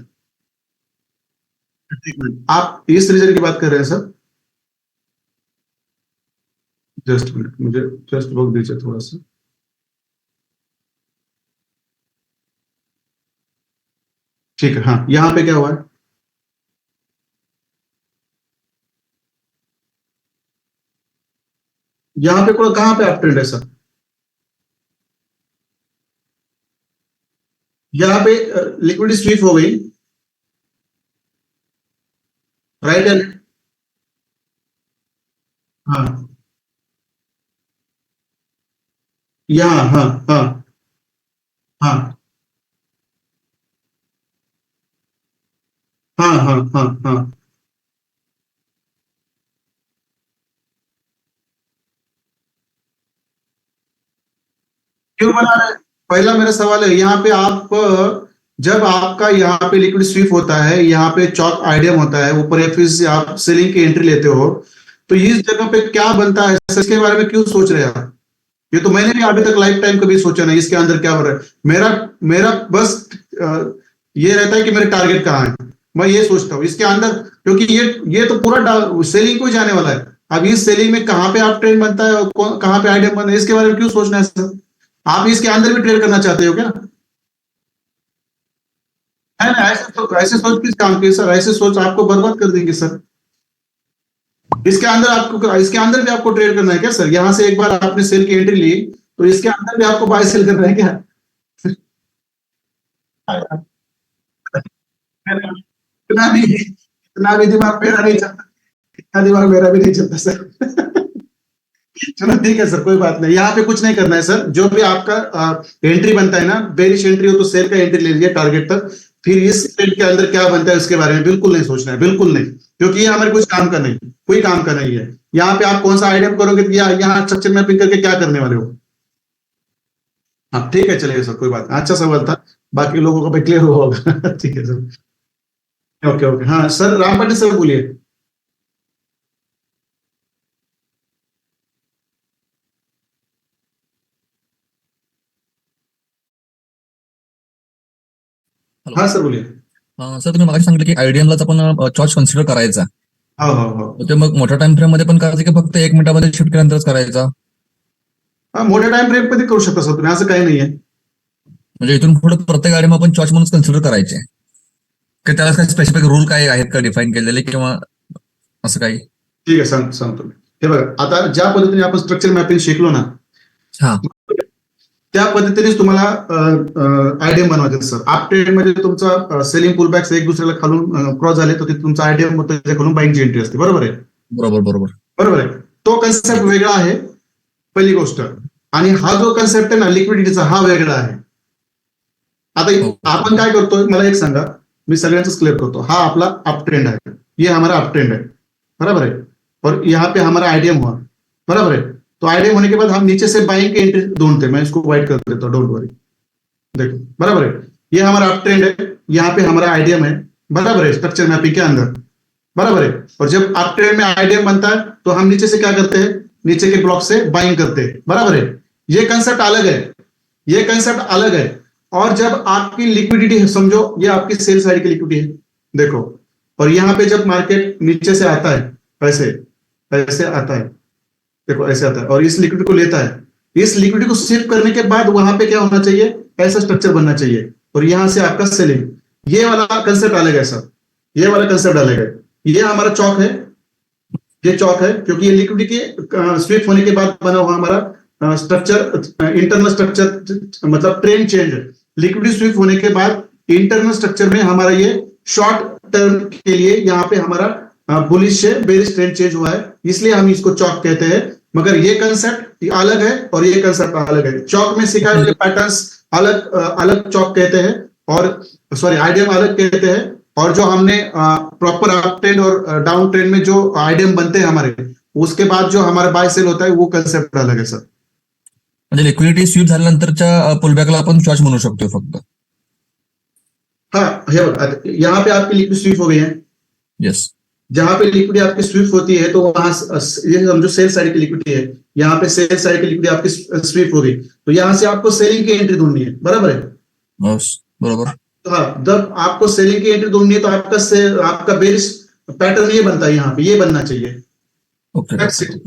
एक मिनट, आप इस रीजन की बात कर रहे हैं सर? जस्ट मिनट, मुझे जस्ट वक्त दीजिए थोड़ा सा। ठीक है, हाँ यहाँ पे क्या हुआ है? यहाँ पे कहाँ पे आप ट्रेंड है सर? यहाँ पे लिक्विड स्वीप हो गई, राइट एंड, हाँ यहाँ, हाँ हाँ हाँ हाँ हाँ हाँ हाँ। क्यों बना रहे? पहला मेरा सवाल है, यहाँ पे आप जब आपका यहाँ पे लिक्विड स्वीप होता है, यहाँ पे चौक आइडियम होता है, ऊपर एफिस से आप सेलिंग की एंट्री लेते हो, तो इस जगह पे क्या बनता है सर, इसके बारे में क्यों सोच रहे हैं आप? ये तो मैंने भी अभी तक लाइफ टाइम कभी सोचा नहीं, इसके अंदर क्या हो रहा है। मेरा मेरा बस अ, ये रहता है कि मेरे टारगेट कहाँ है, मैं ये सोचता हूँ इसके अंदर, क्योंकि ये तो पूरा सेलिंग को ही जाने वाला है। अब इस सेलिंग में कहाँ पे आप ट्रेंड बनता है और कहाँ पे आइडिया बनता है, इसके बारे में क्यों सोचना है सर? आप इसके अंदर भी ट्रेड करना चाहते हो क्या? है ना, ऐसे सोच किस काम की सर, ऐसे सोच आपको बर्बाद कर देंगे सर। इसके अंदर भी आपको ट्रेड करना है क्या सर? यहां से एक बार आपने सेल की एंट्री ली, तो इसके अंदर भी आपको बाय सेल करना है क्या? इतना भी दिमाग मेरा नहीं चलता, इतना दिमाग मेरा भी नहीं चलता सर। चलो ठीक है सर, कोई बात नहीं, यहाँ पे कुछ नहीं करना है सर। जो भी आपका एंट्री बनता है ना, बेरिश एंट्री हो तो सेल का एंट्री ले लीजिए टारगेट तक, फिर इस ट्रेड के अंदर क्या बनता है उसके बारे में बिल्कुल नहीं सोचना है, बिल्कुल नहीं, क्योंकि ये हमारे कुछ काम का नहीं, कोई काम का नहीं है। यहाँ पे आप कौन सा आइडिया करोगे, या यहाँ स्ट्रक्चर मैपिंग करके क्या करने वाले हो? हाँ ठीक है, चलेगा सर, कोई बात नहीं, अच्छा सवाल था। बाकी लोगों को भी क्लियर हुआ होगा। ठीक है सर। ओके ओके, हाँ सर, राम पाटिल सर बोलिए। हॅलो. हाँ सर बोलिए। सर तुम्ही मगाशी सांगितलं की आयडीएमलाच आपण चॉईस कन्सिडर करायचा. हाँ हाँ हाँ तर ते मग मोठ्या टाइम फ्रेम मध्ये पण करायचं की फक्त 1 मिनिटामध्ये शिफ्ट केल्यानंतरच करायचा? हाँ, मोठ्या टाइम फ्रेम मध्ये करू शकता सर तुम्ही, असं काही नाहीये. म्हणजे इथून पुढे प्रत्येक आयडीएम आपण चॉईस म्हणून कन्सिडर करायचे की त्याला काही स्पेसिफिक रूल काय आहेत का डिफाईन केलेले किंवा असं काही? ठीक आहे, सांगतो मी. हे बघा, आता ज्या पद्धतीने आपण स्ट्रक्चर मॅपिंग शिकलो ना, हा. त्या पद्धतीनेच तुम्हाला आयडीएम बनवायचे सर. आप ट्रेड मध्ये तुमचा सेलिंग पुलबॅक्स एक दुसऱ्याला खालून क्रॉस झाले तर ते तुमचा आयडीएम त्याच्याकडून बाईंगची एंट्री असते, बरोबर आहे? बरोबर बरोबर. बरोबर आहे. तो कन्सेप्ट वेगळा आहे, पहिली गोष्ट. आणि हा जो कन्सेप्ट आहे ना लिक्विडिटीचा, हा वेगळा आहे. आता आपण काय करतोय मला एक सांगा, मी सगळ्यांच क्लियर करतो. हा आपला अप ट्रेंड है, ये हमारा अप ट्रेंड है, बराबर है, और यहाँ पे हमारा आईडीएम हुआ, बराबर है. तो आईडीएम होने के बाद हम नीचे से बाइंग की एंट्री ढूंढते हैं. मैं इसको व्हाइट कर देता हूँ, डोंट वरी. देखो बराबर है, ये हमारा अप ट्रेंड है, यहाँ पे हमारा आईडीएम है, बराबर है, स्ट्रक्चर मैपिंग के अंदर, बराबर है. और जब अप ट्रेंड में आईडीएम बनता है तो हम नीचे से क्या करते हैं, नीचे के ब्लॉक से बाइंग करते हैं, बराबर है. ये कंसेप्ट अलग है, ये कंसेप्ट अलग है. और जब आपकी लिक्विडिटी है, समझो ये आपकी सेल साइड की लिक्विडिटी है, देखो, और यहां पे जब मार्केट नीचे से आता है, ऐसे ऐसे आता है, देखो ऐसे आता है, और इस लिक्विडिटी को लेता है, इस लिक्विडिटी को शिफ्ट करने के बाद वहां पे क्या होना चाहिए, ऐसा स्ट्रक्चर बनना चाहिए, और यहां से आपका सेलिंग. ये वाला कंसेप्ट अलग है सर, ये वाला कंसेप्ट अलग है. ये हमारा चौक है, ये चौक है, क्योंकि ये लिक्विडिटी के स्विफ्ट होने के बाद बना हुआ हमारा स्ट्रक्चर, इंटरनल स्ट्रक्चर, मतलब ट्रेंड चेंज. लिक्विडिटी स्विफ्ट होने के बाद इंटरनल स्ट्रक्चर में हमारा ये शॉर्ट टर्म के लिए यहाँ पे हमारा बुलिश से बेरिश ट्रेंड चेंज हुआ है, इसलिए हम इसको चौक कहते हैं. मगर ये कंसेप्ट अलग है और ये कंसेप्ट अलग है. चौक में सिखाए हुए पैटर्न्स अलग अलग चौक कहते हैं, और सॉरी आईडीएम अलग कहते हैं. और जो हमने प्रॉपर अप ट्रेंड और डाउन ट्रेंड में जो आईडीएम बनते हैं हमारे, उसके बाद जो हमारा बाय सेल होता है वो कंसेप्ट अलग है सर. म्हणजे लिक्विडिटी स्वीप झाल्यानंतरच्या पुलबॅकला आपण चॉईस म्हणू शकतो फक्त? हाँ, यहाँ पे आपकी लिक्विड स्विफ्ट हो गई है. येस. जहां पे लिक्विडिटी आपकी स्विफ्ट होती है तो वहां ये समझो सेल साइड की लिक्विडिटी है, यहाँ पे सेल साइड की लिक्विडिटी आपकी स्विफ्ट हो गई, तो यहाँ से आपको सेलिंग की एंट्री ढूंढनी है, बराबर है? बरोबर. हाँ, जब आपको सेलिंग की एंट्री ढूंढनी है तो आपका बेरिश पैटर्न ये बनता है, यहाँ पे ये बनना चाहिए. ओके.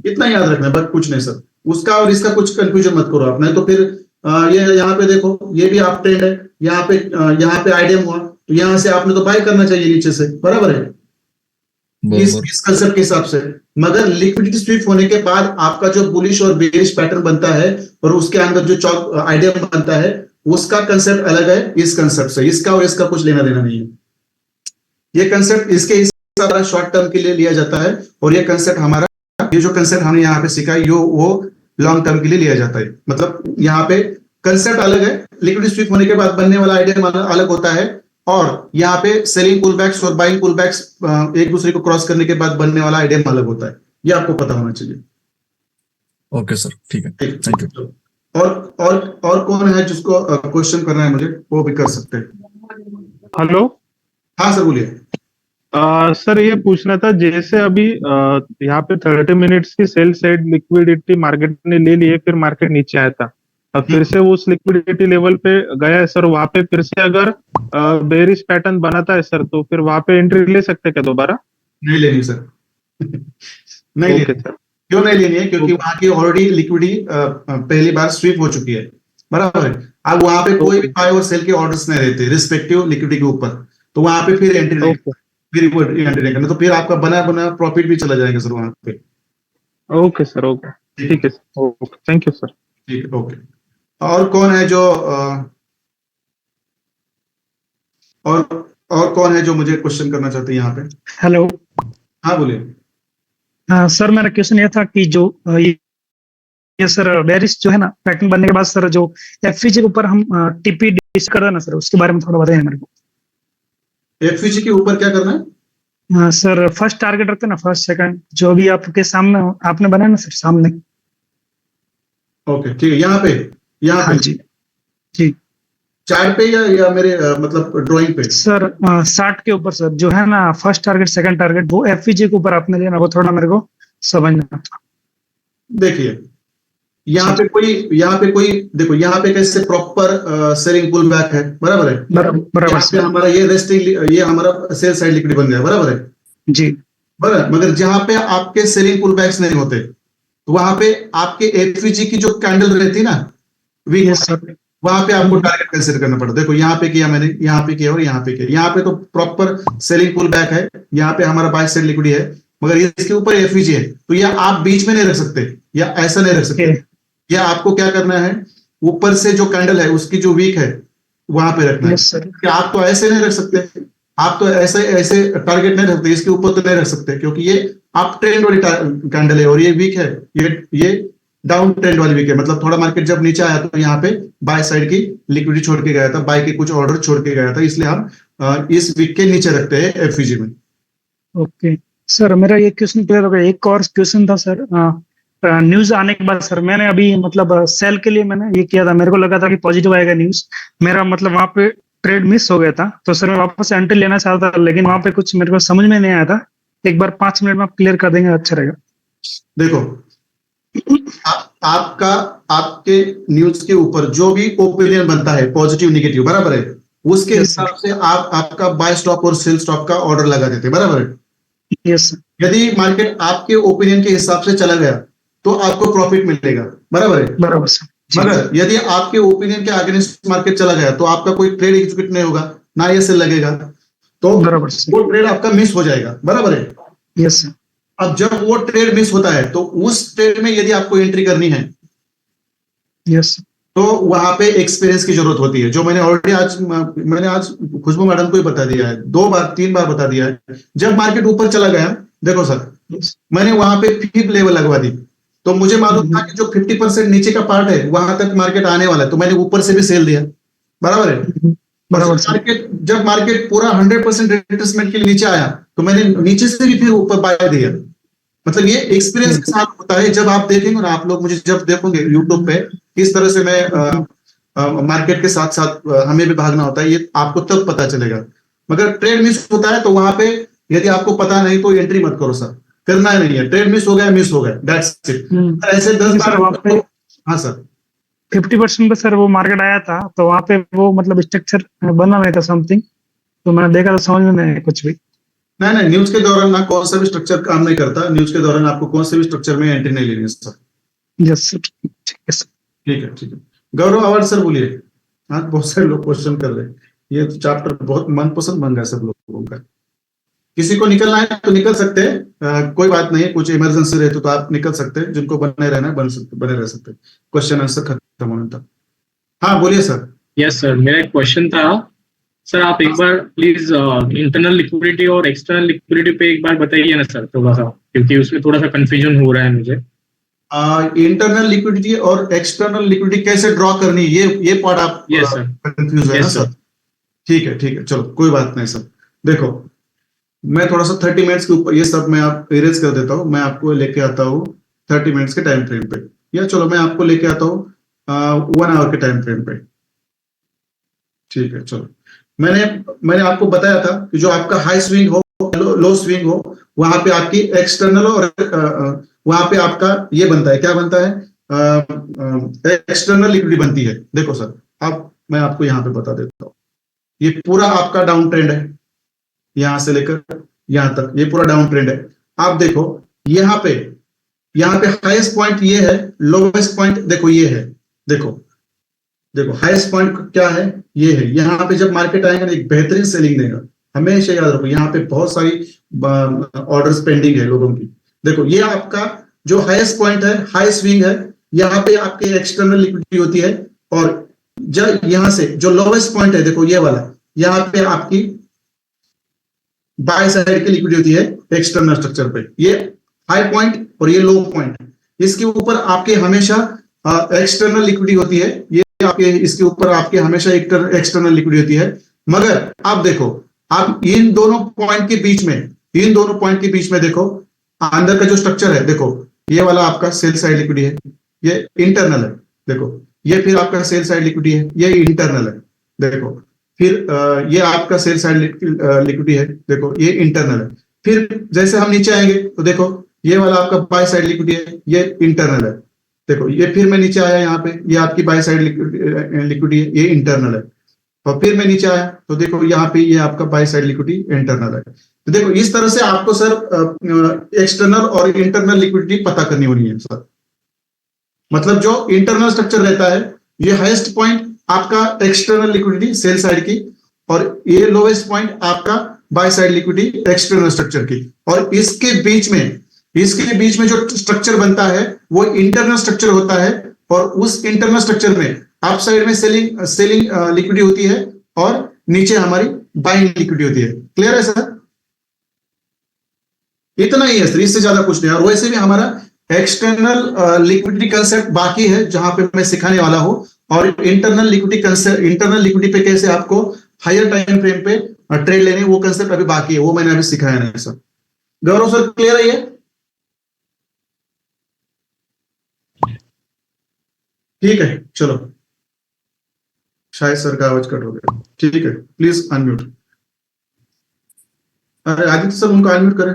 इतना याद रखना है, बस कुछ नहीं सर. उसका और इसका कुछ कंफ्यूजन मत करो आप, नहीं तो फिर ये यहाँ पे देखो, ये भी अप ट्रेंड है, यहाँ पे आईडीएम हुआ, तो यहाँ से आपने तो बाय करना चाहिए नीचे से, बराबर है, इस कंसेप्ट के हिसाब से. मगर लिक्विडिटी स्विफ्ट होने के बाद आपका जो बुलिश और बेरिश पैटर्न बनता है और उसके अंदर जो चौक आईडीएम बनता है, उसका कंसेप्ट अलग है इस कंसेप्ट से. इसका और इसका कुछ लेना देना नहीं है. ये कंसेप्ट इसके हिसाब शॉर्ट टर्म के लिए लिया जाता है, और ये कंसेप्ट हमारा, ये जो कंसेप्ट हमने यहाँ पे सीखा है, वो लॉन्ग टर्म के लिए लिया जाता है. मतलब यहाँ पे कंसेप्ट अलग है, लिक्विडिटी स्विफ्ट होने के बाद बनने वाला आइडिया अलग होता है, और यहाँ पे सेलिंग पुलबैक्स और बाइंग पुलबैक्स एक दूसरे को क्रॉस करने के बाद बनने वाला आइडिया अलग होता है. ये आपको पता होना चाहिए. ओके सर, ठीक है, थैंक यू. और कौन है जिसको क्वेश्चन करना है मुझे, वो भी कर सकते हैं. हेलो. हाँ सर बोलिए. सर ये पूछना था, जैसे अभी यहाँ पे 30 मिनट्स की सेल साइड लिक्विडिटी मार्केट ने ले ली है, फिर मार्केट नीचे आया था, अब फिर से उस लिक्विडिटी लेवल पे गया है सर, वहां पे फिर से अगर बेरिश पैटर्न बनाता है सर, तो फिर वहां पे एंट्री ले सकते हैं क्या दोबारा? नहीं लेनी सर. नहीं ओके लेनी. सर. क्यों नहीं लेनी है? क्योंकि वहां की ऑलरेडी लिक्विडिटी पहली बार स्वीप हो चुकी है, बराबर है. अब वहां पे कोई भी बाय और सेल के ऑर्डर्स नहीं रहते रिस्पेक्टिव लिक्विडिटी के ऊपर, तो वहां पे फिर एंट्री नहीं, फिर एंट्री नहीं करना, तो फिर आपका बना बना प्रॉफिट भी चला जाएगा सर वहां पे. ओके सर, ओके, ठीक है sir, okay, thank you sir. ठीक है, ओके. और कौन है जो और कौन है जो मुझे क्वेश्चन करना चाहते हैं यहाँ पे? हेलो. हाँ बोलिए. सर मेरा क्वेश्चन ये था कि जो ये सर बेरिश जो है ना पैटर्न बनने के बाद सर जो एफवीजी के ऊपर हम टीपी डिस कर रहे हैं ना सर, उसके बारे में थोड़ा बताइए मेरे को. एफवीजी के ऊपर क्या करना है? सर फर्स्ट टारगेट रखते हैं ना, फर्स्ट सेकंड जो भी आपके सामने आपने बनाया ना सर सामने. ओके ठीक है, यहाँ पे हाँ जी. चार्ट पे या मेरे मतलब ड्राइंग पे? सर 60 के ऊपर सर, जो है ना फर्स्ट टारगेट सेकंड टारगेट, वो एफवीजी के ऊपर आपने लिया ना, वो थोड़ा मेरे को समझना था। देखिए यहाँ पे कोई देखो, यहाँ पे कैसे प्रॉपर सेलिंग पुल बैक है, बराबर है। बराबर यहाँ पे सर। हमारा ये रेस्टिंग, ये हमारा सेल साइड लिक्विड बन गया, बराबर है। जी। बराबर, मगर जहां पे आपके सेलिंग पुल बैक्स नहीं होते, तो वहां पे आपके एफवीजी की जो कैंडल रहती ना वीक, यस सर। वहां पे आपको टारगेट कंसीडर करना पड़ता है। देखो यहाँ पे किया मैंने, यहाँ पे किया और यहाँ पे किया। यहाँ पे तो प्रॉपर सेलिंग पुल बैक है, यहाँ पे हमारा बाय साइड लिक्विड है, मगर इसके ऊपर एफवीजी है, तो यह आप बीच में नहीं रख सकते या ऐसा नहीं रख सकते। या आपको क्या करना है, ऊपर से जो कैंडल है उसकी जो वीक है वहां पे रखना है। Yes sir. कि आप तो ऐसे नहीं रख सकते, आप तो ऐसे ऐसे टारगेट नहीं रखते, इसके ऊपर तो नहीं रख सकते, क्योंकि ये अप ट्रेंड वाली कैंडल है और ये वीक है, ये डाउन ट्रेंड वाली वीक है। मतलब थोड़ा मार्केट जब नीचे आया तो यहाँ पे बाय साइड की लिक्विडिटी छोड़ के गया था, बाय के कुछ ऑर्डर छोड़ के गया था, इसलिए हम इस वीक के नीचे रखते हैं एफवीजी में। ओके सर, मेरा ये क्वेश्चन क्लियर हो गया। एक और क्वेश्चन था सर, न्यूज आने के बाद सर मैंने अभी मतलब सेल के लिए मैंने ये किया था, मेरे को लगा था कि पॉजिटिव आएगा न्यूज, मेरा मतलब वहां पे ट्रेड मिस हो गया था, तो सर मैं वापस एंट्री लेना चाहता था, लेकिन वहां पे कुछ मेरे को समझ में नहीं आया था। एक बार 5 मिनट में आप क्लियर कर देंगे अच्छा रहेगा। देखो आपका आपके न्यूज के ऊपर जो भी ओपिनियन बनता है, पॉजिटिव नेगेटिव, बराबर है, उसके Yes, हिसाब से आप आपका बाय स्टॉप और सेल स्टॉप का ऑर्डर लगा देते हैं, बराबर है। Yes sir. यदि मार्केट आपके ओपिनियन के हिसाब से चला गया तो आपको प्रॉफिट मिलेगा, बराबर है। बराबर सर। मगर यदि आपके ओपिनियन के अगेंस्ट मार्केट चला गया तो आपका कोई ट्रेड एग्जीक्यूट नहीं होगा, ना ये सेल लगेगा, तो बराबर सर। वो ट्रेड आपका मिस हो जाएगा, बराबर है। Yes sir. अब जब वो ट्रेड मिस होता है तो उस ट्रेड में यदि आपको एंट्री करनी है यस तो वहां पे एक्सपीरियंस की जरूरत होती है, जो मैंने ऑलरेडी मैंने आज खुशबू मैडम को ही बता दिया है, 2 बार 3 बार बता दिया है। जब मार्केट ऊपर चला गया, देखो सर, मैंने वहां पे फिब लेवल लगवा दी, तो मुझे मालूम था कि जो 50% नीचे का पार्ट है वहां तक मार्केट आने वाला है, तो मैंने ऊपर से भी सेल दिया, बराबर है। बराबर सर। मार्केट जब मार्केट पूरा 100% रिट्रेसमेंट के लिए नीचे आया तो मैंने नीचे से भी फिर ऊपर बाय दिया। मतलब ये एक्सपीरियंस के साथ होता है। जब आप देखेंगे ना, आप लोग मुझे जब देखोगे यूट्यूब पे किस तरह से मैं मार्केट के साथ साथ हमें भी भागना होता है, ये आपको तब पता चलेगा। मगर ट्रेड मिस होता है तो वहां पे यदि आपको पता नहीं तो एंट्री मत करो सर, करना ही नहीं है। ट्रेड मिस हो गया, दैट्स इट। ऐसे 10 सर वहाँ पे बार। हाँ सर, 50% पे सर वो मार्केट आया था, तो वहां पे वो मतलब स्ट्रक्चर बना नहीं था समथिंग, तो मैंने देखा तो समझ में नहीं आया कुछ भी। नहीं, न्यूज के दौरान ना कौन सा भी स्ट्रक्चर काम नहीं करता। न्यूज के दौरान आपको कौन से भी स्ट्रक्चर में एंट्री नहीं लेनी है सर। यस सर, ठीक है सर। ठीक है। गौरव आवाज सर बोलिए। हाँ, बहुत सारे लोग क्वेश्चन कर रहे हैं, ये तो चैप्टर बहुत मनपसंद बन गया सब लोगों का। किसी को निकलना है तो निकल सकते हैं, कोई बात नहीं है। कुछ इमरजेंसी रहती तो आप निकल सकते हैं, जिनको बने रहना है बने रह सकते हैं, क्वेश्चन आंसर खत्म होने तक। हाँ बोलिए सर। यस सर, मेरा एक क्वेश्चन था सर, आप एक बार प्लीज इंटरनल लिक्विडिटी और एक्सटर्नल लिक्विडिटी पे एक बार बताइए ना सर थोड़ा सा, क्योंकि उसमें थोड़ा सा कंफ्यूजन हो रहा है मुझे। इंटरनल लिक्विडिटी और एक्सटर्नल लिक्विडिटी कैसे ड्रॉ करनी है, ये पार्ट आप Yes, sir. कंफ्यूज है ना Yes, सर। sir. ठीक है, चलो कोई बात नहीं सर। देखो मैं थोड़ा सा 30 मिनट्स के ऊपर ये सब मैं आप इरेज कर देता हूँ, मैं आपको लेके आता हूँ 30 मिनट्स के टाइम फ्रेम पे, या चलो मैं आपको लेके आता हूँ 1 आवर के टाइम फ्रेम पे। ठीक है, चलो मैंने आपको बताया था कि जो आपका हाई स्विंग हो, लो स्विंग हो, वहां पे आपकी एक्सटर्नल और वहां पे आपका ये बनता है, क्या बनता है, एक्सटर्नल लिक्विडिटी बनती है। देखो सर, अब मैं आपको यहाँ पे बता देता हूँ, ये पूरा आपका डाउन ट्रेंड है, यहां से लेकर यहां तक ये पूरा डाउन ट्रेंड है। आप देखो यहाँ पे हाईएस्ट पॉइंट ये है, लोवेस्ट पॉइंट देखो ये है। देखो हाईएस्ट पॉइंट क्या है, ये है। यहाँ पे जब मार्केट आएगा ना, एक बेहतरीन सेलिंग देगा, हमेशा याद रखो। यहाँ पे बहुत सारी ऑर्डर्स पेंडिंग है लोगों की। देखो ये आपका जो हाईएस्ट पॉइंट है, हाई स्विंग है, यहाँ पे आपके एक्सटर्नल लिक्विडिटी होती है। और जब यहां से जो लोवेस्ट पॉइंट है, देखो ये वाला, यहाँ पे आपकी बाय साइड की लिक्विडिटी होती है एक्सटर्नल स्ट्रक्चर पे। ये हाई पॉइंट और ये लो पॉइंट, इसके ऊपर आपके हमेशा एक्सटर्नल लिक्विडिटी होती है। ये आपके इसके ऊपर आपके हमेशा एक्सटर्नल लिक्विडिटी होती है। मगर आप देखो, आप इन दोनों पॉइंट के बीच में देखो अंदर का जो स्ट्रक्चर है, देखो ये वाला आपका सेल साइड लिक्विडिटी है, ये इंटरनल है। देखो ये फिर आपका सेल साइड लिक्विडिटी है, ये इंटरनल है। देखो फिर ये आपका सेल साइड लिक्विडिटी है, देखो ये इंटरनल है। फिर जैसे हम नीचे आएंगे तो देखो ये वाला आपका बाय साइड लिक्विडिटी है, ये इंटरनल है। देखो ये फिर मैं नीचे आया यहाँ पे, ये आपकी बाय साइड लिक्विडिटी है, ये इंटरनल है। और फिर मैं नीचे आया तो देखो यहाँ पे ये आपका बाय साइड लिक्विडिटी इंटरनल है। तो देखो इस तरह से आपको सर एक्सटर्नल और इंटरनल लिक्विडिटी पता करनी होनी है सर। मतलब जो इंटरनल स्ट्रक्चर रहता है, ये हाईएस्ट पॉइंट आपका एक्सटर्नल लिक्विडिटी सेल साइड की, और ये लोवेस्ट पॉइंट आपका bye side liquidity external structure की। और इसके बीच में जो स्ट्रक्चर बनता है वो इंटरनल स्ट्रक्चर होता है, और उस इंटरनल स्ट्रक्चर में अप साइड में सेलिंग लिक्विडिटी होती है और नीचे हमारी बाइंग लिक्विडिटी होती है। क्लियर है सर? इतना ही है सर, इससे ज्यादा कुछ नहीं। और वैसे भी हमारा एक्सटर्नल लिक्विडिटी कंसेप्ट बाकी है जहां पे मैं सिखाने वाला हूं, और इंटरनल लिक्विडिटी पे कैसे आपको हायर टाइम फ्रेम पे ट्रेड लेने, वो कंसेप्ट अभी बाकी है, वो मैंने अभी सिखाया नहीं सर। गौरव सर क्लियर है ये? ठीक है, चलो शायद सर का आवाज कट हो गया। ठीक है, प्लीज अनम्यूट। अरे आदित्य सर उनको अनम्यूट करें।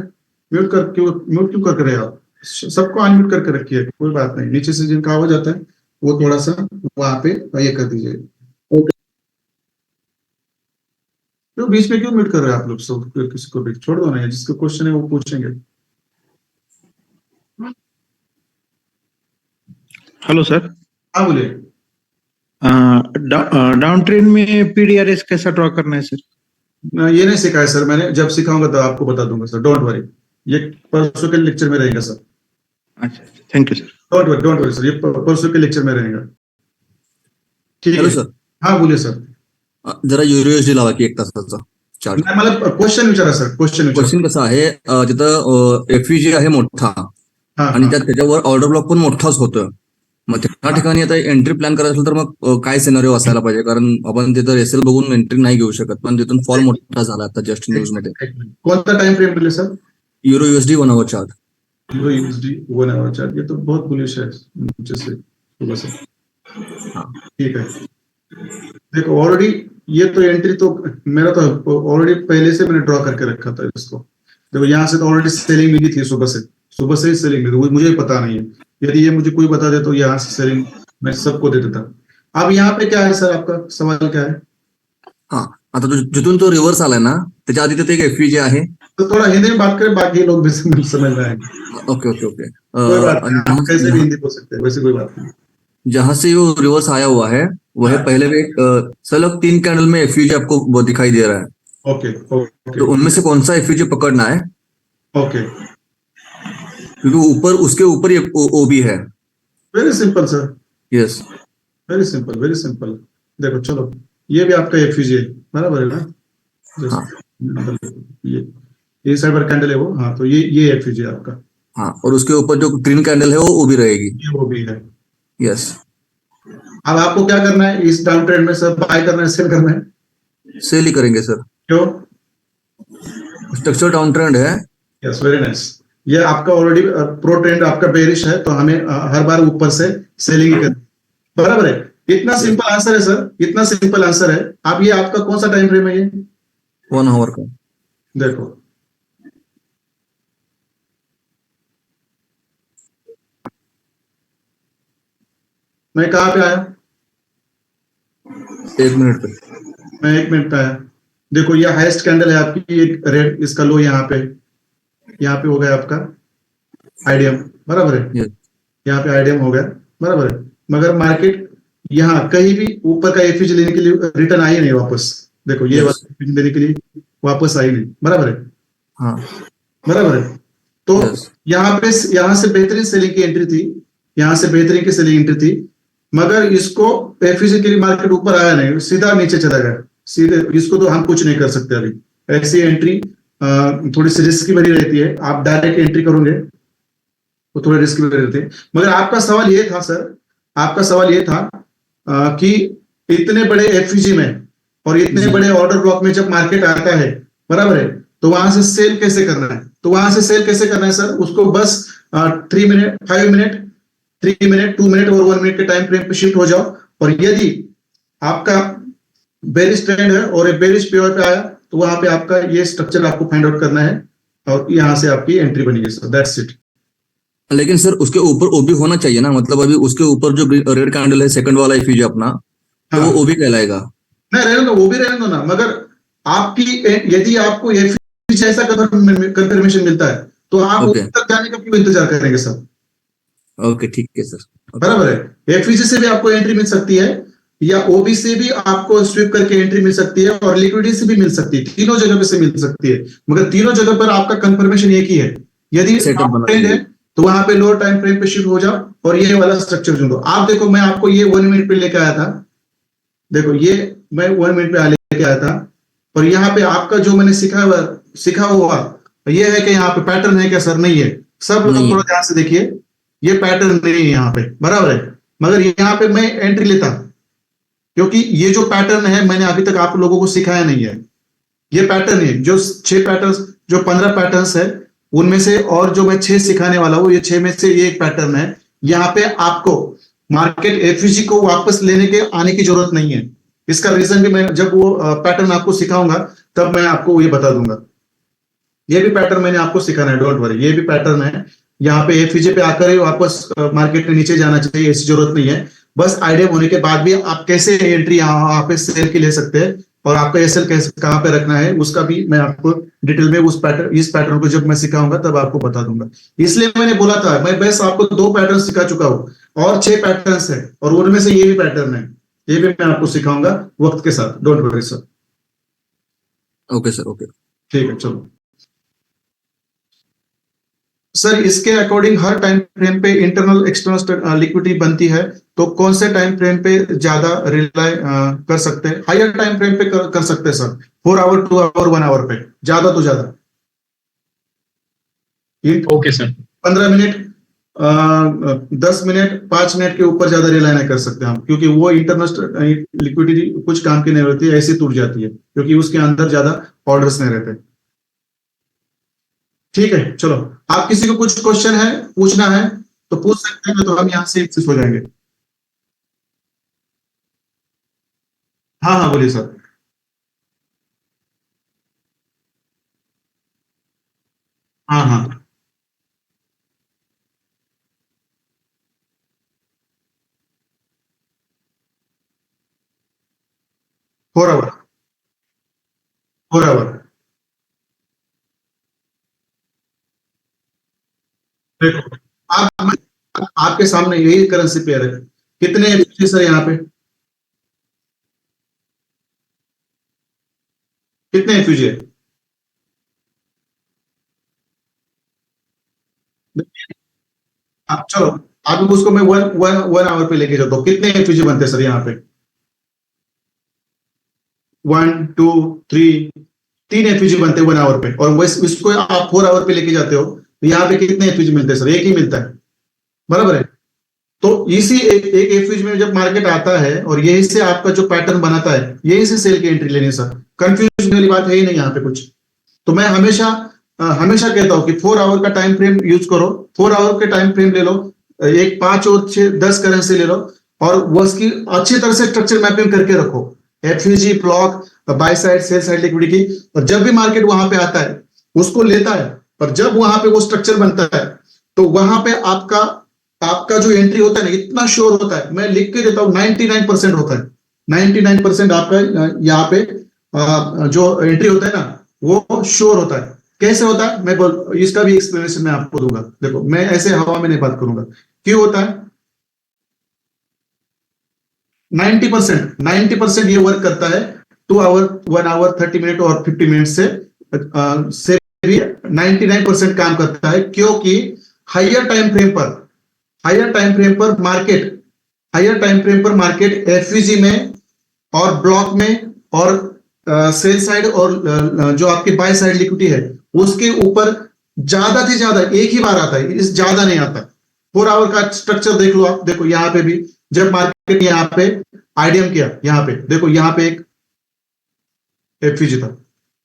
म्यूट क्यों कर रहे हैं आप? सबको अनम्यूट करके रखिए, कोई बात नहीं। नीचे से जिनका आवाज आता है वो थोड़ा सा वहां पे ये कर दीजिए। ओके, तो बीच में क्यों म्यूट कर रहे हैं आप लोग? सब किसी को भी छोड़ दो ना, जिसका क्वेश्चन है वो पूछेंगे। Hello sir. हाँ बोलिए। डाउन ट्रेंड में पीडीआरएस कैसा ड्रॉ करना है सर? ये नहीं सिखाया सर मैंने, जब सिखाऊंगा तो आपको बता दूंगा सर, डोंट वरी। ये परसों के लेक्चर में रहेगा सर। अच्छा, thank you sir. Don't worry sir, ये परसों के लेक्चर में रहेगा। ठीक है सर। हाँ बोलिए सर। जरा युरोएसडी लावा की 1 तासाचा चार्ट. नाही, मला क्वेश्चन विचारा सर, क्वेश्चन कसा आहे, तिथं एफईजी आहे मोठा हा, आणि हा. त्याच्यावर ऑर्डर ब्लॉक पण मोठाच होतं. मग त्या ठिकाणी आता एंट्री प्लॅन करायचं असेल तर मग काय सिनारिओ असायला पाहिजे? कारण आपण तिथं एसएल बघून एंट्री नाही घेऊ शकत, पण तिथून फॉल मोठा झाला आता जस्ट न्यूज मध्ये. कोणता टाइम फ्रेम बोले sir? Euro USD 1 our chart. Euro USD 1 our chart, ये तो बहुत बुलिश है नीचे से सुबह से। ठीक है, देखो ऑलरेडी ये तो एंट्री तो मेरा तो ऑलरेडी पहले से मैंने ड्रॉ करके रखा था इसको। देखो यहाँ से तो ऑलरेडी सेलिंग मिली थी, सुबह से ही सेलिंग मिली, वो मुझे पता नहीं है। यदि ये मुझे कोई बता दे तो यहाँ से सेलिंग मैं सबको दे देता। अब यहाँ पे क्या है सर, आपका सवाल क्या है? हा, आता जिथून तो रिव्हर्स आलाय ना, त्याच्या आधी तिथे एक एफईजी आहे. तो थोड़ा हिंदी में बात करें, बाकी लोग भी समझ रहे हैं। Okay okay okay. कोई बात नहीं, आप कैसे भी हिंदी बोल सकते हैं, वैसे कोई बात नहीं। जहां से वो रिवर्स आया हुआ है वह पहले भी एक सलग 3 कैंडल में एफयूजी आपको वो दिखाई दे रहा है. ओके ओके, तो उनमें से कौन सा एफयूजी पकड़ना है? ओके, क्योंकि उसके ऊपर एक ओबी है. Very simple sir, yes, very simple. देखो चलो, ये भी आपका एफयूजी है, बराबर है ना? हाँ. ये साइड पर कैंडल है वो, हाँ, तो ये एफयूजी है आपका। हाँ, और उसके ऊपर जो ग्रीन कैंडल है वो ओबी रहेगी. ये वो भी है। यस. अब आपको क्या करना है इस डाउन ट्रेंड में सर? बाय करना है, सेल करना है? सेल ही करेंगे सर. क्यों? स्ट्रक्चर डाउन ट्रेंड है. Yes, very nice. ये आपका ऑलरेडी प्रो ट्रेंड आपका बेरिश है, तो हमें हर बार ऊपर से सेलिंग ही करनी, बराबर है? इतना सिंपल आंसर है सर, इतना सिंपल आंसर है। अब ये आपका कौन सा टाइम फ्रेम है? ये 1 आवर का. देखो, मैं कहां पे आया? 1 मिनट पे. मैं 1 मिनट पे आया। देखो ये हाईएस्ट कैंडल है आपकी, एक रेड, इसका लो यहाँ पे हो गया आपका आईडीएम, बराबर है? Yes. यहाँ पे आईडीएम हो गया, बराबर है? मगर मार्केट यहाँ कहीं भी ऊपर का एफयूजी लेने के लिए रिटर्न आई नहीं वापस। देखो ये Yes. लेने के लिए वापस आई नहीं, बराबर है? हाँ. बराबर है? तो Yes. यहाँ से बेहतरीन सेलिंग की एंट्री थी, यहाँ से बेहतरीन की सेलिंग एंट्री थी, मगर इसको एफयूजी के लिए मार्केट ऊपर आया नहीं, सीधा नीचे चला गया सीधे। इसको तो हम कुछ नहीं कर सकते अभी। ऐसी एंट्री थोड़ी सी रिस्क भरी रहती है। आप डायरेक्ट एंट्री करोगे तो थोड़ी रिस्क भरी रहती है। मगर आपका सवाल ये था सर, आपका सवाल ये था कि इतने बड़े एफयूजी में और इतने बड़े ऑर्डर ब्लॉक में जब मार्केट आता है, बराबर है, तो वहां से सेल कैसे करना है? तो वहां से सेल कैसे करना है सर? उसको बस 3 मिनट, 5 मिनट, 3 मिनट, 2 मिनट और 1 मिनट के टाइम फ्रेम पे शिफ्ट हो जाओ। और यदि आपका बेरिश ट्रेंड है और एक बेरिश पेयर पे आया तो वहां पे आपका ये स्ट्रक्चर आपको फाइंड आउट करना है और यहाँ से आपकी एंट्री बनेगी सर, दैट्स इट। लेकिन सर उसके ऊपर ओबी होना चाहिए ना, मतलब अभी उसके ऊपर जो रेड कैंडल है सेकंड वाला एफयूजी अपना, तो हाँ। वो ओबी कहलाएगा। नहीं रहने दो, वो भी रहने दो ना, मगर आपकी यदि आपको एफयूजी ऐसा कंफर्मेशन मिलता है तो आप ओके ऊपर तक जाने का क्यों इंतजार करेंगे सर? ओके ठीक है सर। बराबर है, एफयूजी से भी आपको एंट्री मिल सकती है या ओबी से भी आपको स्विप करके एंट्री मिल सकती है और लिक्विडिटी से भी मिल सकती है, तीनों जगह पे से मिल सकती है, मगर तीनों जगह पर आपका कंफर्मेशन एक ही है। यदि सेटअप बना ट्रेंड है तो वहां पे लोअर टाइम फ्रेम पे शिफ्ट हो जाओ और ये वाला स्ट्रक्चर चुन दो। आप देखो मैं आपको ये 1 मिनट पे लेके आया था, देखो ये मैं 1 मिनट पे लेके आया था और यहाँ पे आपका जो मैंने सीखा हुआ ये है कि यहाँ पे पैटर्न है क्या सर? नहीं है। सब लोग नहीं है। थोड़ा ध्यान से देखिए, ये पैटर्न नहीं है यहाँ पे, बराबर है, मगर यहाँ पे मैं एंट्री लेता क्योंकि ये जो पैटर्न है मैंने अभी तक आप लोगों को सिखाया नहीं है। ये पैटर्न है जो 6 पैटर्न्स, जो 15 पैटर्न्स है उनमें से, और जो मैं 6 सिखाने वाला हूँ ये 6 में से ये एक पैटर्न है। यहाँ पे आपको मार्केट एफयूजी को वापस लेने के आने की जरूरत नहीं है। इसका रीजन भी मैं जब वो पैटर्न आपको सिखाऊंगा तब मैं आपको ये बता दूंगा। ये भी पैटर्न मैंने आपको सिखाना है, डोंट वरी, ये भी पैटर्न है। यहाँ पे एफयूजी पे आकर ही वापस मार्केट में नीचे जाना चाहिए, ऐसी जरूरत नहीं है। बस आइडिया होने के बाद भी आप कैसे एंट्री यहाँ पे सेल की ले सकते हैं और आपका एसएल कैसे कहाँ पे रखना है उसका भी मैं आपको डिटेल में इस पैटर्न को जब मैं सिखाऊंगा तब आपको बता दूंगा। इसलिए मैंने बोला था मैं बस आपको 2 पैटर्न सिखा चुका हूँ और 6 पैटर्न्स है और उनमें से ये भी पैटर्न है, ये भी मैं आपको सिखाऊंगा वक्त के साथ, don't worry sir. Okay sir okay. ठीक है चलो सर, इसके अकॉर्डिंग हर टाइम फ्रेम पे इंटरनल एक्सटर्नल लिक्विडिटी बनती है, तो कौन से टाइम फ्रेम पे ज्यादा रिलाय कर सकते हैं? हायर टाइम फ्रेम पे कर सकते हैं सर, 4 आवर 2 आवर 1 आवर पे ज्यादा तो ज्यादा। Okay sir. 15 minute 10 minute 5 minute के ऊपर ज्यादा रिलाय नहीं कर सकते हम, क्योंकि वो इंटरनल लिक्विडिटी कुछ काम की नहीं होती है, ऐसी टूट जाती है क्योंकि उसके अंदर ज्यादा ऑर्डर्स नहीं रहते। ठीक है चलो, आप किसी को कुछ क्वेश्चन है पूछना है तो पूछ सकते हैं, तो हम यहाँ से एक्सेस हो जाएंगे। हाँ हाँ बोलिए सर। हाँ हाँ 4 आवर 4 आवर। देखो आपके सामने यही करेंसी पेयर है, कितने एफयूजी सर यहाँ पे? कितने एफयूजी है? चलो आप उसको मैं वन आवर पे लेके जाता हूँ, कितने एफयूजी बनते हैं सर यहाँ पे? 1 2 3 एफयूजी बनते हैं 1 आवर पे, और इसको आप 4 आवर पे लेके जाते हो तो यहाँ पे कितने एफयूजी मिलते हैं सर? एक ही मिलता है, बराबर है। तो इसी एक एफयूजी में जब मार्केट आता है और यही से आपका जो पैटर्न बनाता है, यही से सेल की एंट्री लेनी सर, कंफ्यूजन वाली बात है ही नहीं यहाँ पे कुछ। तो मैं हमेशा कहता हूँ कि 4 आवर का टाइम फ्रेम यूज करो, 4 आवर के टाइम फ्रेम ले लो, एक 5 और 6 10 करेंसी ले लो और वो उसकी अच्छी तरह से स्ट्रक्चर मैपिंग करके रखो, FVG block buy side sell side liquidity, और जब भी मार्केट वहां पे आता है उसको लेता है, और जब वहां पे वो स्ट्रक्चर बनता है तो वहां पे आपका जो एंट्री होता है ना इतना श्योर होता है, मैं लिख के देता हूँ 99% होता है, 99% आपका यहाँ पे जो एंट्री होता है ना वो श्योर होता है। कैसे होता है मैं इसका भी एक्सप्लेनेशन मैं आपको दूंगा। देखो मैं ऐसे हवा में नहीं बात करूंगा, क्यों होता है? 90% ये वर्क करता है 2 आवर 1 आवर 30 मिनट और 50 मिनट से भी 99% काम करता है, क्योंकि हायर टाइम फ्रेम पर मार्केट एफयूजी में और ब्लॉक में और सेल साइड और जो आपके बाय साइड लिक्विडिटी है उसके ऊपर ज्यादा से ज्यादा एक ही बार आता है, इस ज्यादा नहीं आता। 4 आवर का स्ट्रक्चर देख लो आप, देखो यहाँ पे भी जब मार्केट यहाँ पे आईडीएम किया, यहाँ पे देखो यहाँ पे एक एफयूजी था,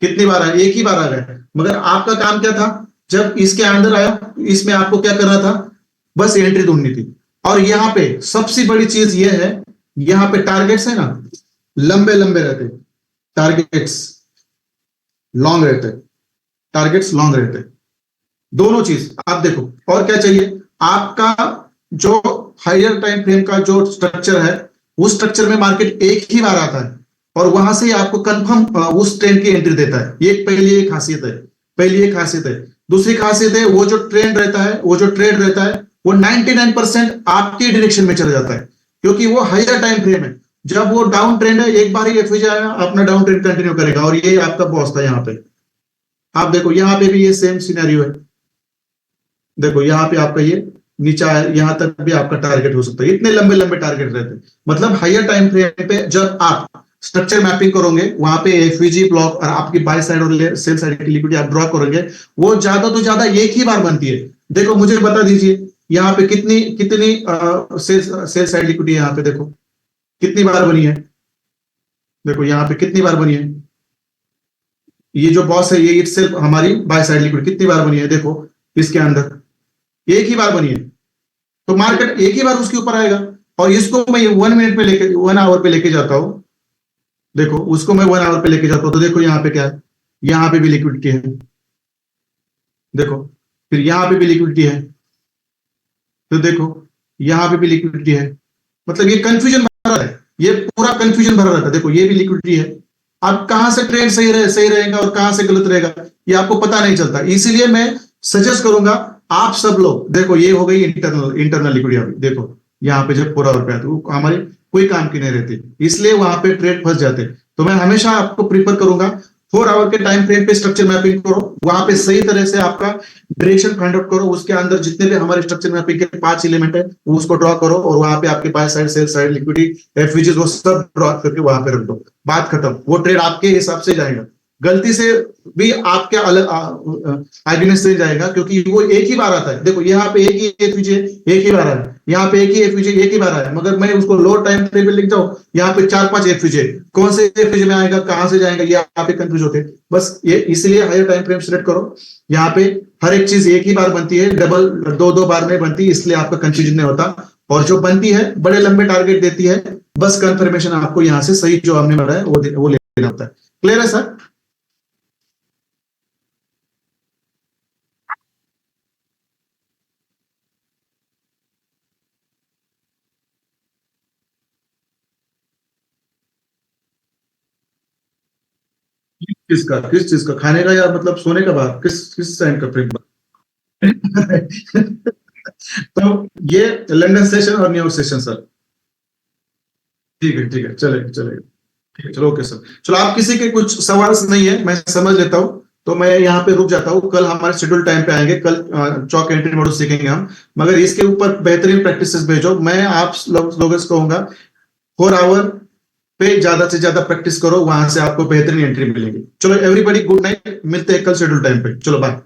कितनी बार आया? एक ही बार आ गया, मगर आपका काम क्या था? जब इसके अंदर आया इसमें आपको क्या करना था? बस एंट्री ढूंढनी थी। और यहाँ पे सबसे बड़ी चीज ये है, यहाँ पे टारगेट्स है ना, लंबे लंबे रहते, टारगेट्स लॉन्ग रहते, टारगेट्स लॉन्ग रहते, दोनों चीज आप देखो। और क्या चाहिए आपका, जो हायर टाइम फ्रेम का जो स्ट्रक्चर है, उस स्ट्रक्चर में मार्केट एक ही बार आता है और वहां से आपको कंफर्म उस ट्रेंड की एंट्री देता है। ये पहली एक खासियत है, पहली एक खासियत है। दूसरी खासियत है, वो जो ट्रेंड रहता है, वो जो ट्रेड रहता है, वो 99% आपके डायरेक्शन में चला जाता है, क्योंकि वो हायर टाइम फ्रेम है। जब वो डाउन ट्रेंड है, एक बार ही एफवीजे आया, अपना डाउन ट्रेंड कंटिन्यू करेगा। और ये आपका बॉस था यहाँ पे, आप देखो यहाँ पे भी ये सेम सिनेरियो है। देखो यहाँ पे आपका ये नीचा है, यहाँ तक भी आपका टारगेट हो सकता है। इतने लंबे लंबे टारगेट रहते हैं। मतलब हायर टाइम फ्रेम पे जब आप स्ट्रक्चर मैपिंग करोगे, वहां पे एफवीजी ब्लॉक और आपकी बाय साइड और सेल साइड की लिक्विडिटी आप ड्रॉ करोगे, वो ज्यादा तो ज्यादा एक ही बार बनती है। देखो मुझे बता दीजिए यहाँ पे कितनी कितनी सेल साइड लिक्विडिटी यहाँ पे देखो कितनी बार बनी है। देखो यहाँ पे कितनी बार बनी है, ये जो बॉस है ये इटसेल्फ हमारी बाय साइड लिक्विडिटी कितनी बार बनी है, देखो इसके अंदर एक ही बार बनी है। तो मार्केट एक ही बार उसके ऊपर आएगा। और इसको मैं 1 मिनट पे लेके 1 आवर पे लेके जाता हूं, देखो उसको मैं 1 आवर पे लेके जाता हूं, तो देखो यहाँ पे क्या है, यहाँ पे भी लिक्विडिटी है, देखो फिर यहाँ पे भी लिक्विडिटी है, तो देखो यहाँ पे भी लिक्विडिटी है। मतलब ये कंफ्यूजन भरा है, ये पूरा कंफ्यूजन भरा रहता है। देखो ये भी लिक्विडिटी है। अब कहां से ट्रेड सही रहेगा और कहां से गलत रहेगा, ये आपको पता नहीं चलता। इसीलिए मैं सजेस्ट करूंगा आप सब लोग, देखो ये हो गई इंटरनल लिक्विडिटी। देखो यहाँ पे जब 4 आवर पे आते वो हमारे कोई काम की नहीं रहती, इसलिए वहां पे ट्रेड फंस जाते। तो मैं हमेशा आपको प्रीफर करूंगा 4 आवर के टाइम फ्रेम पे स्ट्रक्चर मैपिंग करो, वहां पे सही तरह से आपका डायरेक्शन फाइंड आउट करो, उसके अंदर जितने भी हमारे स्ट्रक्चर मैपिंग के 5 एलिमेंट है वो उसको ड्रॉ करो, और वहां पे आपके buy side sell side liquidity FVGs वो सब ड्रॉ करके वहां पे रख दो, बात खत्म। वो ट्रेड आपके हिसाब से जाएगा, गलती से भी आपके अलग अगेंस्ट से जाएगा, क्योंकि वो एक ही बार आता है। देखो यहाँ पे एक ही एफवीजे एक ही बार आया, यहाँ पे एक ही एफवीजे एक ही बार आया, मगर मैं उसको लो टाइम फ्रेम पे लिख जाऊं, यहाँ पे 4-5 एफवीजे, कौन से एफवीजे में आएगा कहां से जाएगा ये आप पे कंफ्यूज होते। बस ये इसलिए हायर टाइम फ्रेम सेलेक्ट करो। यहाँ पे हर एक चीज एक ही बार बनती है, डबल 2-2 बार में बनती है, इसलिए आपका कंफ्यूजन नहीं होता। और जो बनती है बड़े लंबे टारगेट देती है, बस कंफर्मेशन आपको यहाँ से सही जो हमने बनाया वो लेना होता है। क्लियर है सर? किस चीज का खाने का, या मतलब सोने का बात, किस टाइम का ब्रेक? तो ये लंदन सेशन और न्यूयॉर्क सेशन सर। ठीक है चलेगा ठीक है, चलो ओके सर। चलो आप किसी के कुछ सवाल नहीं है, मैं समझ लेता हूँ, तो मैं यहाँ पे रुक जाता हूँ। कल हमारे शेड्यूल टाइम पे आएंगे, कल चौक एंट्री मॉडल सीखेंगे हम, मगर इसके ऊपर बेहतरीन प्रैक्टिसेस भेजो। मैं आप लोगों से कहूंगा 4 आवर पे ज्यादा से ज्यादा प्रैक्टिस करो, वहां से आपको बेहतरीन एंट्री मिलेगी। चलो एवरीबॉडी गुड नाइट, मिलते हैं कल शेड्यूल टाइम पे। चलो बाय।